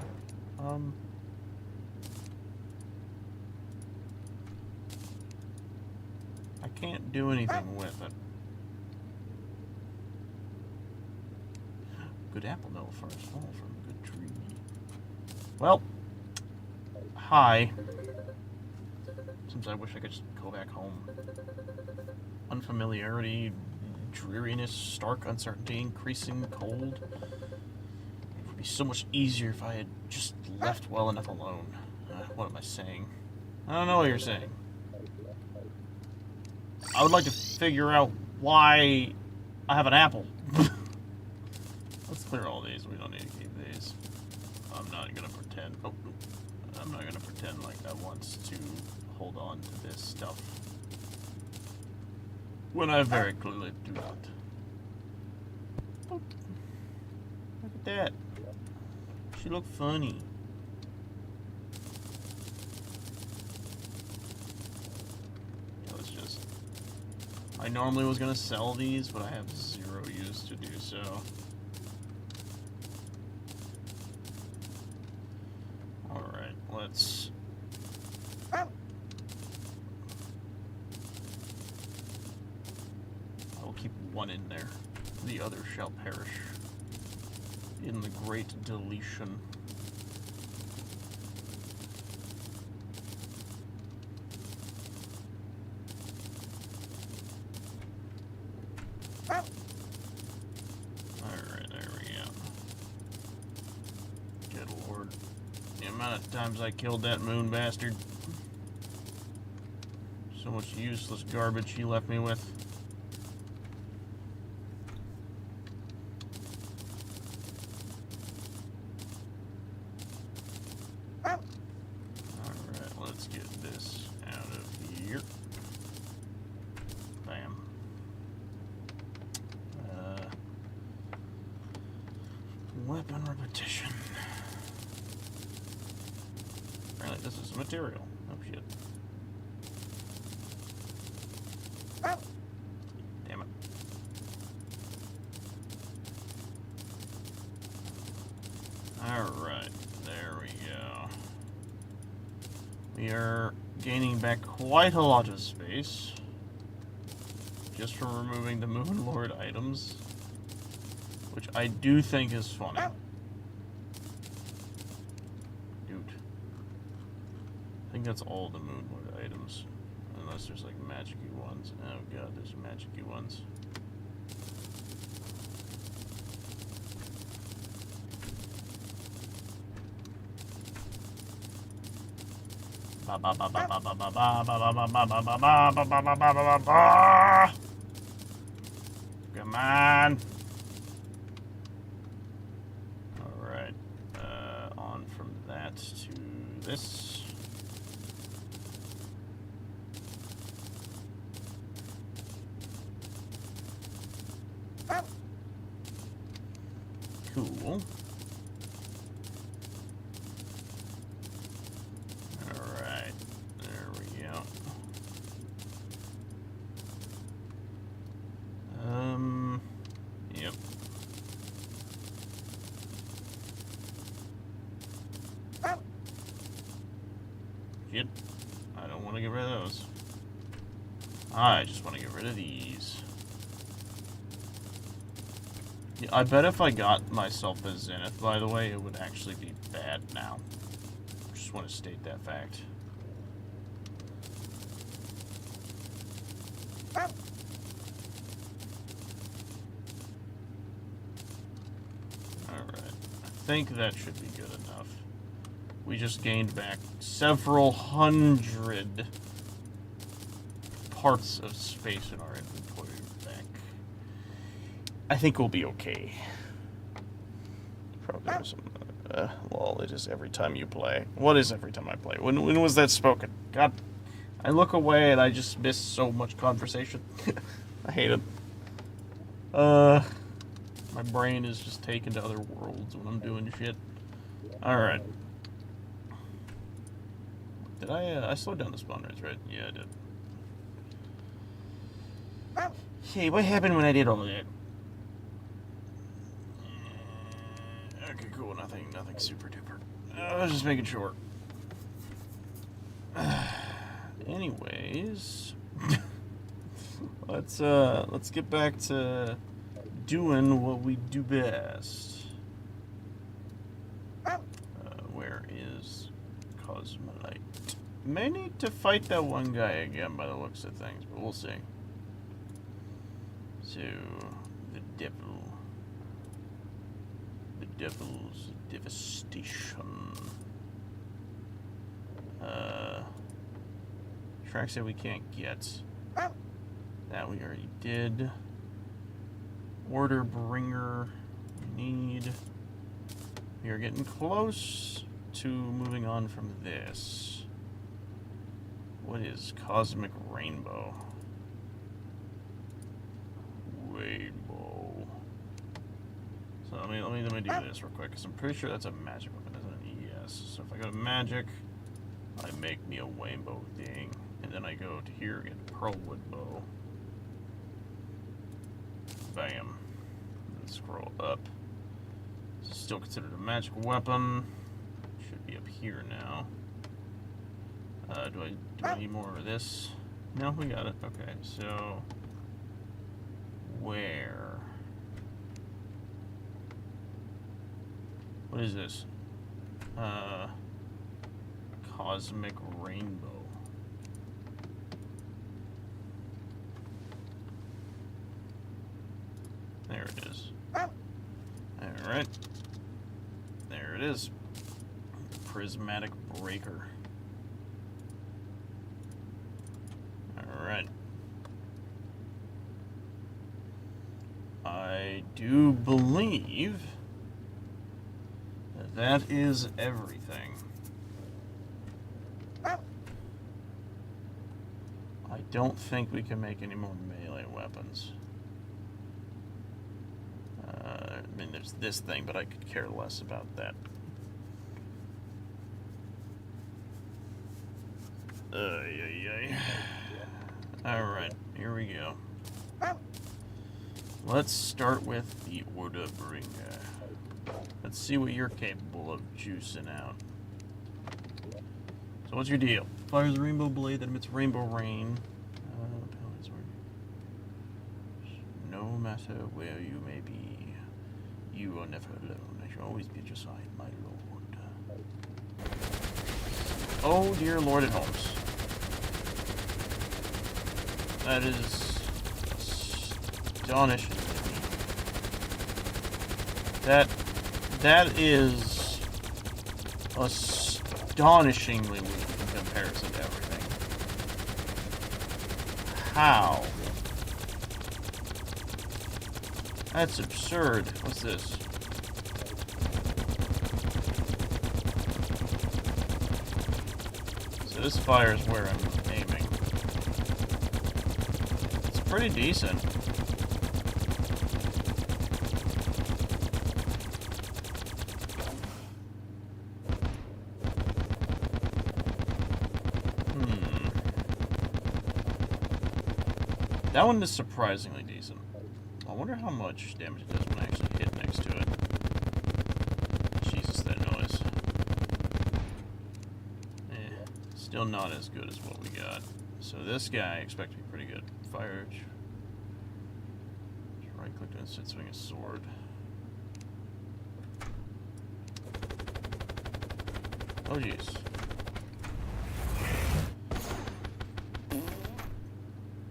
I can't do anything with it. Good apple no first fall from a good tree. Well, hi. Sometimes I wish I could just go back home. Unfamiliarity, dreariness, stark uncertainty, increasing cold. It would be so much easier if I had just left well enough alone. What am I saying? I don't know what you're saying. I would like to figure out why I have an apple. Let's clear all these. We don't need to keep these. I'm not gonna pretend. Oh, I'm not gonna pretend like I want to hold on to this stuff when I very clearly do not. Oh, look at that. She looked funny. I normally was gonna sell these, but I have zero use to do so. Alright, let's... I will keep one in there. The other shall perish in the great deletion. Times I killed that moon bastard. So much useless garbage he left me with. Alright, let's get this out of here. Bam. Weapon repetition. Apparently this is material. Oh shit. Damn it. Alright, there we go. We are gaining back quite a lot of space just from removing the Moon Lord items, which I do think is funny. I think that's all the Moon Lord items. Unless there's like magic-y ones. Oh god, there's magic-y ones. Come on! Alright. On from that to this. Cool. Alright, there we go. Yep. Shit. I don't want to get rid of those. I just want to get rid of these. Yeah, I bet if I got myself a Zenith, by the way, it would actually be bad now. Just want to state that fact. Alright. I think that should be good enough. We just gained back several hundred parts of space in our inventory back. I think we'll be okay. Probably some. Well, it is every time you play. What is every time I play? When was that spoken? God, I look away and I just miss so much conversation. I hate it. My brain is just taken to other worlds when I'm doing shit. Alright. Did I slowed down the spawn rates, right? Yeah, I did. Hey, what happened when I did all of that? Okay, cool. Nothing super duper. I was just making sure. Anyways, let's get back to doing what we do best. Where is Cosmolite? May need to fight that one guy again by the looks of things, but we'll see. So, the devil's devastation. Tracks that we can't get. That we already did. Order bringer. We need. We are getting close to moving on from this. What is Cosmic Rainbow? Rainbow. So let me do this real quick, because I'm pretty sure that's a magic weapon, isn't it? Yes. So if I go to magic, I make me a rainbow thing, and then I go to here, get a pearlwood bow. Bam. And scroll up. This is still considered a magic weapon. Should be up here now. Do I need more of this? No, we got it. Okay, so where? What is this? Cosmic Rainbow. There it is. Alright. There it is. Prismatic Breaker. Alright. I do believe that is everything. I don't think we can make any more melee weapons. I mean, there's this thing, but I could care less about that. Alright, here we go. Let's start with the Order Bringer. Let's see what you're capable of juicing out. So what's your deal? Fires a rainbow blade that emits rainbow rain. No matter where you may be, you are never alone. I shall always be at your side, my lord. Oh dear Lord at Holmes. That is astonishing. That is astonishingly weak in comparison to everything. How? That's absurd. What's this? So this fire is where I'm aiming. It's pretty decent. That one is surprisingly decent. I wonder how much damage it does when I actually hit next to it. Jesus, that noise. Still not as good as what we got. So this guy I expect to be pretty good. Fire. Right click to instant swing a sword. Oh jeez.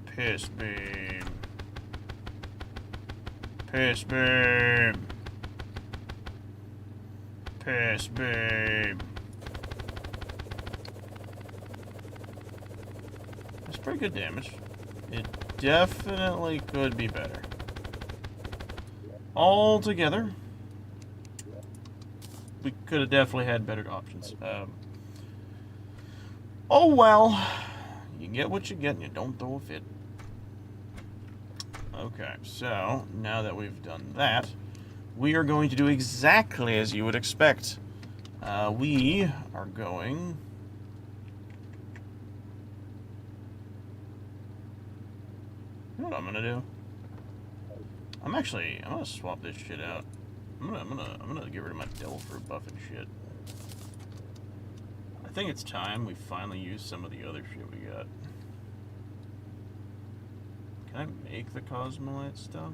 Piss beam. Piss beam. Piss beam. That's pretty good damage. It definitely could be better. all together. We could have definitely had better options. Oh well. You get what you get and you don't throw a fit. Okay, so now that we've done that, we are going to do exactly as you would expect. We are going... You know what I'm gonna do? I'm gonna swap this shit out. I'm gonna get rid of my devil fruit buff and shit. I think it's time we finally use some of the other shit we got. Can I make the Cosmolite stuff?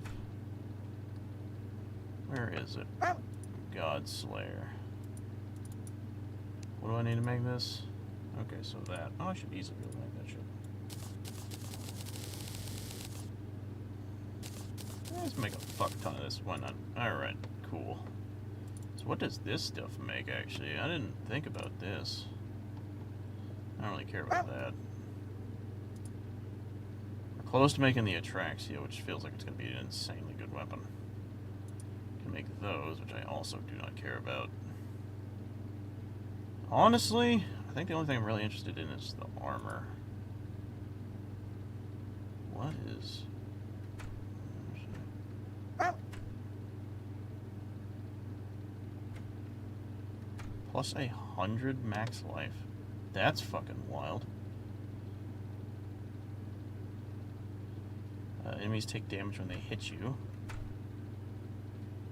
Where is it? God Slayer. What do I need to make this? Okay, so that. Oh, I should easily be able to make that shit. Let's make a fuck ton of this. Why not? Alright, cool. So what does this stuff make, actually? I didn't think about this. I don't really care about that. We're close to making the Atraxia, which feels like it's going to be an insanely good weapon. Can make those, which I also do not care about. Honestly, I think the only thing I'm really interested in is the armor. What is... Plus 100 max life. That's fucking wild. Enemies take damage when they hit you.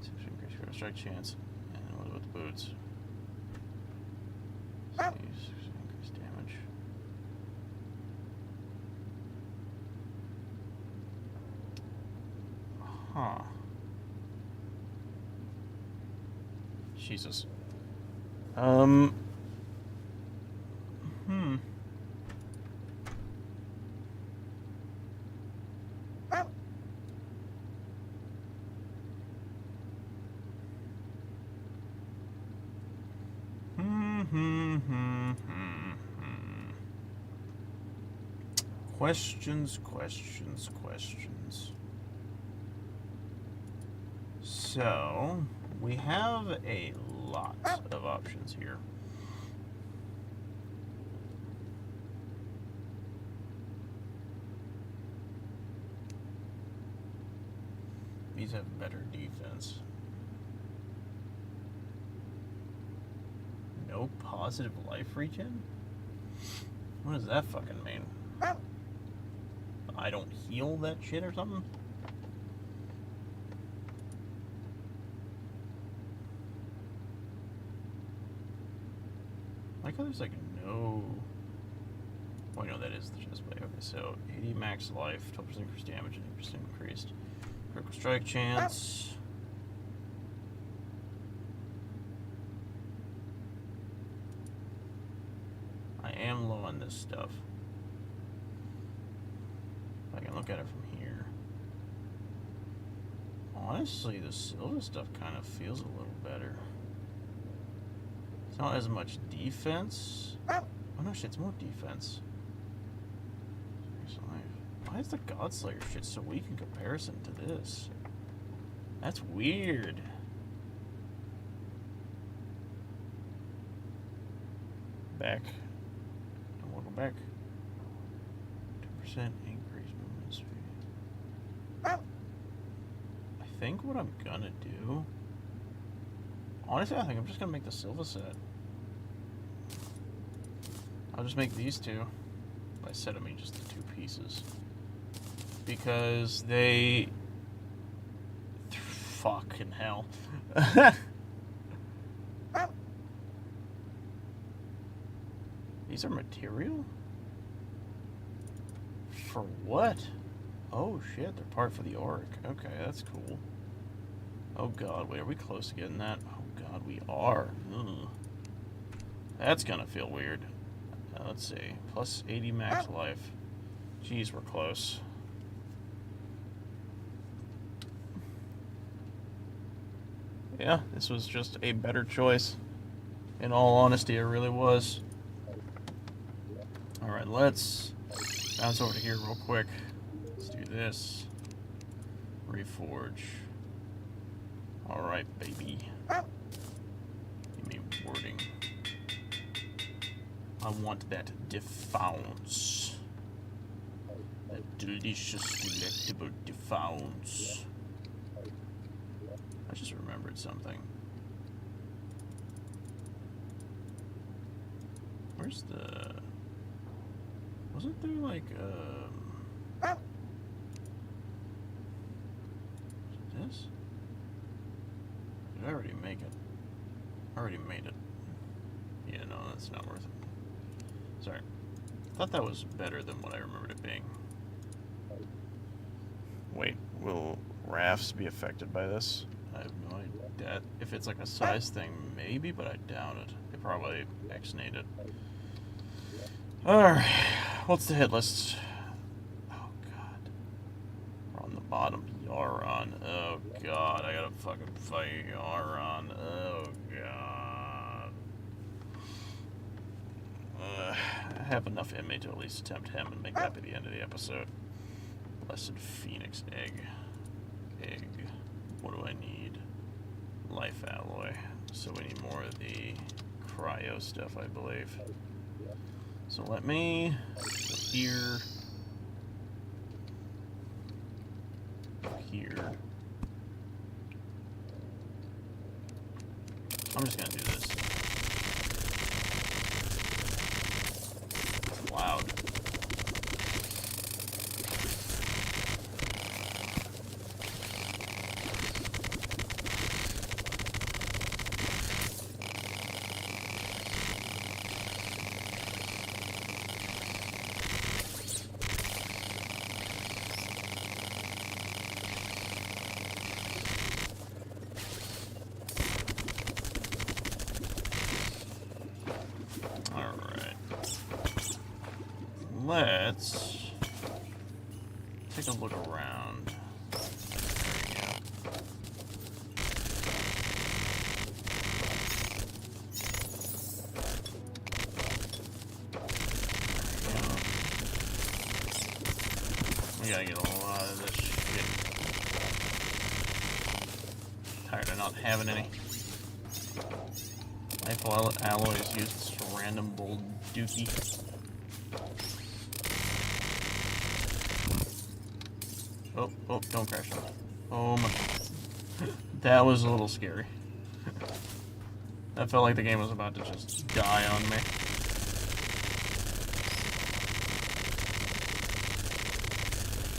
Increase critical strike chance. And what about the boots? Increase damage. Huh. Jesus. Questions, questions, questions. So, we have a lot of options here. These have better defense. No positive life regen? What does that fucking mean? I don't heal that shit or something? Like how there's like no... Oh, no, that is the chest plate. Okay, so 80 max life, 12% increased damage, and 8% increased critical strike chance. I am low on this stuff. If I can look at it from here. Honestly, the silver stuff kind of feels a little better. It's not as much defense. Oh no shit, it's more defense. Why is the Godslayer shit so weak in comparison to this? That's weird. Back. Don't want to go back. 2% increase movement speed. I think what I'm gonna do... Honestly, I think I'm just gonna make the Silva set. I'll just make these two. By set, I mean just the two pieces. Because they... Fucking hell. These are material? For what? Oh shit, they're part for the auric. Okay, that's cool. Oh god, wait, are we close to getting that? Oh god, we are. Ugh. That's gonna feel weird. Let's see. Plus 80 max life. Jeez, we're close. Yeah, this was just a better choice. In all honesty, it really was. Alright, let's bounce over to here real quick. Let's do this. Reforge. Alright, baby. Give me wording. I want that defounce. That delicious, delectable defounce. I just remembered something. Where's the... Wasn't there like, is it this? Did I already make it? I already made it. Yeah, no, that's not worth it. Sorry. I thought that was better than what I remembered it being. Wait, will rafts be affected by this? I have no idea. If it's like a size thing, maybe, but I doubt it. They probably X-nate it. Alright, what's the hit list? Oh god. We're on the bottom. Yaron. Oh god, I gotta fucking fight Yaron. Oh god. I have enough in me to at least attempt him and make that be the end of the episode. Blessed Phoenix Egg. Egg. What do I need? Life alloy. So we need more of the cryo stuff, I believe. So let me go here. Here. I'm just gonna do this. It's loud. Let's take a look around. There we go. We gotta get a lot of this shit. Tired of not having any. Life alloy is used as a random bold dookie. Oh, oh, don't crash on me. Oh my god. That was a little scary. That felt like the game was about to just die on me.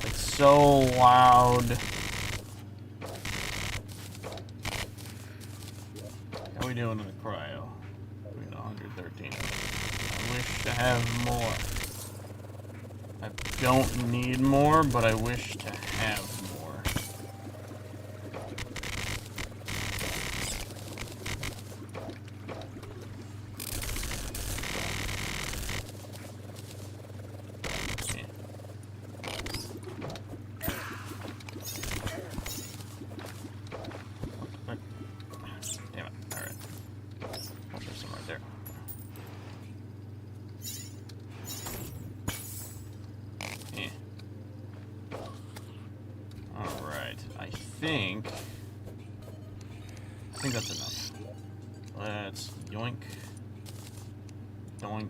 It's so loud. How are we doing in the cryo? We got 113. I wish to have more. I don't need more, but I wish to have more. Okay. Damn it. Alright. Oh, there's some right there. I think that's enough. Let's yoink. Doink.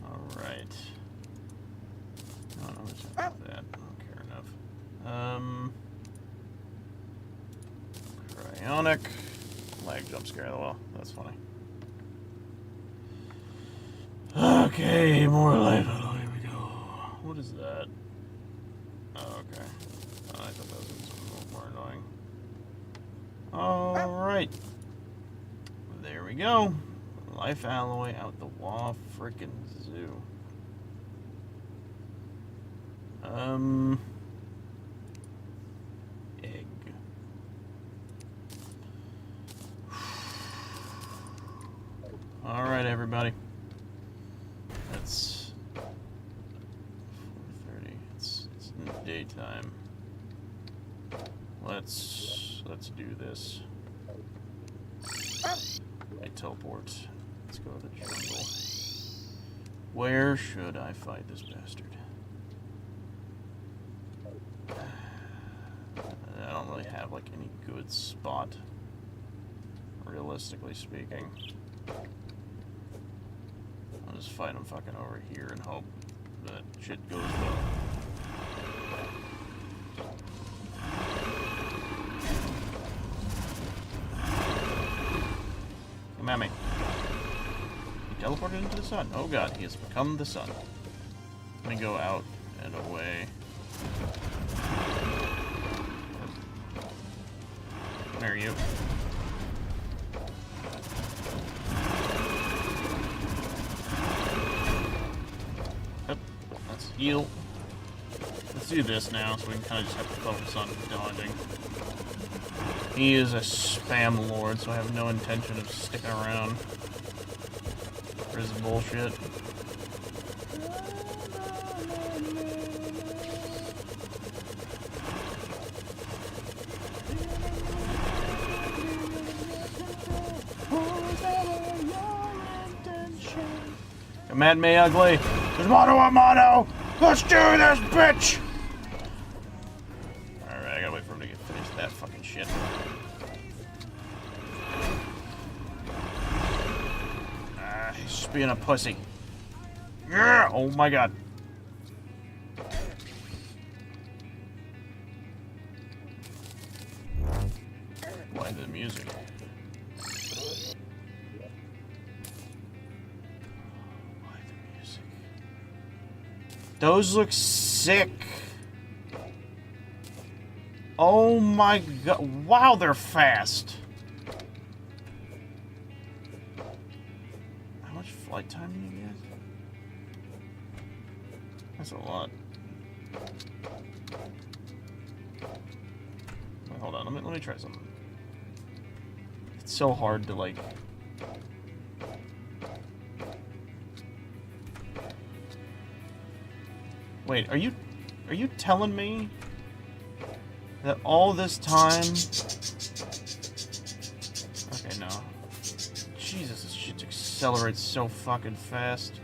Alright. Oh, no, there's not that. I don't care enough. Cryonic. Lag jump scare. Well, that's funny. Okay, more life. Oh, here we go. What is that? Oh, okay. Oh, I thought that was something more annoying. Alright. There we go. Life alloy out the wall frickin' zoo. Egg. Alright, everybody. That's 4:30. It's daytime. Let's do this. I teleport. Let's go to the jungle. Where should I fight this bastard? I don't really have like any good spot, realistically speaking. I'll just fight him fucking over here and hope that shit goes well. Come at me. He teleported into the sun. Oh god, he has become the sun. Let me go out and away. Where are you? Yep, let's heal. Let's do this now, so we can kind of just have to focus on dodging. He is a spam lord, so I have no intention of sticking around for his bullshit. Come at me, ugly. There's motto a motto. Let's do this, bitch. Alright, I gotta wait for him to get finished that fucking shit. He's just being a pussy. Yeah! Oh my god. Why the music? Those look sick. Oh my god. Wow, they're fast. How much flight time do you get? That's a lot. Wait, hold on, let me try something. It's so hard to like... Wait, are you telling me that all this time... Okay, no. Jesus, this shit accelerates so fucking fast.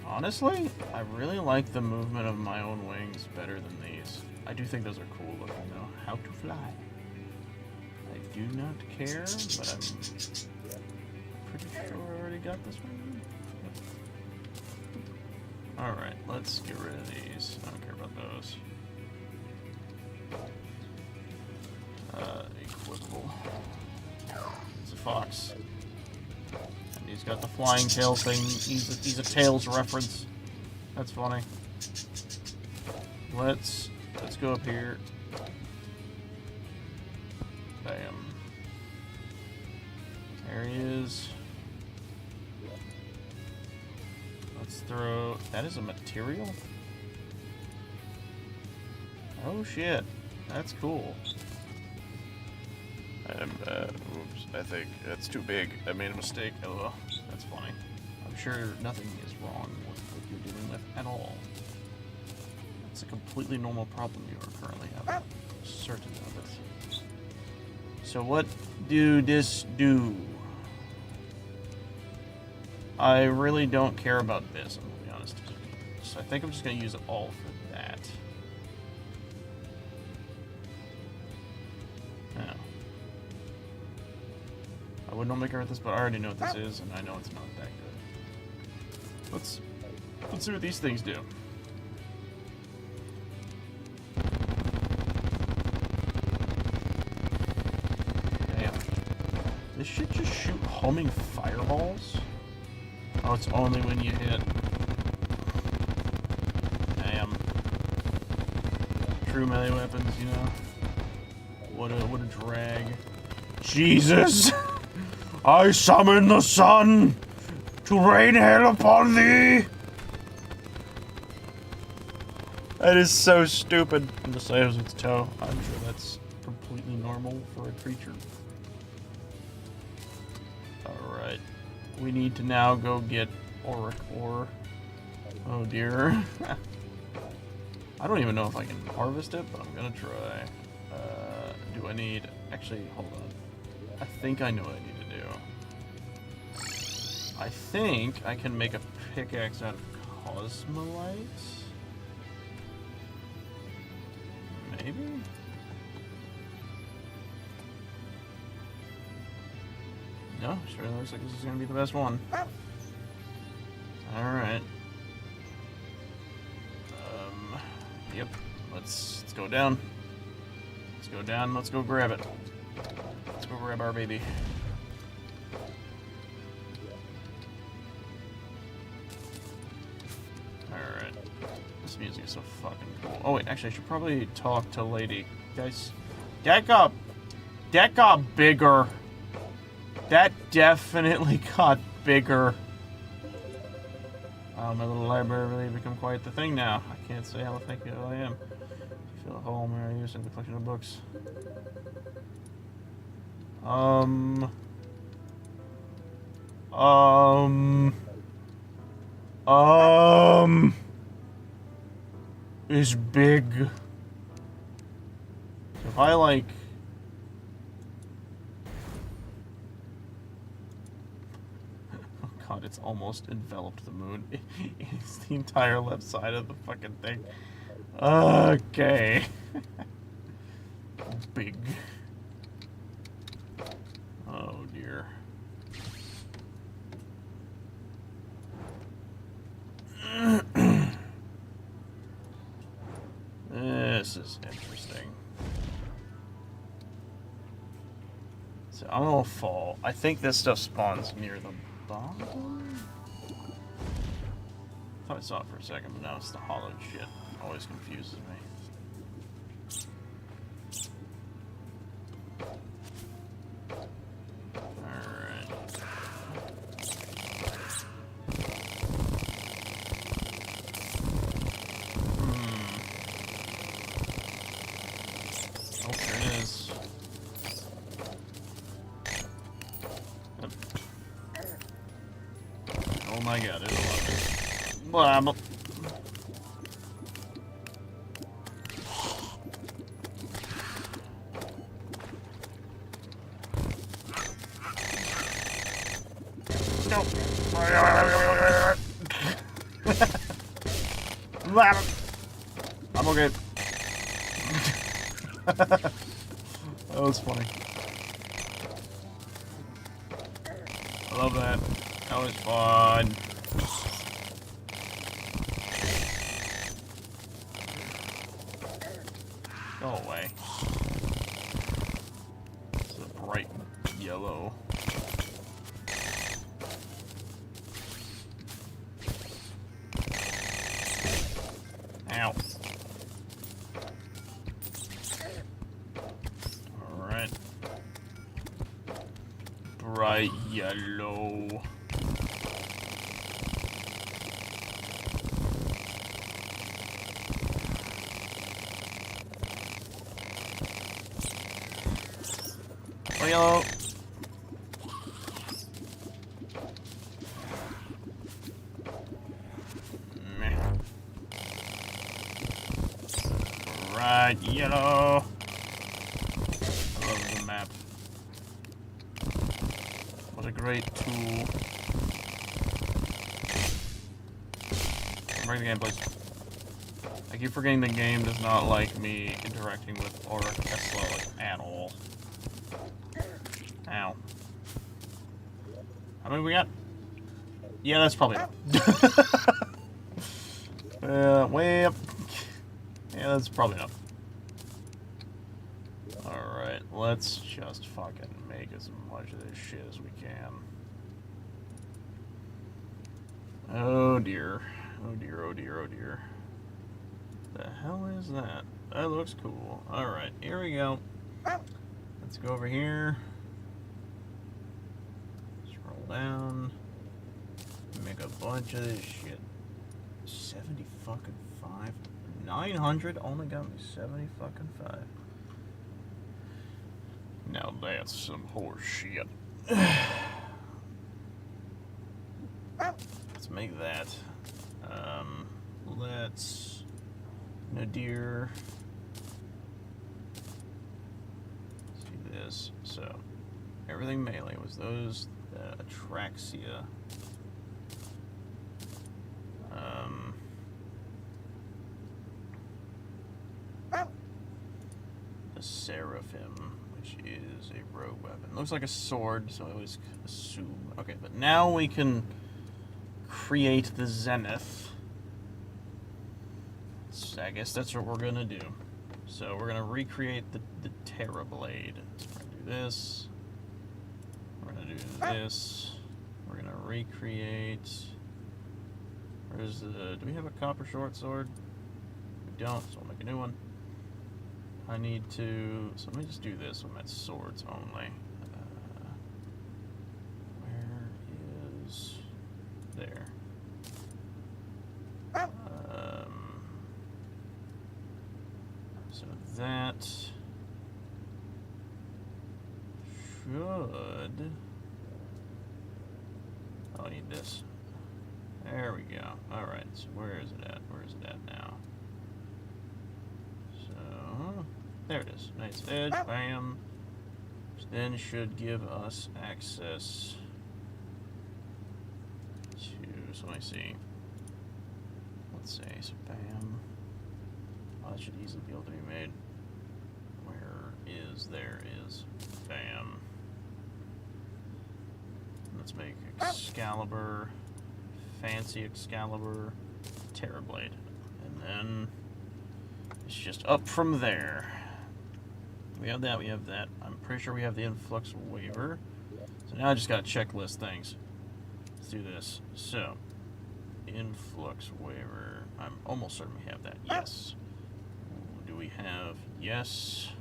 Honestly, I really like the movement of my own wings better than these. I do think those are cool looking though. How to fly. I do not care, but I'm pretty sure I already got this one. Yep. Alright, let's get rid of these. I don't care about those. Equipable. It's a fox. And he's got the flying tail thing. He's a Tails reference. That's funny. Let's go up here. Bam. There he is. Let's throw... That is a material? Oh shit. That's cool. Oops, I think that's too big. I made a mistake. Oh, that's funny. I'm sure nothing is wrong with what you're dealing with at all. It's a completely normal problem you are currently having. I'm certain of it. So what do this do? I really don't care about this, I'm gonna be honest. So I think I'm just gonna use it all for that. Now, I would normally care about this, but I already know what this is, and I know it's not that good. Let's see what these things do. Damn. This shit just shoot homing fireballs? Oh, it's only when you hit. Damn. True melee weapons, you know. What a drag. Jesus! I summon the sun to rain hell upon thee! That is so stupid. And the slaves with its toe. I'm sure that's completely normal for a creature. Alright. We need to now go get Auric ore. Oh dear. I don't even know if I can harvest it, but I'm gonna try. Do I need... Actually, hold on. I think I know what I need to do. I think I can make a pickaxe out of cosmolites. maybe? No, sure looks like this is gonna be the best one. Alright. Yep. Let's go down. Let's go down, let's go grab it. Let's go grab our baby. Alright. This music is so fucking cool. Oh wait, actually I should probably talk to Lady. Guys, that got bigger. That definitely got bigger. Wow, my little library really become quite the thing now. I can't say how thankful I am. I feel at home where I use in the collection of books. Is big. So if I like... Oh god, it's almost enveloped the moon. It's the entire left side of the fucking thing. Okay. Big. Oh dear. This is interesting. So I'm gonna fall. I think this stuff spawns near the bottom? I thought I saw it for a second, but now it's the hollowed shit. Always confuses me. Oh my god, there's a lot of it. Blah, blah. No. I'm okay. That was funny. I love that. That was fun. Go away. It's a bright yellow. Ow. Alright. Bright yellow. Yellow. Right, yellow. I love the map. What a great tool. Bring the game, please. I keep forgetting the game does not like me interacting with Aura Tesla like, at all. Ow. How many we got? Yeah, that's probably enough. Way up. Yeah, that's probably enough. Alright, let's just fucking make as much of this shit as we can. Oh dear. Oh dear, oh dear, oh dear. The hell is that? That looks cool. Alright, here we go. Let's go over here. Down, make a bunch of this shit. 70 fucking 5, 900 only got me 70 fucking 5. Now that's some horse shit. Let's make that. Let's nadir. See this. So everything melee was those. Atraxia. the Seraphim, which is a rogue weapon. Looks like a sword, so I always assume. Okay, but now we can create the Zenith. So I guess that's what we're gonna do. So we're gonna recreate the Terra Blade. So we're gonna do this. We're gonna do this. We're gonna recreate. Where's the? Do we have a copper short sword? We don't, so I'll make a new one. I need to. So let me just do this one. That's swords only. Where is there? So that should. I need this. There we go. Alright, so where is it at? Where is it at now? So, there it is. Nice edge, bam. Which then should give us access to, so let me see. Let's say, so bam. Oh, that should easily be able to be made. Where is, there is, bam. Let's make Excalibur, fancy Excalibur, Terra Blade. And then it's just up from there. We have that, we have that. I'm pretty sure we have the influx waiver. So now I just gotta checklist things. Let's do this. So, influx waiver. I'm almost certain we have that. Yes. Do we have, yes.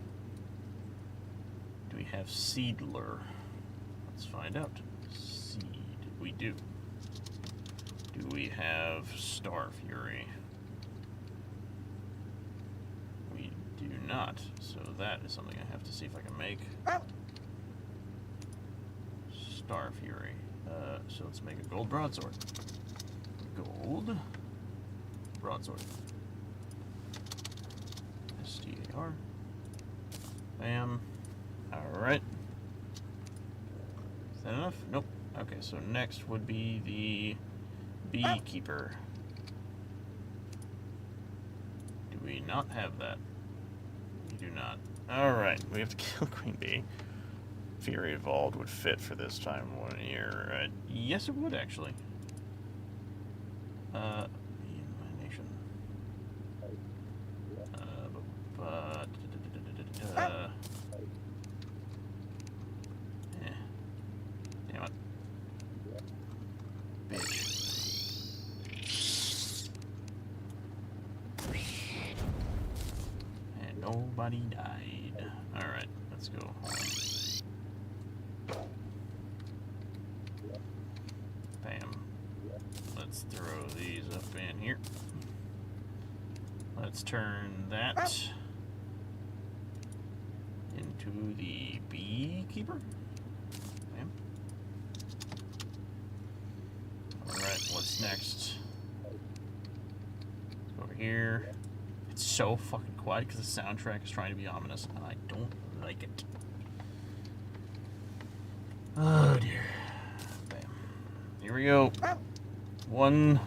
Do we have Seedler? Let's find out. Seed. We do. Do we have Star Fury? We do not. So that is something I have to see if I can make. Star Fury. So let's make a gold broadsword. Gold broadsword. STAR. Bam. Alright. Is that enough? Nope. Okay, so next would be the Beekeeper. Do we not have that? We do not. Alright, we have to kill Queen Bee. Fury Evolved would fit for this time 1 year. Yes, it would actually. Nation. Damn it. Bitch. And nobody died. Alright, let's go. Bam. Let's throw these up in here. Let's turn that into the Beekeeper. Bam. Alright, what's next? Let's go over here. It's so fucking quiet because the soundtrack is trying to be ominous, and I don't like it. Oh dear. Bam. Here we go. One.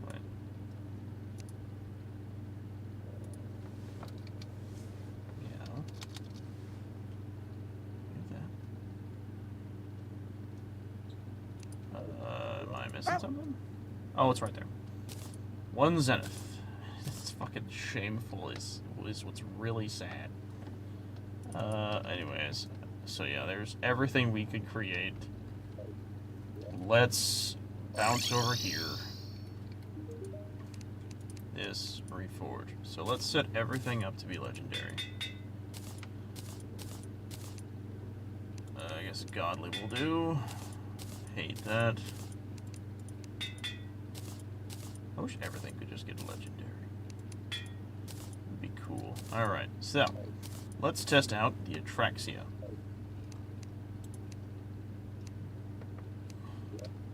Wait. Yeah. Am I missing something? Oh, it's right there. One Zenith. It's fucking shameful. Is what's really sad. Anyways, so yeah, there's everything we could create. Let's bounce over here. This reforge. So let's set everything up to be legendary. I guess godly will do. Hate that. I wish everything could just get legendary. Would be cool. Alright, so let's test out the Atraxia.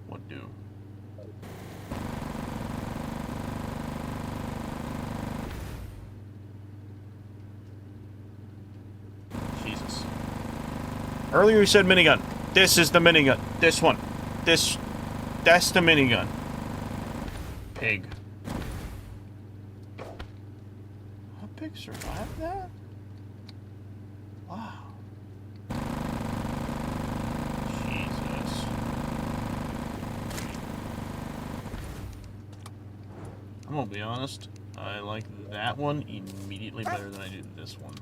What do? Jesus. Earlier you said minigun. This is the minigun. This one. That's the minigun. Pig. like survive that? Wow. Jesus. I'm gonna be honest, I like that one immediately better than I do this one.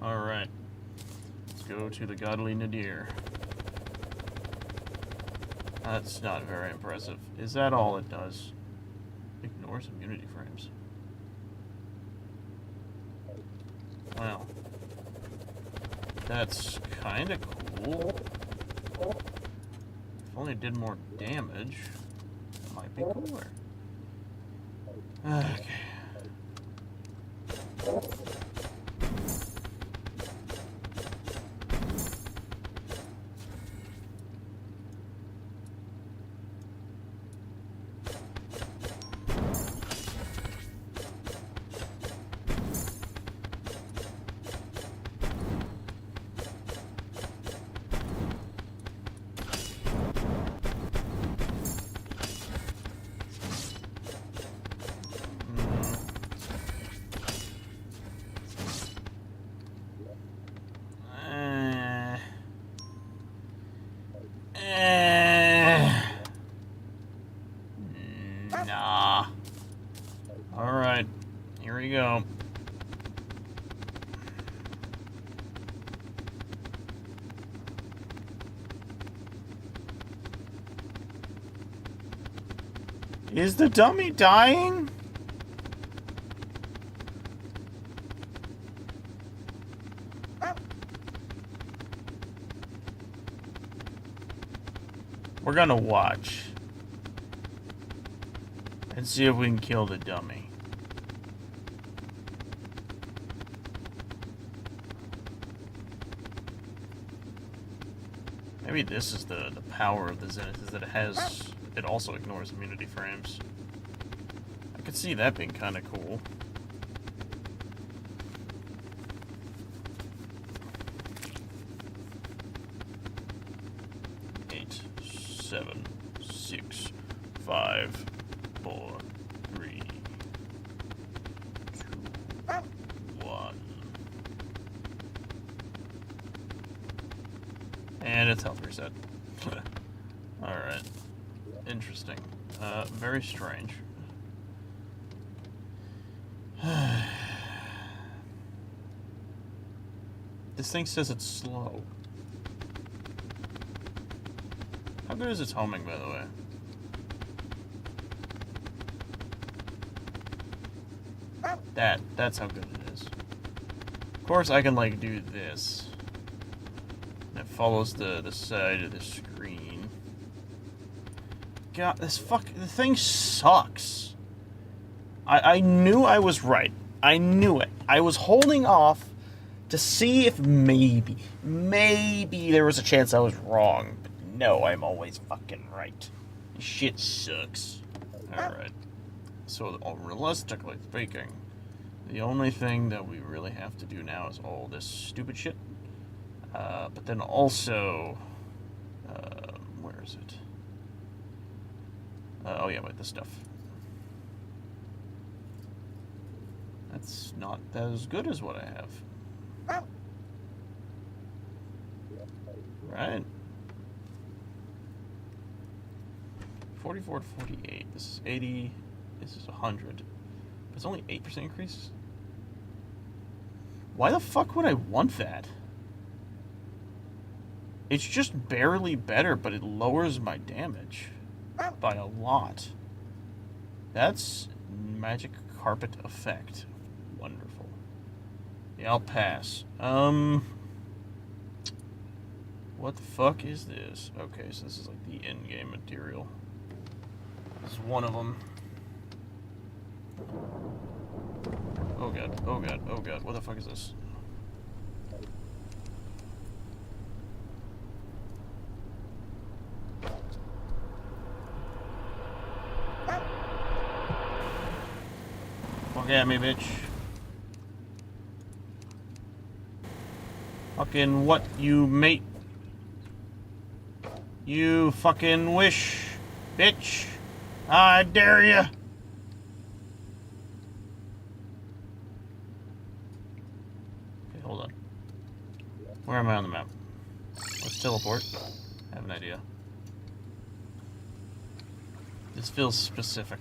Alright. Let's go to the Godly Nadir. That's not very impressive. Is that all it does? Ignores immunity frames. Wow. That's kinda cool. If only it did more damage, it might be cooler. Okay. Nah. Alright. Here we go. Is the dummy dying? We're gonna watch and see if we can kill the dummy. Maybe this is the power of the Zenith, is that it also ignores immunity frames. I could see that being kind of cool. Eight, 7, 6, 5, 4, 3, 2, 1. And it's health reset. Alright. Interesting. Very strange. This thing says it's slow. How good is its homing, by the way? That's how good it is. Of course, I can, like, do this. And it follows the side of the screen. God, the thing sucks. I knew I was right. I knew it. I was holding off to see if maybe there was a chance I was wrong. But no, I'm always fucking right. This shit sucks. Alright. So, realistically speaking, the only thing that we really have to do now is all this stupid shit. But then also... where is it? Oh yeah, wait, this stuff. That's not as good as what I have. Right. 44 to 48. This is 80. This is 100. It's only 8% increase. Why the fuck would I want that? It's just barely better, but it lowers my damage by a lot. That's magic carpet effect. Wonderful. Yeah, I'll pass. What the fuck is this? Okay, so this is like the in-game material. This is one of them. Oh god, oh god, oh god, what the fuck is this? Fuck at me, bitch. Fucking what you mate. You fucking wish, bitch. I dare ya. Hold on. Where am I on the map? Let's teleport. I have an idea. This feels specific.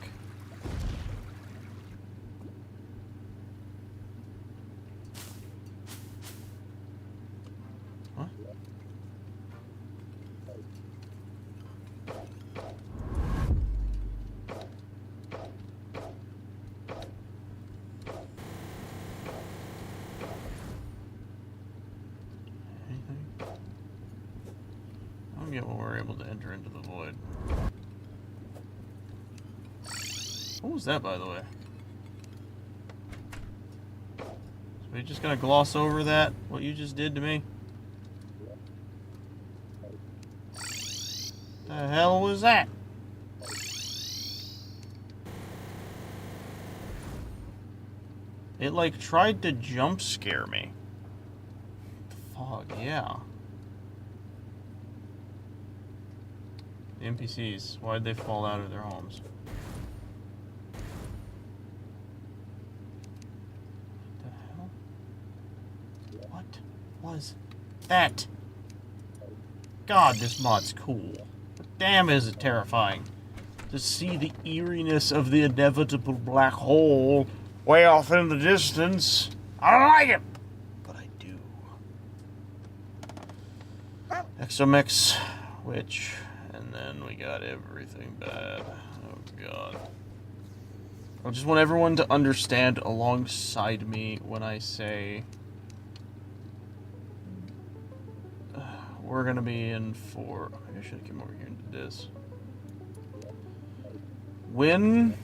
What? Anything? I don't get what we're able to enter into the void. What was that, by the way? So we're just gonna gloss over that? What you just did to me? The hell was that? It, like, tried to jump scare me. Fuck, yeah. The NPCs, why'd they fall out of their homes? What was that? God, this mod's cool. But damn, is it terrifying to see the eeriness of the inevitable black hole way off in the distance. I don't like it, but I do. Exomix, which, and then we got everything bad. Oh god. I just want everyone to understand alongside me when I say we're gonna be in for. Maybe I should have come over here and did this. When.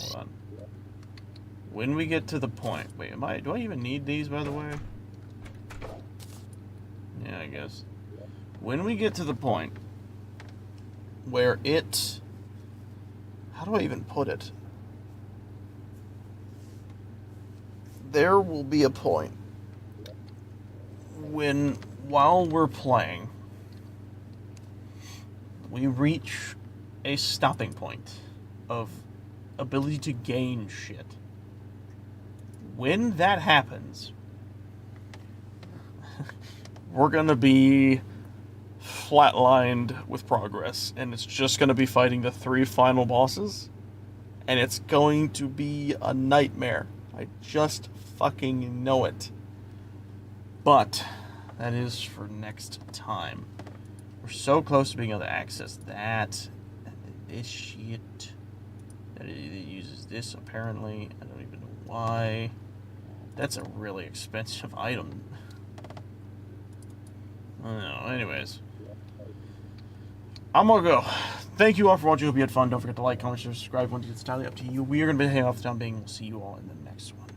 Hold on. When we get to the point. Wait, do I even need these, by the way? Yeah, I guess. When we get to the point where it. How do I even put it? There will be a point when, while we're playing, we reach a stopping point of ability to gain shit. When that happens, we're gonna be flatlined with progress, and it's just gonna be fighting the 3 final bosses, and it's going to be a nightmare. I just fucking know it. But that is for next time. We're so close to being able to access that, and then this shit. That it uses this apparently. I don't even know why. That's a really expensive item. I don't know. Anyways, I'm gonna go. Thank you all for watching. Hope you had fun. Don't forget to like, comment, share, subscribe. Once it's entirely up to you. We are gonna be hanging off the town being. We'll see you all in the next one.